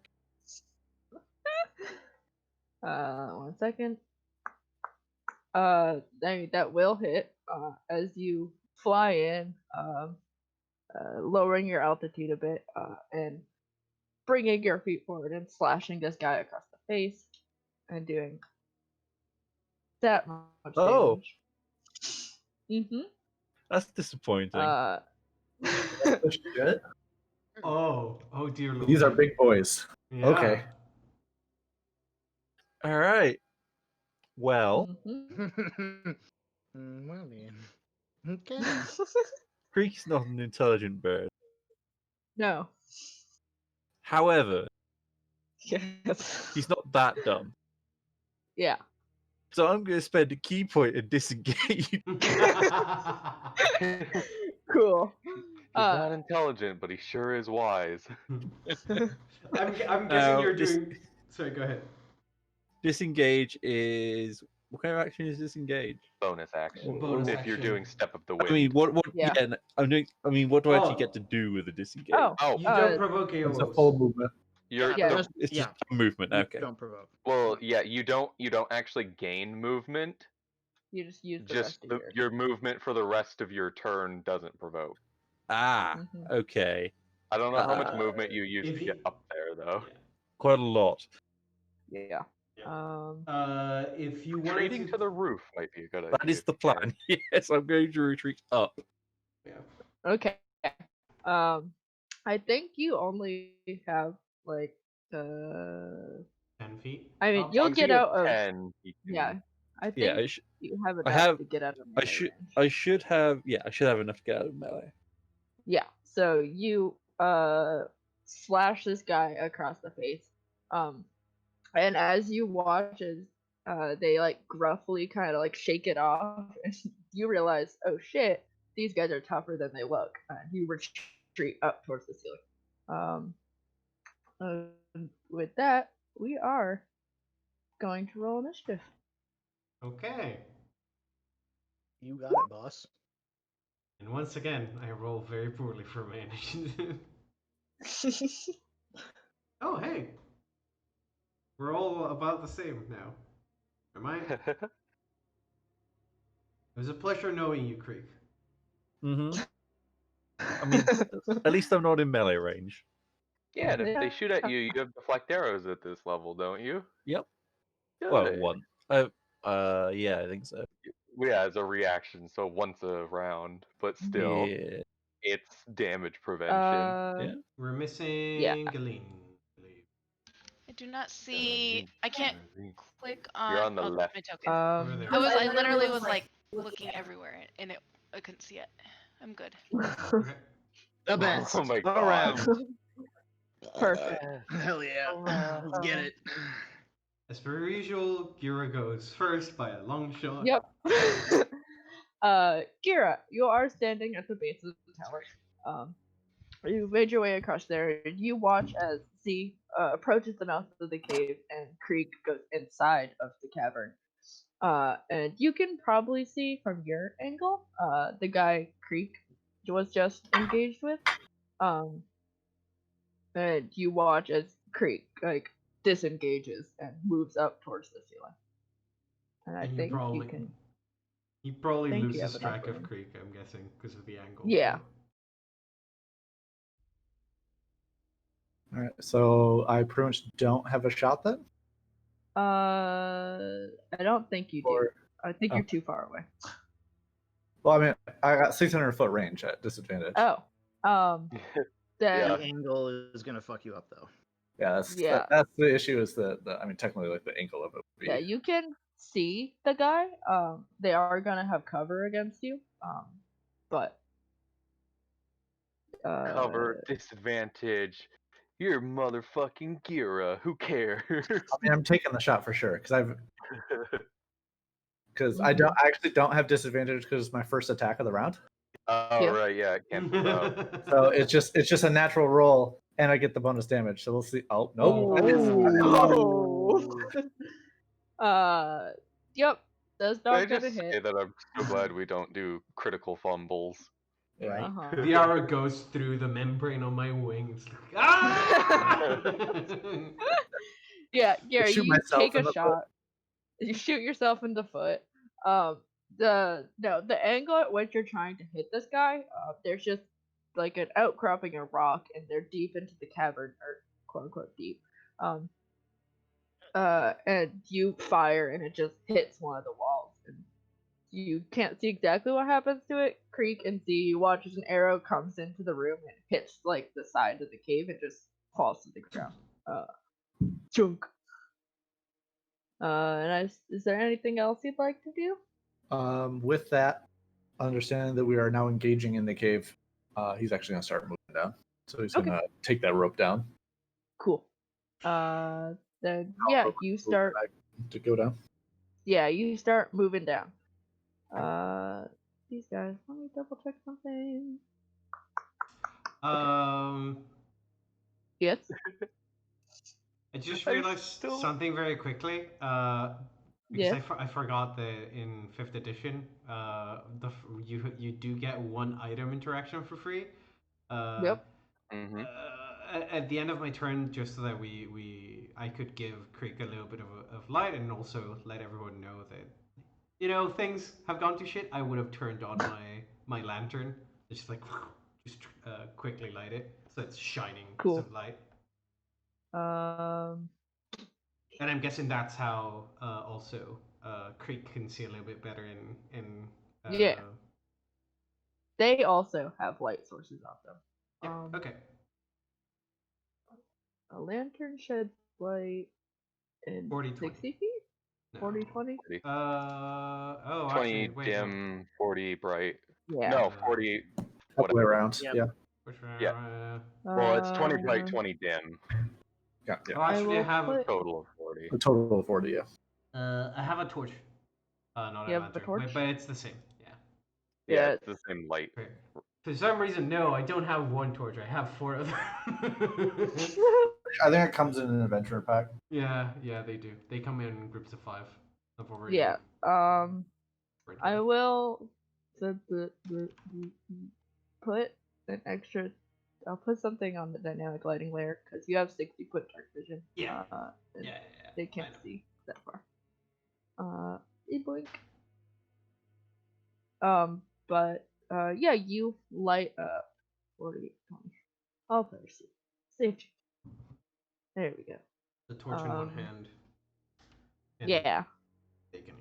1 second. That will hit as you fly in, lowering your altitude a bit, and bringing your feet forward and slashing this guy across the face, and doing that much Oh. damage. That's disappointing. Shit. Oh dear Lord. These are big boys. Yeah. Okay. All right. Well, Well then. Okay. Creek's not an intelligent bird. No. However, Yes. he's not that dumb. Yeah. So I'm going to spend a key point and disengage. Cool. He's not intelligent, but he sure is wise. I'm guessing Now, you're doing. Sorry, go ahead. Disengage is what kind of action is disengage? Bonus action. Bonus if you're action. doing Step of the Wind. I mean, what? Yeah. Yeah, I'm doing. I mean, what do I actually Oh. get to do with the disengage? Oh, You don't provoke It's a AOs. full movement. you're Yeah. the- It's just movement. You Okay. Don't provoke. well, yeah. You don't actually gain movement. You just use the Just rest of your movement for the rest of your turn doesn't provoke. Ah. Mhm. Okay. I don't know how much movement you use if to you- get up there, though. Yeah. Quite a lot. Yeah. If you wanted Retreating to the roof might be a good idea. That is if the you can. plan. Yes, I'm going to retreat up. Yeah. Okay. I think you only have like 10 feet. I mean, up. you'll As long as get you have out of 10, you can... yeah. I Yeah, think you have I enough have. to get out of I melee should. range. I should have. Yeah, I should have enough to get out of melee. Yeah. So you slash this guy across the face. And as you watch as they like gruffly kind of like shake it off, and you realize, oh shit, these guys are tougher than they look. You retreat up towards the ceiling. With that, we are going to roll initiative. Okay. You got it, boss. And once again, I roll very poorly for my initiative. Oh, hey. We're all about the same now. Am I? It was a pleasure knowing you, Creek. Mm-hmm. I mean, at least I'm not in melee range. Yeah, and if they shoot at you, you have deflect arrows at this level, don't you? Yep. Good. Well, one. Yeah, I think so. Yeah, as a reaction, so once a round, but still, Yeah. it's damage prevention. Yeah. We're missing Yeah. Galeen, I believe. I do not see. I can't click on. You're on the left. My token. Over there. I literally was like looking everywhere, and I couldn't see it. I'm good. Okay. The best. Oh my All god. round. Perfect. Hell yeah. Let's get it. As per usual, Gira goes first by a long shot. Yep. Gira, you are standing at the base of the tower. You made your way across there, and you watch as Z approaches the mouth of the cave, and Creek goes inside of the cavern. And you can probably see from your angle, the guy Creek was just engaged with. And you watch as Creek like disengages and moves up towards the ceiling. And I And think you can. He probably think you loses have enough track of room. Creek, I'm guessing, because of the angle. Yeah. All right, so I pretty much don't have a shot then. I don't think you do. Or- I think oh. you're too far away. Well, I mean, I got 600-foot range at disadvantage. Oh. Then The angle is gonna fuck you up though. Yeah, that's the issue. Is that I mean, technically, like the ankle of it would be. yeah, you can see the guy. They are gonna have cover against you. But Cover, disadvantage. You're motherfucking Gira. Who cares? I mean, I'm taking the shot for sure because I actually don't have disadvantage because it's my first attack of the round. Oh Yeah. right, yeah, it cancels out. So it's just a natural roll, and I get the bonus damage. So we'll see. Oh no! Oh. Yep. That's Can I not just gonna say hit. that I'm so glad we don't do critical fumbles. Right. Uh-huh. The arrow goes through the membrane on my wings. Ah! Yeah, Gary, shoot you myself take in a the shot. You shoot yourself in the foot. The angle at which you're trying to hit this guy, there's just like an outcropping of rock, and they're deep into the cavern, or quote unquote deep. And you fire, and it just hits one of the walls, and you can't see exactly what happens to it. Creek and Z, you watch as an arrow comes into the room and hits like the side of the cave and just falls to the ground. Chunk. Is there anything else you'd like to do? With that, understanding that we are now engaging in the cave, he's actually gonna start moving down. So he's Okay. gonna take that rope down. Cool. Then yeah, you start. To go down. Yeah, you start moving down. These guys. Let me double check something. Yes. I just I realized still- something very quickly. Because Yeah. I forgot that in 5th edition, you do get one item interaction for free. Yep. Mm-hmm. At the end of my turn, just so that I could give Creek a little bit of light and also let everyone know that things have gone to shit. I would have turned on my lantern, just like quickly light it. So it's shining Cool. some light. And I'm guessing that's how also Creek can see a little bit better in Yeah. They also have light sources on them. Yeah, okay. A lantern sheds light in 40, 60 feet? No. 40, 20? 20 20 wait, dim, 40 bright. Yeah. No, 40. Other way around. Yep. Yeah. Yeah. Well, it's 20 bright, Uh, 20 dim. Yeah. Yeah. Oh, actually, I will have put- Total of 40. A total of 40. Yeah. I have a torch. Not You a have a lantern. torch? But it's the same. Yeah. Yeah, Yeah, it's the same light. Okay. For some reason, no, I don't have one torch. I have 4 of them. I think it comes in an adventure pack. yeah, they do. They come in groups of 5. I've already Yeah. read I them. will put an extra. I'll put something on the dynamic lighting layer because you have 60-foot dark vision. Yeah. And Yeah. they I can't know. see that far. Blink. But yeah, you light up 40, 20. I'll put it. Safety. There we go. The torch in one hand. And Yeah. taking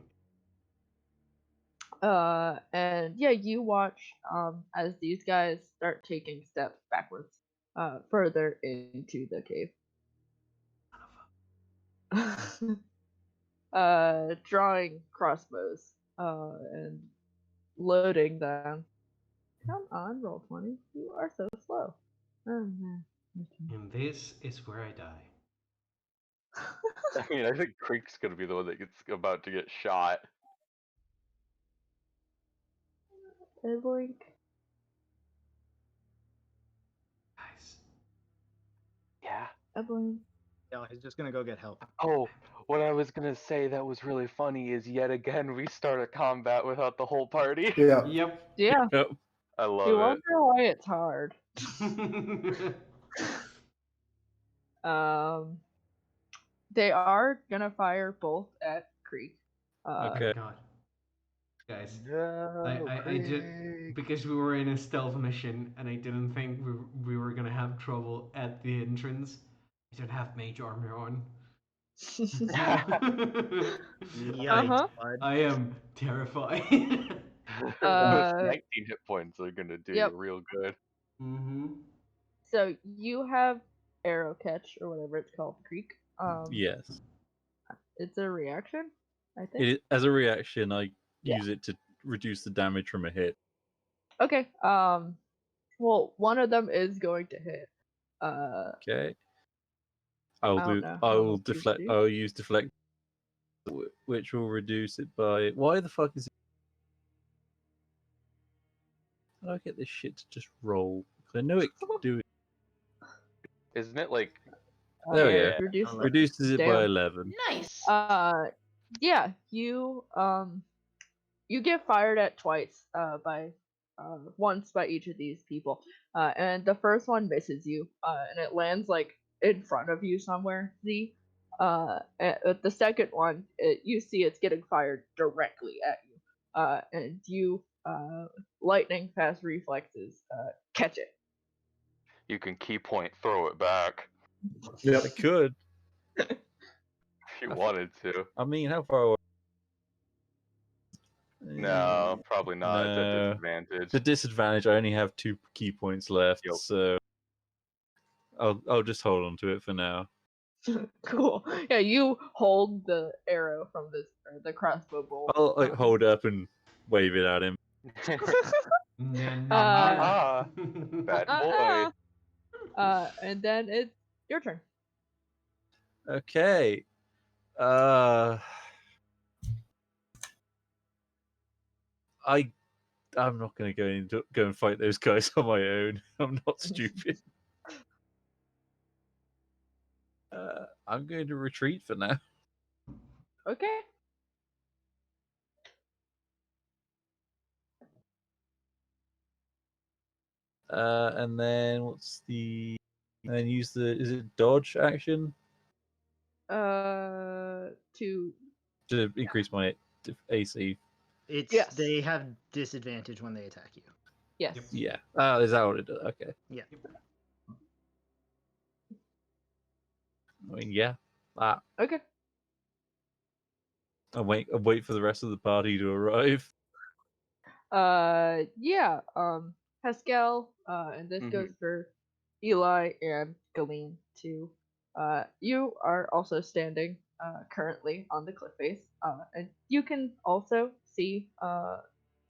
And yeah, you watch as these guys start taking steps backwards, further into the cave. Drawing crossbows, and loading them. Come on, roll 20. You are so slow. Oh man. And this is where I die. I mean, I think Creek's gonna be the one that gets about to get shot. Blink. Guys. Yeah. Blink. Yeah, he's just gonna go get help. Oh, what I was gonna say that was really funny is yet again we start a combat without the whole party. Yeah. Yep. Yeah. Yep. I love You it. wonder why it's hard. They are gonna fire both at Creek. Okay. God. Guys. No, I did because we were in a stealth mission and I didn't think we were gonna have trouble at the entrance. I don't have mage armor on. Yikes, bud. I am terrified. Those 19 hit points are gonna do Yep. you real good. So you have arrow catch or whatever it's called, Creek. Yes. It's a reaction, I think. As a reaction, I Yeah. use it to reduce the damage from a hit. Okay. Well, one of them is going to hit. Okay. I I'll don't do. know I how will much you deflect. do. I'll use deflect, which will reduce it by. Why the fuck is it? How do I get this shit to just roll? 'Cause I know it can do it. Isn't it like There we go. Reduce I'll Reduces it by Damn. 11. Nice. Yeah, you get fired at twice by once by each of these people, and the first one misses you, and it lands like in front of you somewhere. Z. At the second one, you see it's getting fired directly at you, and you lightning fast reflexes catch it. you can key point throw it back Yeah. I could. if you wanted to. I mean, how far away? No, probably not. It's at No. disadvantage. It's a disadvantage. I only have 2 key points left, Yep. so I'll just hold on to it for now. Cool. Yeah, you hold the arrow from this or the crossbow bolt. I'll like hold it up and wave it at him. Bad boy. And then it's your turn. Okay. I'm not gonna go and fight those guys on my own. I'm not stupid. I'm going to retreat for now. Okay. And then what's the? And then use the. Is it dodge action To to increase my AC? It's Yes. They have disadvantage when they attack you. yes. Yep. Yeah. Is that what it does? Okay. Yeah. I mean, yeah, that. Okay. I wait for the rest of the party to arrive. Yeah. Haskell. And this goes for Eli and Galeen too. You are also standing currently on the cliff face. And you can also see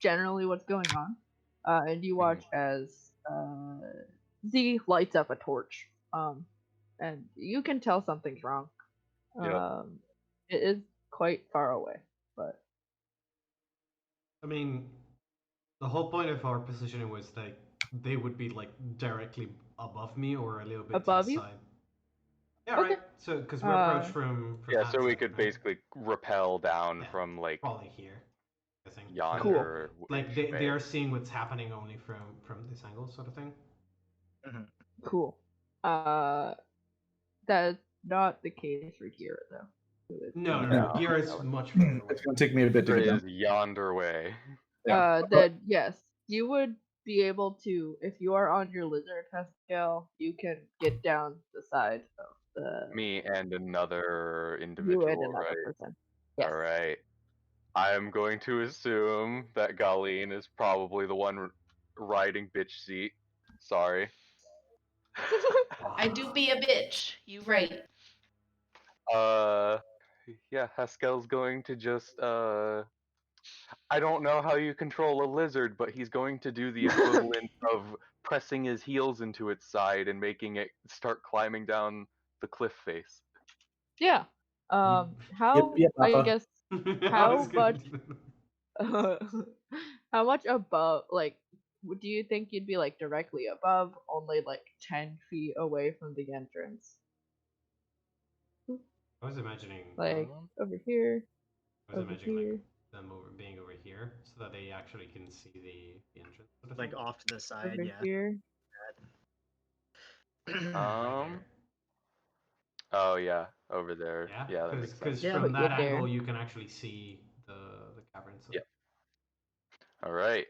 generally what's going on. And you watch as Z lights up a torch. And you can tell something's wrong. Yep. It is quite far away, but I mean, the whole point of our positioning was like they would be like directly above me or a little bit above to the you. side. Yeah, Okay. right. So because we're approached from Yeah, that so we side, could right? basically rappel down Yeah, from like probably here. I think. yonder. Like they are seeing what's happening only from this angle, sort of thing. Cool. That's not the case for Gira though. No, No, Gira is no. much further away. It's gonna take me a bit to get Is down. yonder way. Yeah. Then yes, you would be able to, if you are on your lizard Haskell, you can get down the side of the Me and another you individual, and another right? person. Yes. All right. I am going to assume that Galeen is probably the one riding bitch seat. Sorry. I do be a bitch. You right. Yeah, Haskell's going to just I don't know how you control a lizard, but he's going to do the equivalent of pressing his heels into its side and making it start climbing down the cliff face. Yeah. How Yep, I Papa. guess I was how gonna much do that. how much above, like, do you think you'd be like directly above, only like 10 feet away from the entrance? I was imagining. Like over here, I was over imagining like here, them being over here, so that they actually can see the entrance. Sort of Like thing. off to the side, over yeah. here. Right there. Oh yeah, over there. Yeah, Yeah, that makes because sense. Yeah, from but that you're there. angle you can actually see the cavern. So. Yeah. All right.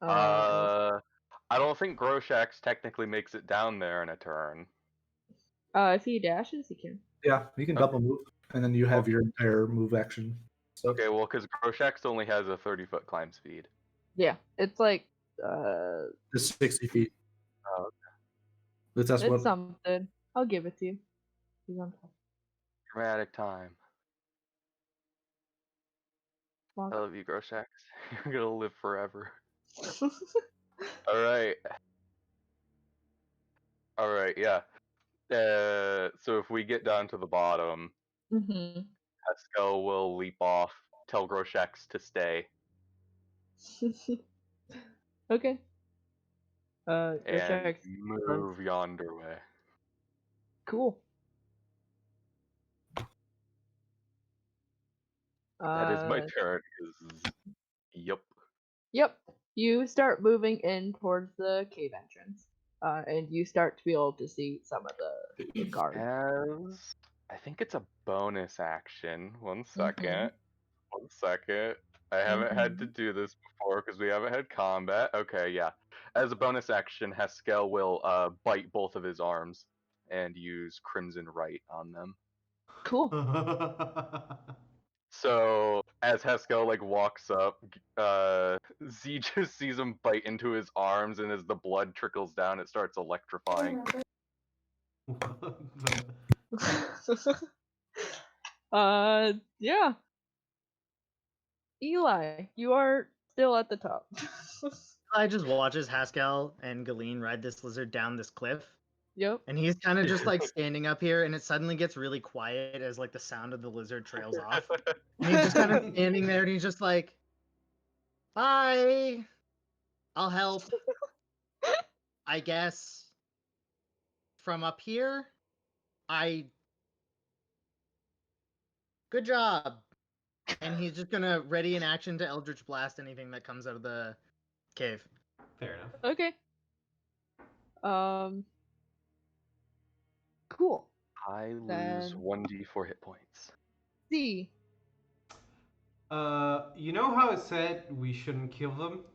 And I don't think Groshax technically makes it down there in a turn. if he dashes, he can. Yeah, you can double move, and then you have your entire move action. Stuff. Okay, well, because Groshax only has a 30-foot climb speed. Yeah, it's like It's 60 feet. Oh, That's it's what. something. I'll give it to you. He's on top. dramatic time. Walk. I love you, Groshax. You're gonna live forever. All right. All right. Yeah. So if we get down to the bottom, Mhm. Haskell will leap off, tell Groshax to stay, Okay. and Groshax runs. move yonder way. Cool. That is my turn. Yep. Yep. You start moving in towards the cave entrance, and you start to be able to see some of the guards. As I think it's a bonus action. One second. Mhm. 1 second. I haven't had to do this before because we haven't had combat. Okay, yeah. As a bonus action, Haskell will bite both of his arms and use Crimson Right on them. Cool. So as Haskell like walks up, Z just sees him bite into his arms, and as the blood trickles down, it starts electrifying. Yeah. Eli, you are still at the top. I just watches Haskell and Galeen ride this lizard down this cliff. Yep. And he's kind of just like standing up here, and it suddenly gets really quiet as like the sound of the lizard trails off. And he's just kind of standing there, and he's just like, "Bye, I'll help, I guess. From up here, good job." And he's just gonna ready in action to Eldritch Blast anything that comes out of the cave. Fair enough. Okay. Cool. I lose Then 1d4 hit points. C. You know how I said we shouldn't kill them?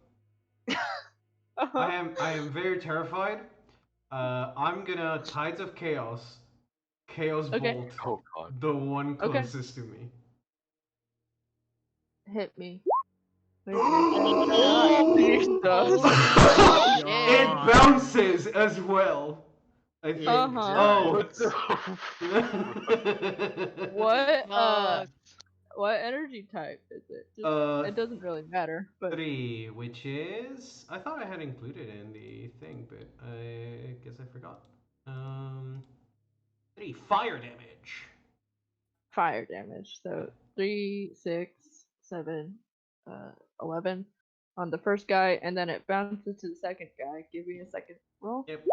I am very terrified. I'm gonna Tides of Chaos Chaos Okay. Bolt. Oh god. The one Okay. closest to me. Hit me. Oh, Jesus. holy shit. It bounces as well. I think. Uh-huh. Oh. What the? What Close. what energy type is it? Just, it doesn't really matter, but 3, which is I thought I had included in the thing, but I guess I forgot. 3 fire damage. fire damage. So 3, 6, 7, 11 on the first guy, and then it bounces to the second guy. Give me a second roll. Yep.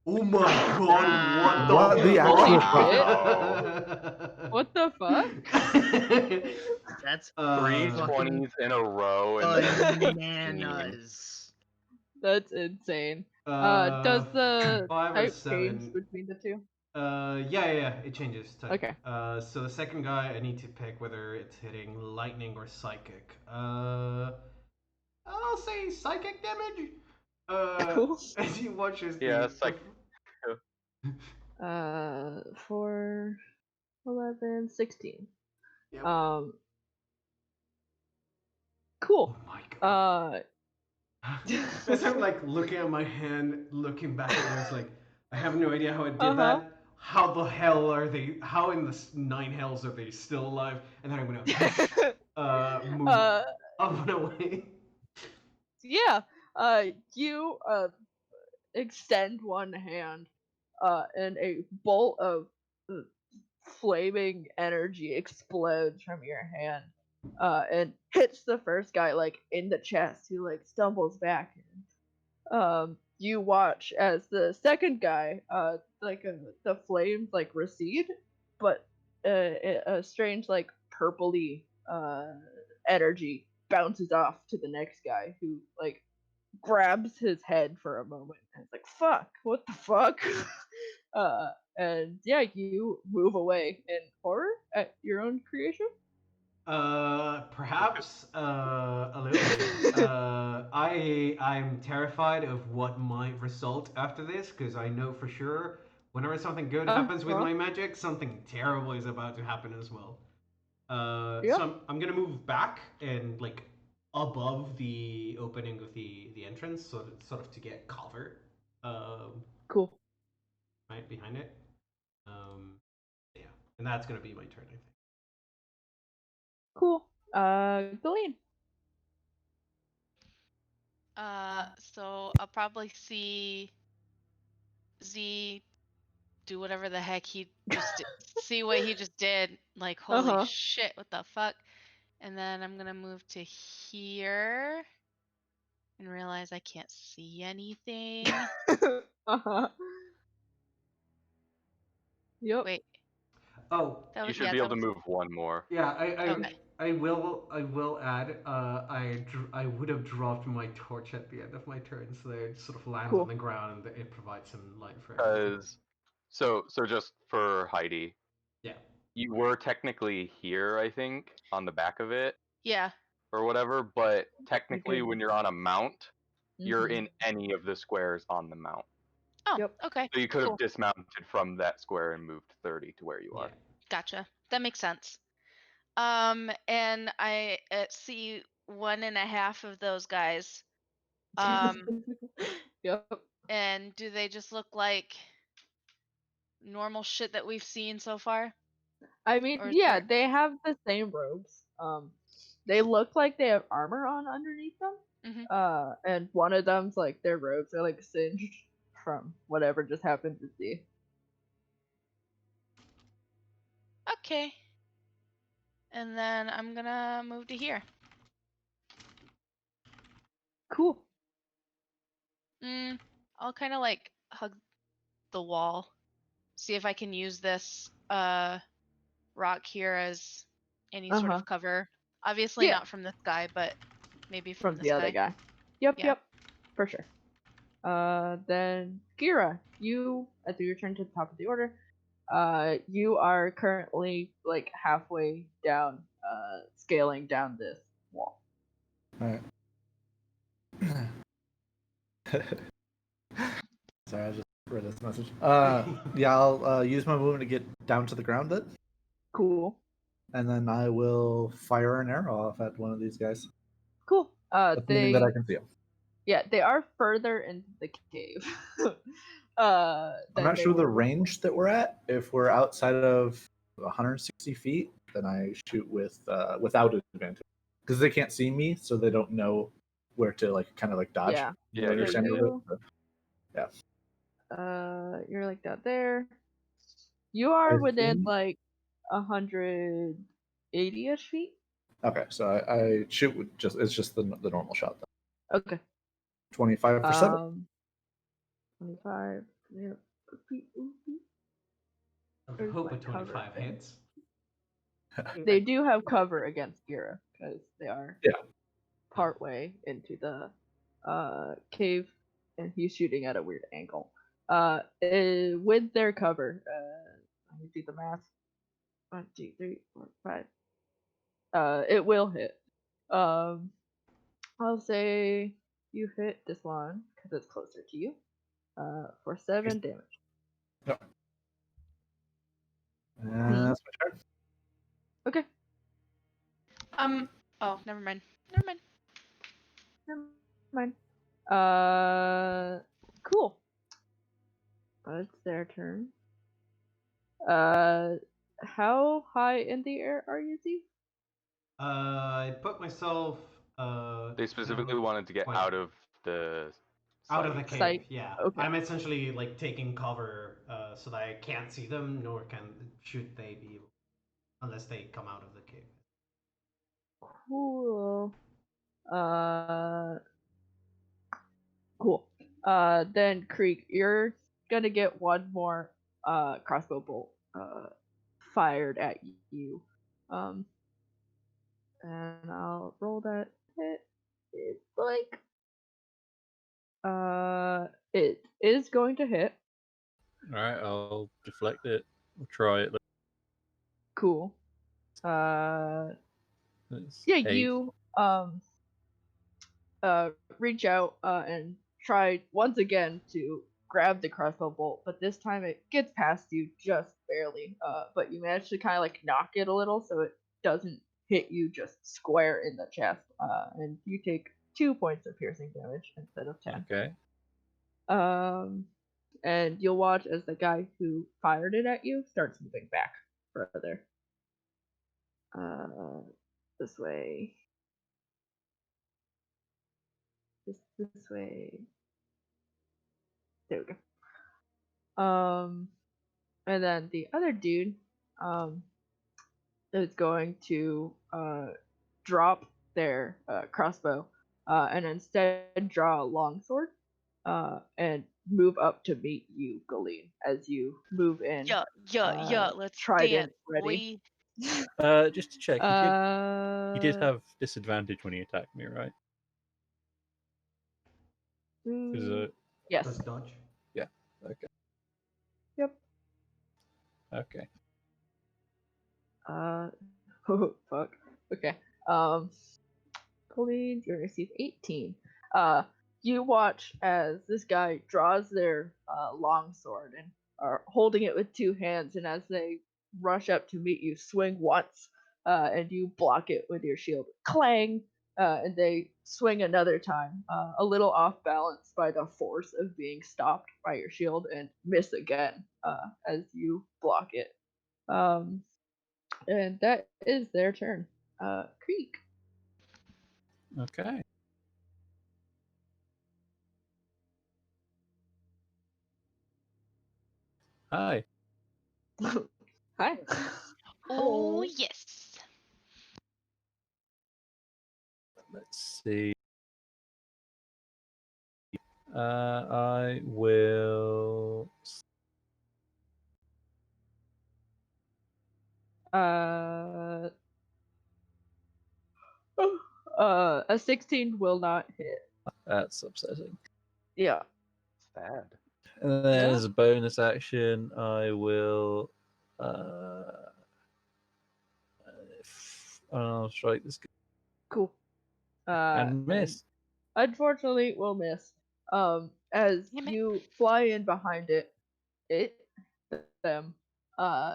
Oh my god! What the actual fuck? What the fuck? That's Three fucking 20s in a row and then 18. bananas. That's insane. Does the 5 or type 7. change between the two? Yeah, it changes type. Okay. So the second guy, I need to pick whether it's hitting lightning or psychic. I'll say psychic damage. Cool. As he watches Yeah, the psychic. 4, 11, 16. Yep. Cool. Oh my god. Uh, As I'm like looking at my hand, looking back at it, it's like I have no idea how it did Uh-huh. that. How the hell are they? How in the 9 hells are they still alive? And then I'm gonna move up and away. yeah. You extend one hand, and a bolt of flaming energy explodes from your hand, and hits the first guy like in the chest, who like stumbles back. You watch as the second guy, the flames like recede, but a strange like purpley energy bounces off to the next guy, who like grabs his head for a moment and is like, "Fuck, what the fuck?" And yeah, you move away in horror at your own creation. Perhaps a little bit. I'm terrified of what might result after this, because I know for sure whenever something good happens with Uh-huh. my magic, something terrible is about to happen as well. Yeah. So I'm gonna move back and like above the opening of the entrance, sort of to get cover. Cool. Right behind it. Yeah, and that's gonna be my turn, I think. Cool. Gillian. So I'll probably see Z do whatever the heck he just did. See what he just did. Like, holy Uh-huh. shit, what the fuck? And then I'm gonna move to here and realize I can't see anything. Uh-huh. Yep. Wait, Oh, that You was should be able to move one more. yeah, Okay. I will add. I would have dropped my torch at the end of my turn, so that it sort of lands Cool. on the ground and it provides some light for everything. Because so just for Heidi, Yeah. you were technically here, I think, on the back of it Yeah. or whatever, but technically Okay. when you're on a mount, you're Mhm. in any of the squares on the mount. Oh, Yep. okay. So you could Cool. have dismounted from that square and moved 30 to where you Yeah. are. Gotcha. That makes sense. And I see 1.5 of those guys. Yep. And do they just look like normal shit that we've seen so far? I mean, Or is yeah, there... they have the same robes. They look like they have armor on underneath them. Mhm. And one of them's like their robes are like singed from whatever just happened to see. Okay. And then I'm gonna move to here. Cool. I'll kind of like hug the wall, see if I can use this rock here as any sort Uh-huh. of cover. Obviously Yeah. not from this guy, but maybe From this the other guy. Yep, Yeah. yep. For sure. Then Gira, you as you return to the top of the order, you are currently like halfway down, scaling down this wall. Alright. Sorry, I just read a Message. Yeah, I'll use my movement to get down to the ground then, Cool. and then I will fire an arrow off at one of these guys, Cool. assuming that I can see them. Yeah, they are further into the cave. I'm than not they sure the were range that we're at. If we're outside of 160 feet, then I shoot with without advantage because they can't see me, so they don't know where to like kind of like dodge. Yeah. Yeah, where you're they're standing you- with. You're like down there. You are I within think- like 180-ish feet. Okay, so I shoot with it's just the normal shot. Then. Okay. 25 for 7. 25. Yeah. I would Where's hope my a cover 25 thing? hits. They do have cover against Gira because they are Yeah. partway into the cave, and he's shooting at a weird angle. With their cover, let me do the math. 1, 2, 3, 4, 5. It will hit. I'll say you hit this one because it's closer to you. For 7 damage. Yep. That's my turn. Okay. Oh, never mind. Never mind. Never mind. Cool. It's their turn. How high in the air are you, Z? I put myself. They specifically down wanted to get quite- out of the out of the sight. cave. Sight. Yeah, Okay. I'm essentially like taking cover so that I can't see them, nor should they be able, unless they come out of the cave. Cool. Cool. Then Creek, you're gonna get one more crossbow bolt fired at you. And I'll roll that hit. It's like it is going to hit. All right, I'll deflect it. We'll try it. Cool. It's Yeah, 8. you reach out and try once again to grab the crossbow bolt, but this time it gets past you just barely. But you manage to kind of like knock it a little so it doesn't hit you just square in the chest. And you take 2 points of piercing damage instead of 10. Okay. And you'll watch as the guy who fired it at you starts moving back further. This way. This way. There we go. And then the other dude, is going to drop their crossbow, and instead draw a longsword, and move up to meet you, Galeen, as you move in. Yeah. Let's Trident dance, ready. Just to check, you did have disadvantage when you attacked me, right? 'Cause, yes. Plus dodge. yeah. Okay. Yep. Okay. Oh, fuck. Okay. Galeen, you receive 18. You watch as this guy draws their longsword and are holding it with 2 hands, and as they rush up to meet you, swing once, and you block it with your shield. Clang! And they swing another time, a little off balance by the force of being stopped by your shield, and miss again as you block it. And that is their turn. Creek. Okay. Hi. Hi. Oh yes. Let's see. I will. A 16 will not hit. That's upsetting. Yeah. Sad. And then Yeah. as a bonus action, I will. I'll strike this guy Cool. and miss. Unfortunately, we'll miss. As Damn it. you fly in behind it, them.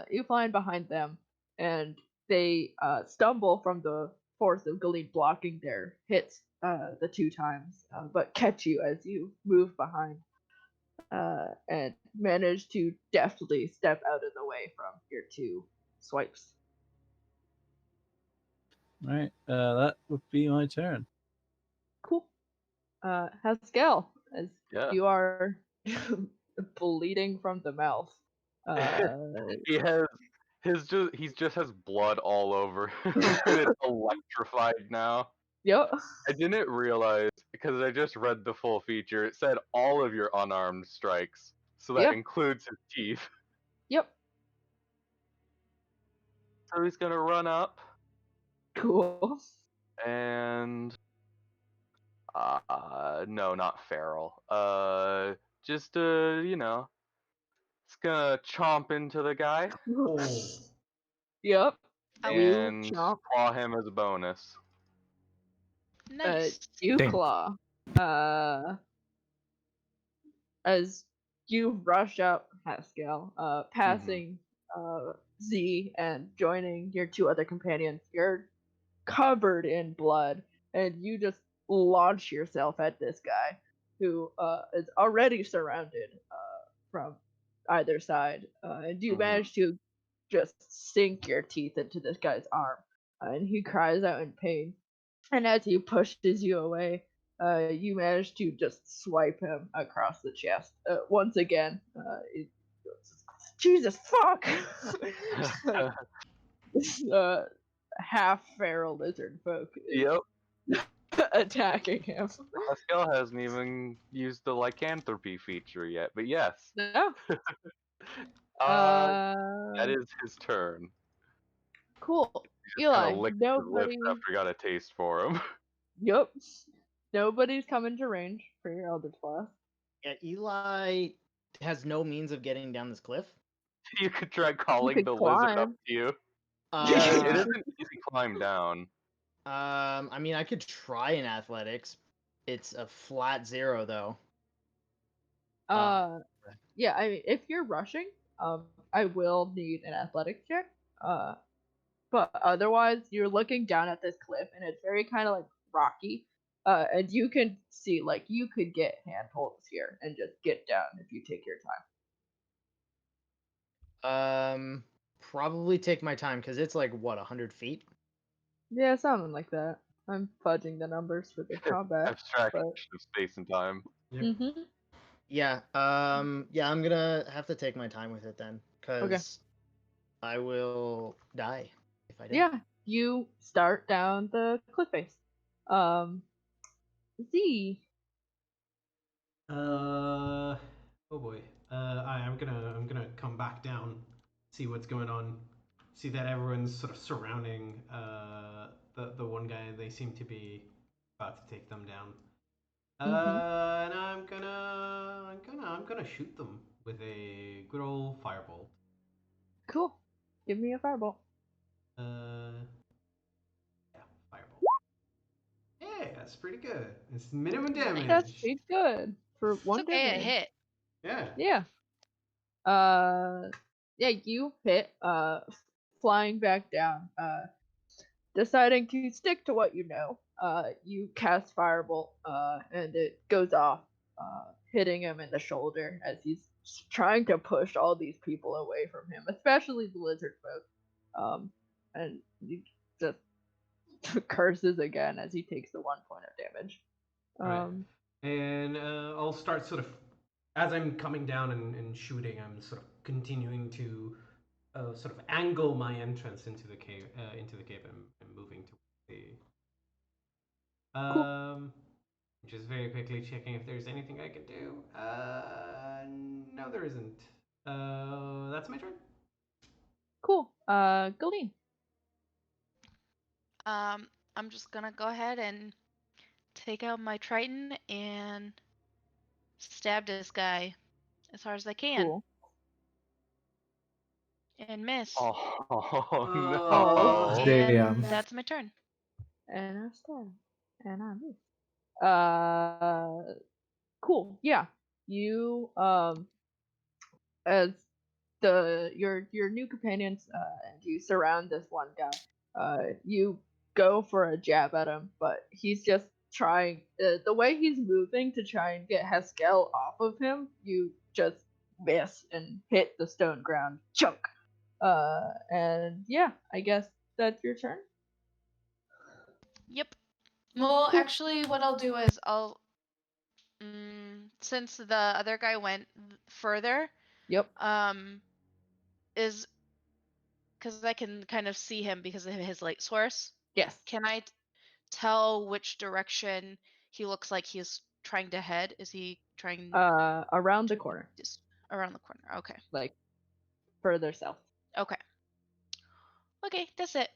You find behind them, and they stumble from the force of Galeen blocking their hits the 2 times, but catch you as you move behind, and manage to deftly step out of the way from your 2 swipes. Right, that would be my turn. Cool. Haskell, as Yeah. you are bleeding from the mouth. He just has blood all over him, and it's electrified now. Yep. I didn't realize because I just read the full feature. It said all of your unarmed strikes, so that Yep. includes his teeth. Yep. So he's gonna run up Cool. and no, not feral. Just it's gonna chomp into the guy Oh. Yep. Ow. You and chomp. claw him as a bonus. Nice. You Dang. claw. As you rush up, Haskell, passing Z and joining your 2 other companions, you're covered in blood, and you just launch yourself at this guy who is already surrounded from either side, and you Mhm. manage to just sink your teeth into this guy's arm, and he cries out in pain. And as he pushes you away, you manage to just swipe him across the chest once again. It goes, Jesus fuck! This half feral lizard folk is Yep. attacking him. Pascal hasn't even used the lycanthropy feature yet, but yes. No. That is his turn. Cool. He's just gonna Eli, lick his lips nobody. after he got a taste for him. Yup. Nobody's coming to range for your Eldritch Blast. Yeah, Eli has no means of getting down this cliff. You could try calling could the lizard up climb. to you. It Uh, isn't easy climb down. I mean, I could try in athletics. It's a flat 0 though. Yeah, I mean, if you're rushing, I will need an athletics check. But otherwise, you're looking down at this cliff, and it's very kind of like rocky. And you can see, like, you could get handholds here and just get down if you take your time. Probably take my time because it's like what 100 feet. Yeah, something like that. I'm fudging the numbers for the combat. Abstraction but of space and time. Yep. mm-hmm. Yeah. Yeah, I'm gonna have to take my time with it then, because I will die if I don't. Yeah, you start down the cliff face. Z. Oh boy. I'm gonna come back down, see what's going on, see that everyone's sort of surrounding the one guy. They seem to be about to take them down. And I'm gonna shoot them with a good old firebolt. Cool. Give me a firebolt. Yeah, firebolt. Hey, that's pretty good. It's minimum damage. That's pretty good for It's one okay, damage. it hit. Yeah. Yeah. Yeah, you hit, flying back down, deciding to stick to what you know. You cast Firebolt, and it goes off, hitting him in the shoulder as he's trying to push all these people away from him, especially the lizard folk. And he just curses again as he takes the 1 point of damage. Right. And I'll start sort of, as I'm coming down and shooting, I'm sort of continuing to sort of angle my entrance into the cave, and moving to the. Just very quickly checking if there's anything I can do. No, there isn't. That's my turn. Cool. Galeen. I'm just gonna go ahead and take out my Triton and stab this guy as hard as I can. Cool. And miss. Oh Oh. no. Damn. And that's my turn. And I stab. And I miss. Cool. Yeah. You as your new companions and you surround this one guy, you go for a jab at him, but he's just trying. The way he's moving to try and get Haskell off of him, you just miss and hit the stone ground. Chunk. And yeah, I guess that's your turn. Yep. Well, actually, what I'll do is since the other guy went further, Yep. is because I can kind of see him because of his light source. Yes. Can I tell which direction he looks like he's trying to head? Is he trying Around the corner, just around the corner? Okay. like further south. Okay. Okay, that's it.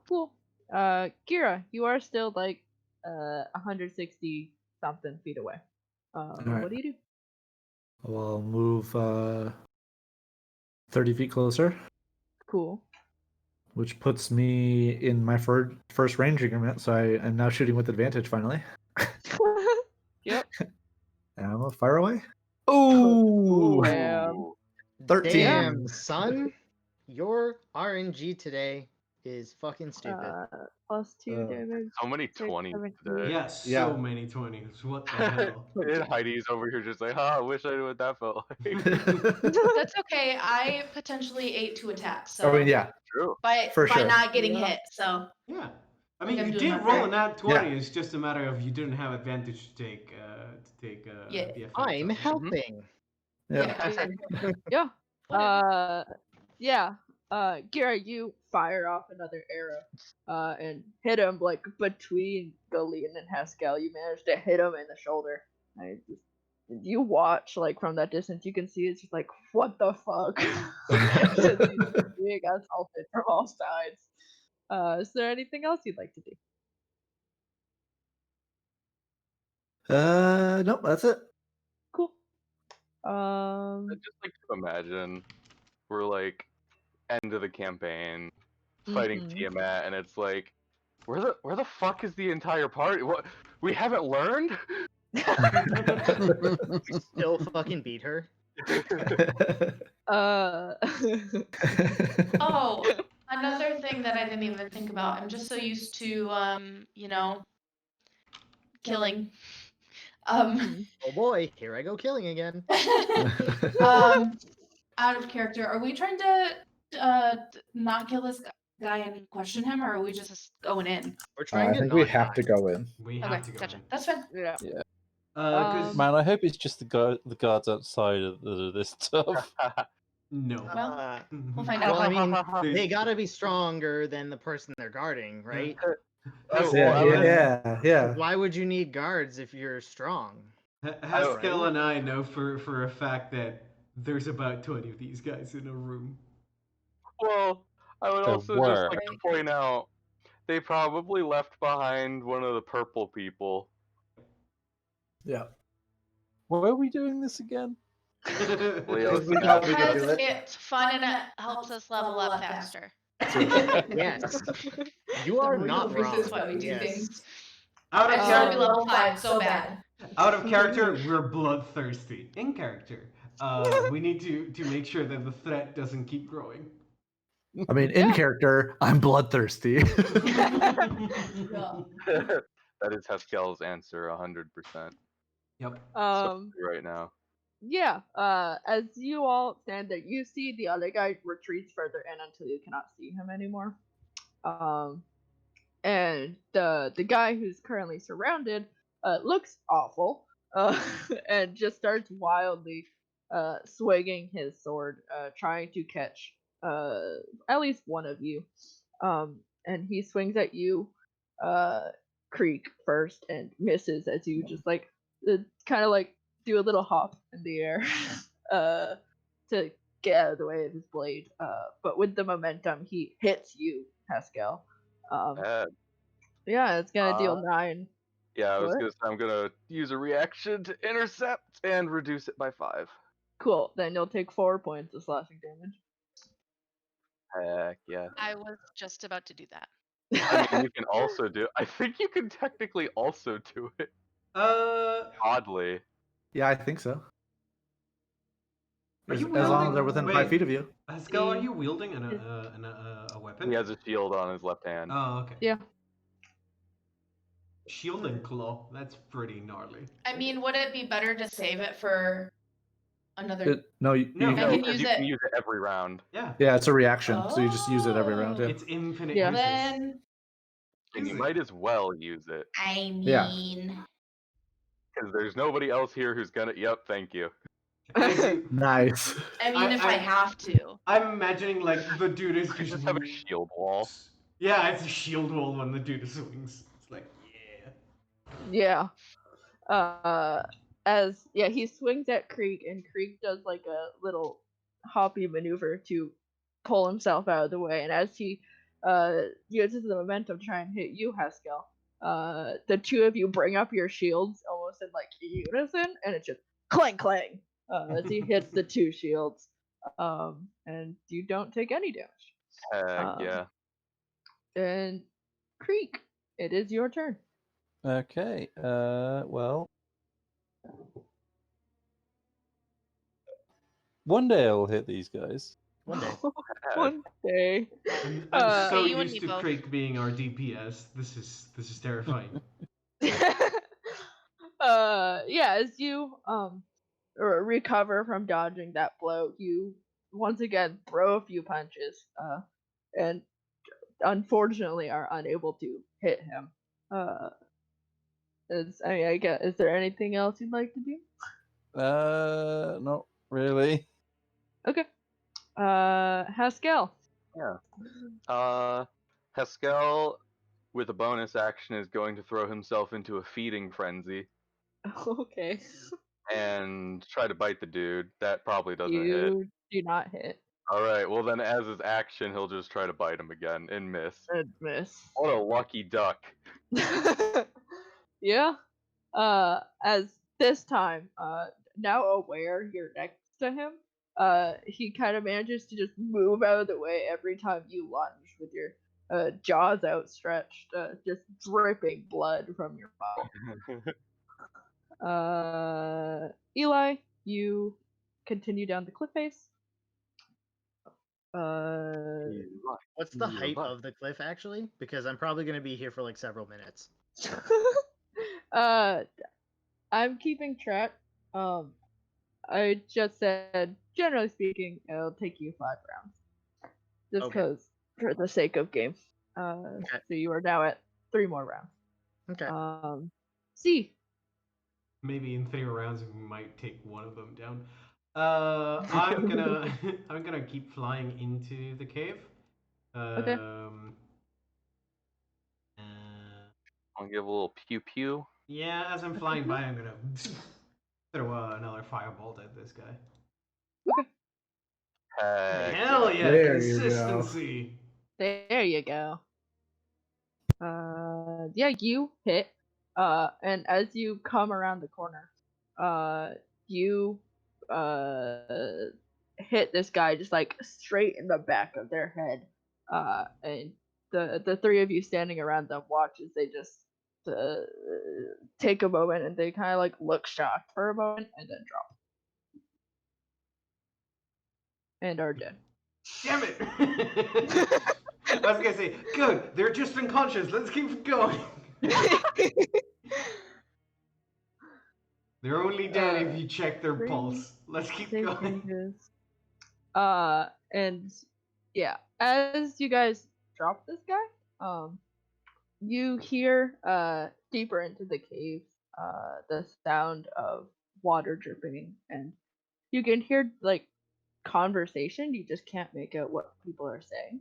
Cool. Kira, you are still like 160 something feet away. Alright. What do you do? Well, I'll move 30 feet closer, Cool. which puts me in my first range increment, so I am now shooting with advantage finally. Yep. And I'm gonna fire away. Ooh, Ooh! damn. 13. Damn, son. Your RNG today is fucking stupid. +2 damage. So many 6, 20s 7, today. Yes, Yeah. so many 20s. What the hell? And Heidi's over here just like, I wish I knew what that felt like. That's okay. I potentially ate 2 attacks, so I mean, yeah, True. by for by sure. not getting Yeah. hit. So Yeah. I I mean, think I'm you doing did my roll part. a nat 20. Yeah. It's just a matter of you didn't have advantage to take Yeah. the effect I'm of it. helping. Yeah. Yeah. Whatever. Yeah. Gira, you fire off another arrow, and hit him like between Galean and Haskell. You manage to hit him in the shoulder. You watch like from that distance. You can see it's just like, what the fuck? Just being assaulted from all sides. Is there anything else you'd like to do? Nope, that's it. Cool. I just like to imagine we're like end of the campaign, fighting Mhm. Tiamat, and it's like, where the fuck is the entire party? What, we haven't learned? Still fucking beat her. Uh. Oh, another thing that I didn't even think about. I'm just so used to killing. Mhm. Oh boy, here I go killing again. Out of character, are we trying to not kill this guy and question him, or are we just going in? We're trying I to think not we have die. to go in. We have Okay, to go gotcha. in. That's fine. Yeah. Because Man, I hope it's just the guards outside of this stuff. no. Well, we'll find out. Well, I mean, They- they gotta be stronger than the person they're guarding, right? Oh, Yeah, well, I was- yeah. Why would you need guards if you're strong? Haskell and I know for a fact that there's about 20 of these guys in a room. Well, I would There also were. just like to point out they probably left behind one of the purple people. Yeah. Why are we doing this again? Leo We thought we could Because do it. it's fun and it helps us level up faster. Yes. You are not This wrong. is why we do Yes. things. Out I of just want to be character, level 5 so bad. out of character, we're bloodthirsty. In character, we need to make sure that the threat doesn't keep growing. I mean, in character, I'm bloodthirsty. That is Haskell's answer, 100%. Yep. Right now. Yeah. As you all stand there, you see the other guy retreats further in until you cannot see him anymore. And the guy who's currently surrounded looks awful. And just starts wildly swinging his sword, trying to catch at least one of you. And he swings at you, Creek, first, and misses as you just like kind of like do a little hop in the air to get out of the way of his blade. But with the momentum, he hits you, Haskell. Bad. Yeah, it's gonna deal 9. Yeah, I was What? gonna say I'm gonna use a reaction to intercept and reduce it by 5. Cool. Then you'll take 4 points of slashing damage. Heck yeah. I was just about to do that. I mean, you can also do. I think you can technically also do it. Oddly. Yeah, I think so. Are you As long as wielding- they're within wait. 5 feet of you. Haskell, are you wielding a weapon? He has a shield on his left hand. Oh, okay. Yeah. Shield and claw. That's pretty gnarly. I mean, would it be better to save it for another? No, No. I No, can 'cause use you it. can use it every round. Yeah. Yeah, it's a reaction, so you just use it every round. Yeah. It's infinite Yeah. uses. Then And you Is it? might as well use it. I Yeah. mean, Because there's nobody else here who's gonna. Yep, thank you. Nice. I mean, if I have to. I'm imagining like the dude is You just. just have a shield wall. Yeah, it's a shield wall when the dude swings. It's like, yeah. Yeah. He swings at Krieg, and Krieg does like a little hoppy maneuver to pull himself out of the way. And as he uses the momentum to try and hit you, Haskell, the two of you bring up your shields almost in like unison, and it just clang clang as he hits the two shields. And you don't take any damage. Heck yeah. And Krieg, it is your turn. Okay. Well, one day I'll hit these guys. One day. One day. I'm Uh, so you and used me to both. Craig being our DPS. This is terrifying. As you recover from dodging that blow, you once again throw a few punches, and unfortunately are unable to hit him. I guess, is there anything else you'd like to do? Not really. Okay. Haskell. Haskell, with a bonus action, is going to throw himself into a feeding frenzy Okay. and try to bite the dude. That probably doesn't hit. You do not hit. Alright, well then as his action, he'll just try to bite him again and miss. And miss. What a lucky duck. Yeah. As this time, now aware you're next to him, he kind of manages to just move out of the way every time you lunge with your jaws outstretched, just dripping blood from your mouth. Eli, you continue down the cliff face. What's the Yeah, height but- of the cliff actually? Because I'm probably gonna be here for like several minutes. I'm keeping track. I just said, generally speaking, it'll take you 5 rounds. Just Okay. because, for the sake of game. Okay. So you are now at 3 more rounds. Okay. C. Maybe in 3 rounds we might take one of them down. I'm gonna I'm gonna keep flying into the cave. Okay. I'll give a little pew pew. Yeah, as I'm flying by, I'm gonna throw another firebolt at this guy. Heck Hell yeah, There you go. consistency. There you go. You hit. And as you come around the corner, you hit this guy just like straight in the back of their head. And the 3 of you standing around them watch as they just take a moment and they kind of like look shocked for a moment and then drop. And are dead. Damn it! I was gonna say, good, they're just unconscious, let's keep going. They're only dead if you check their three pulse. Let's keep Save going. changes. And yeah, as you guys drop this guy, you hear deeper into the cave the sound of water dripping, and you can hear like conversation. You just can't make out what people are saying.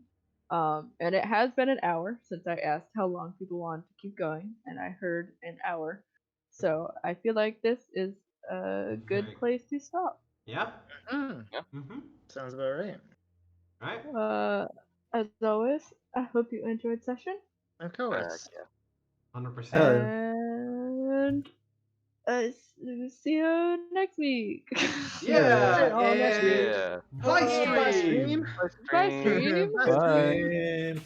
And it has been an hour since I asked how long people want to keep going, and I heard an hour. So I feel like this is a good Very- place to stop. Yeah? Mm-hmm. Sounds about right. Right? As always, I hope you enjoyed session, Of Heck course. yeah. 100%. and see you next week. Yeah! Oh, next and week. Yeah. Bye Bye stream! stream. Bye stream. Bye. Bye.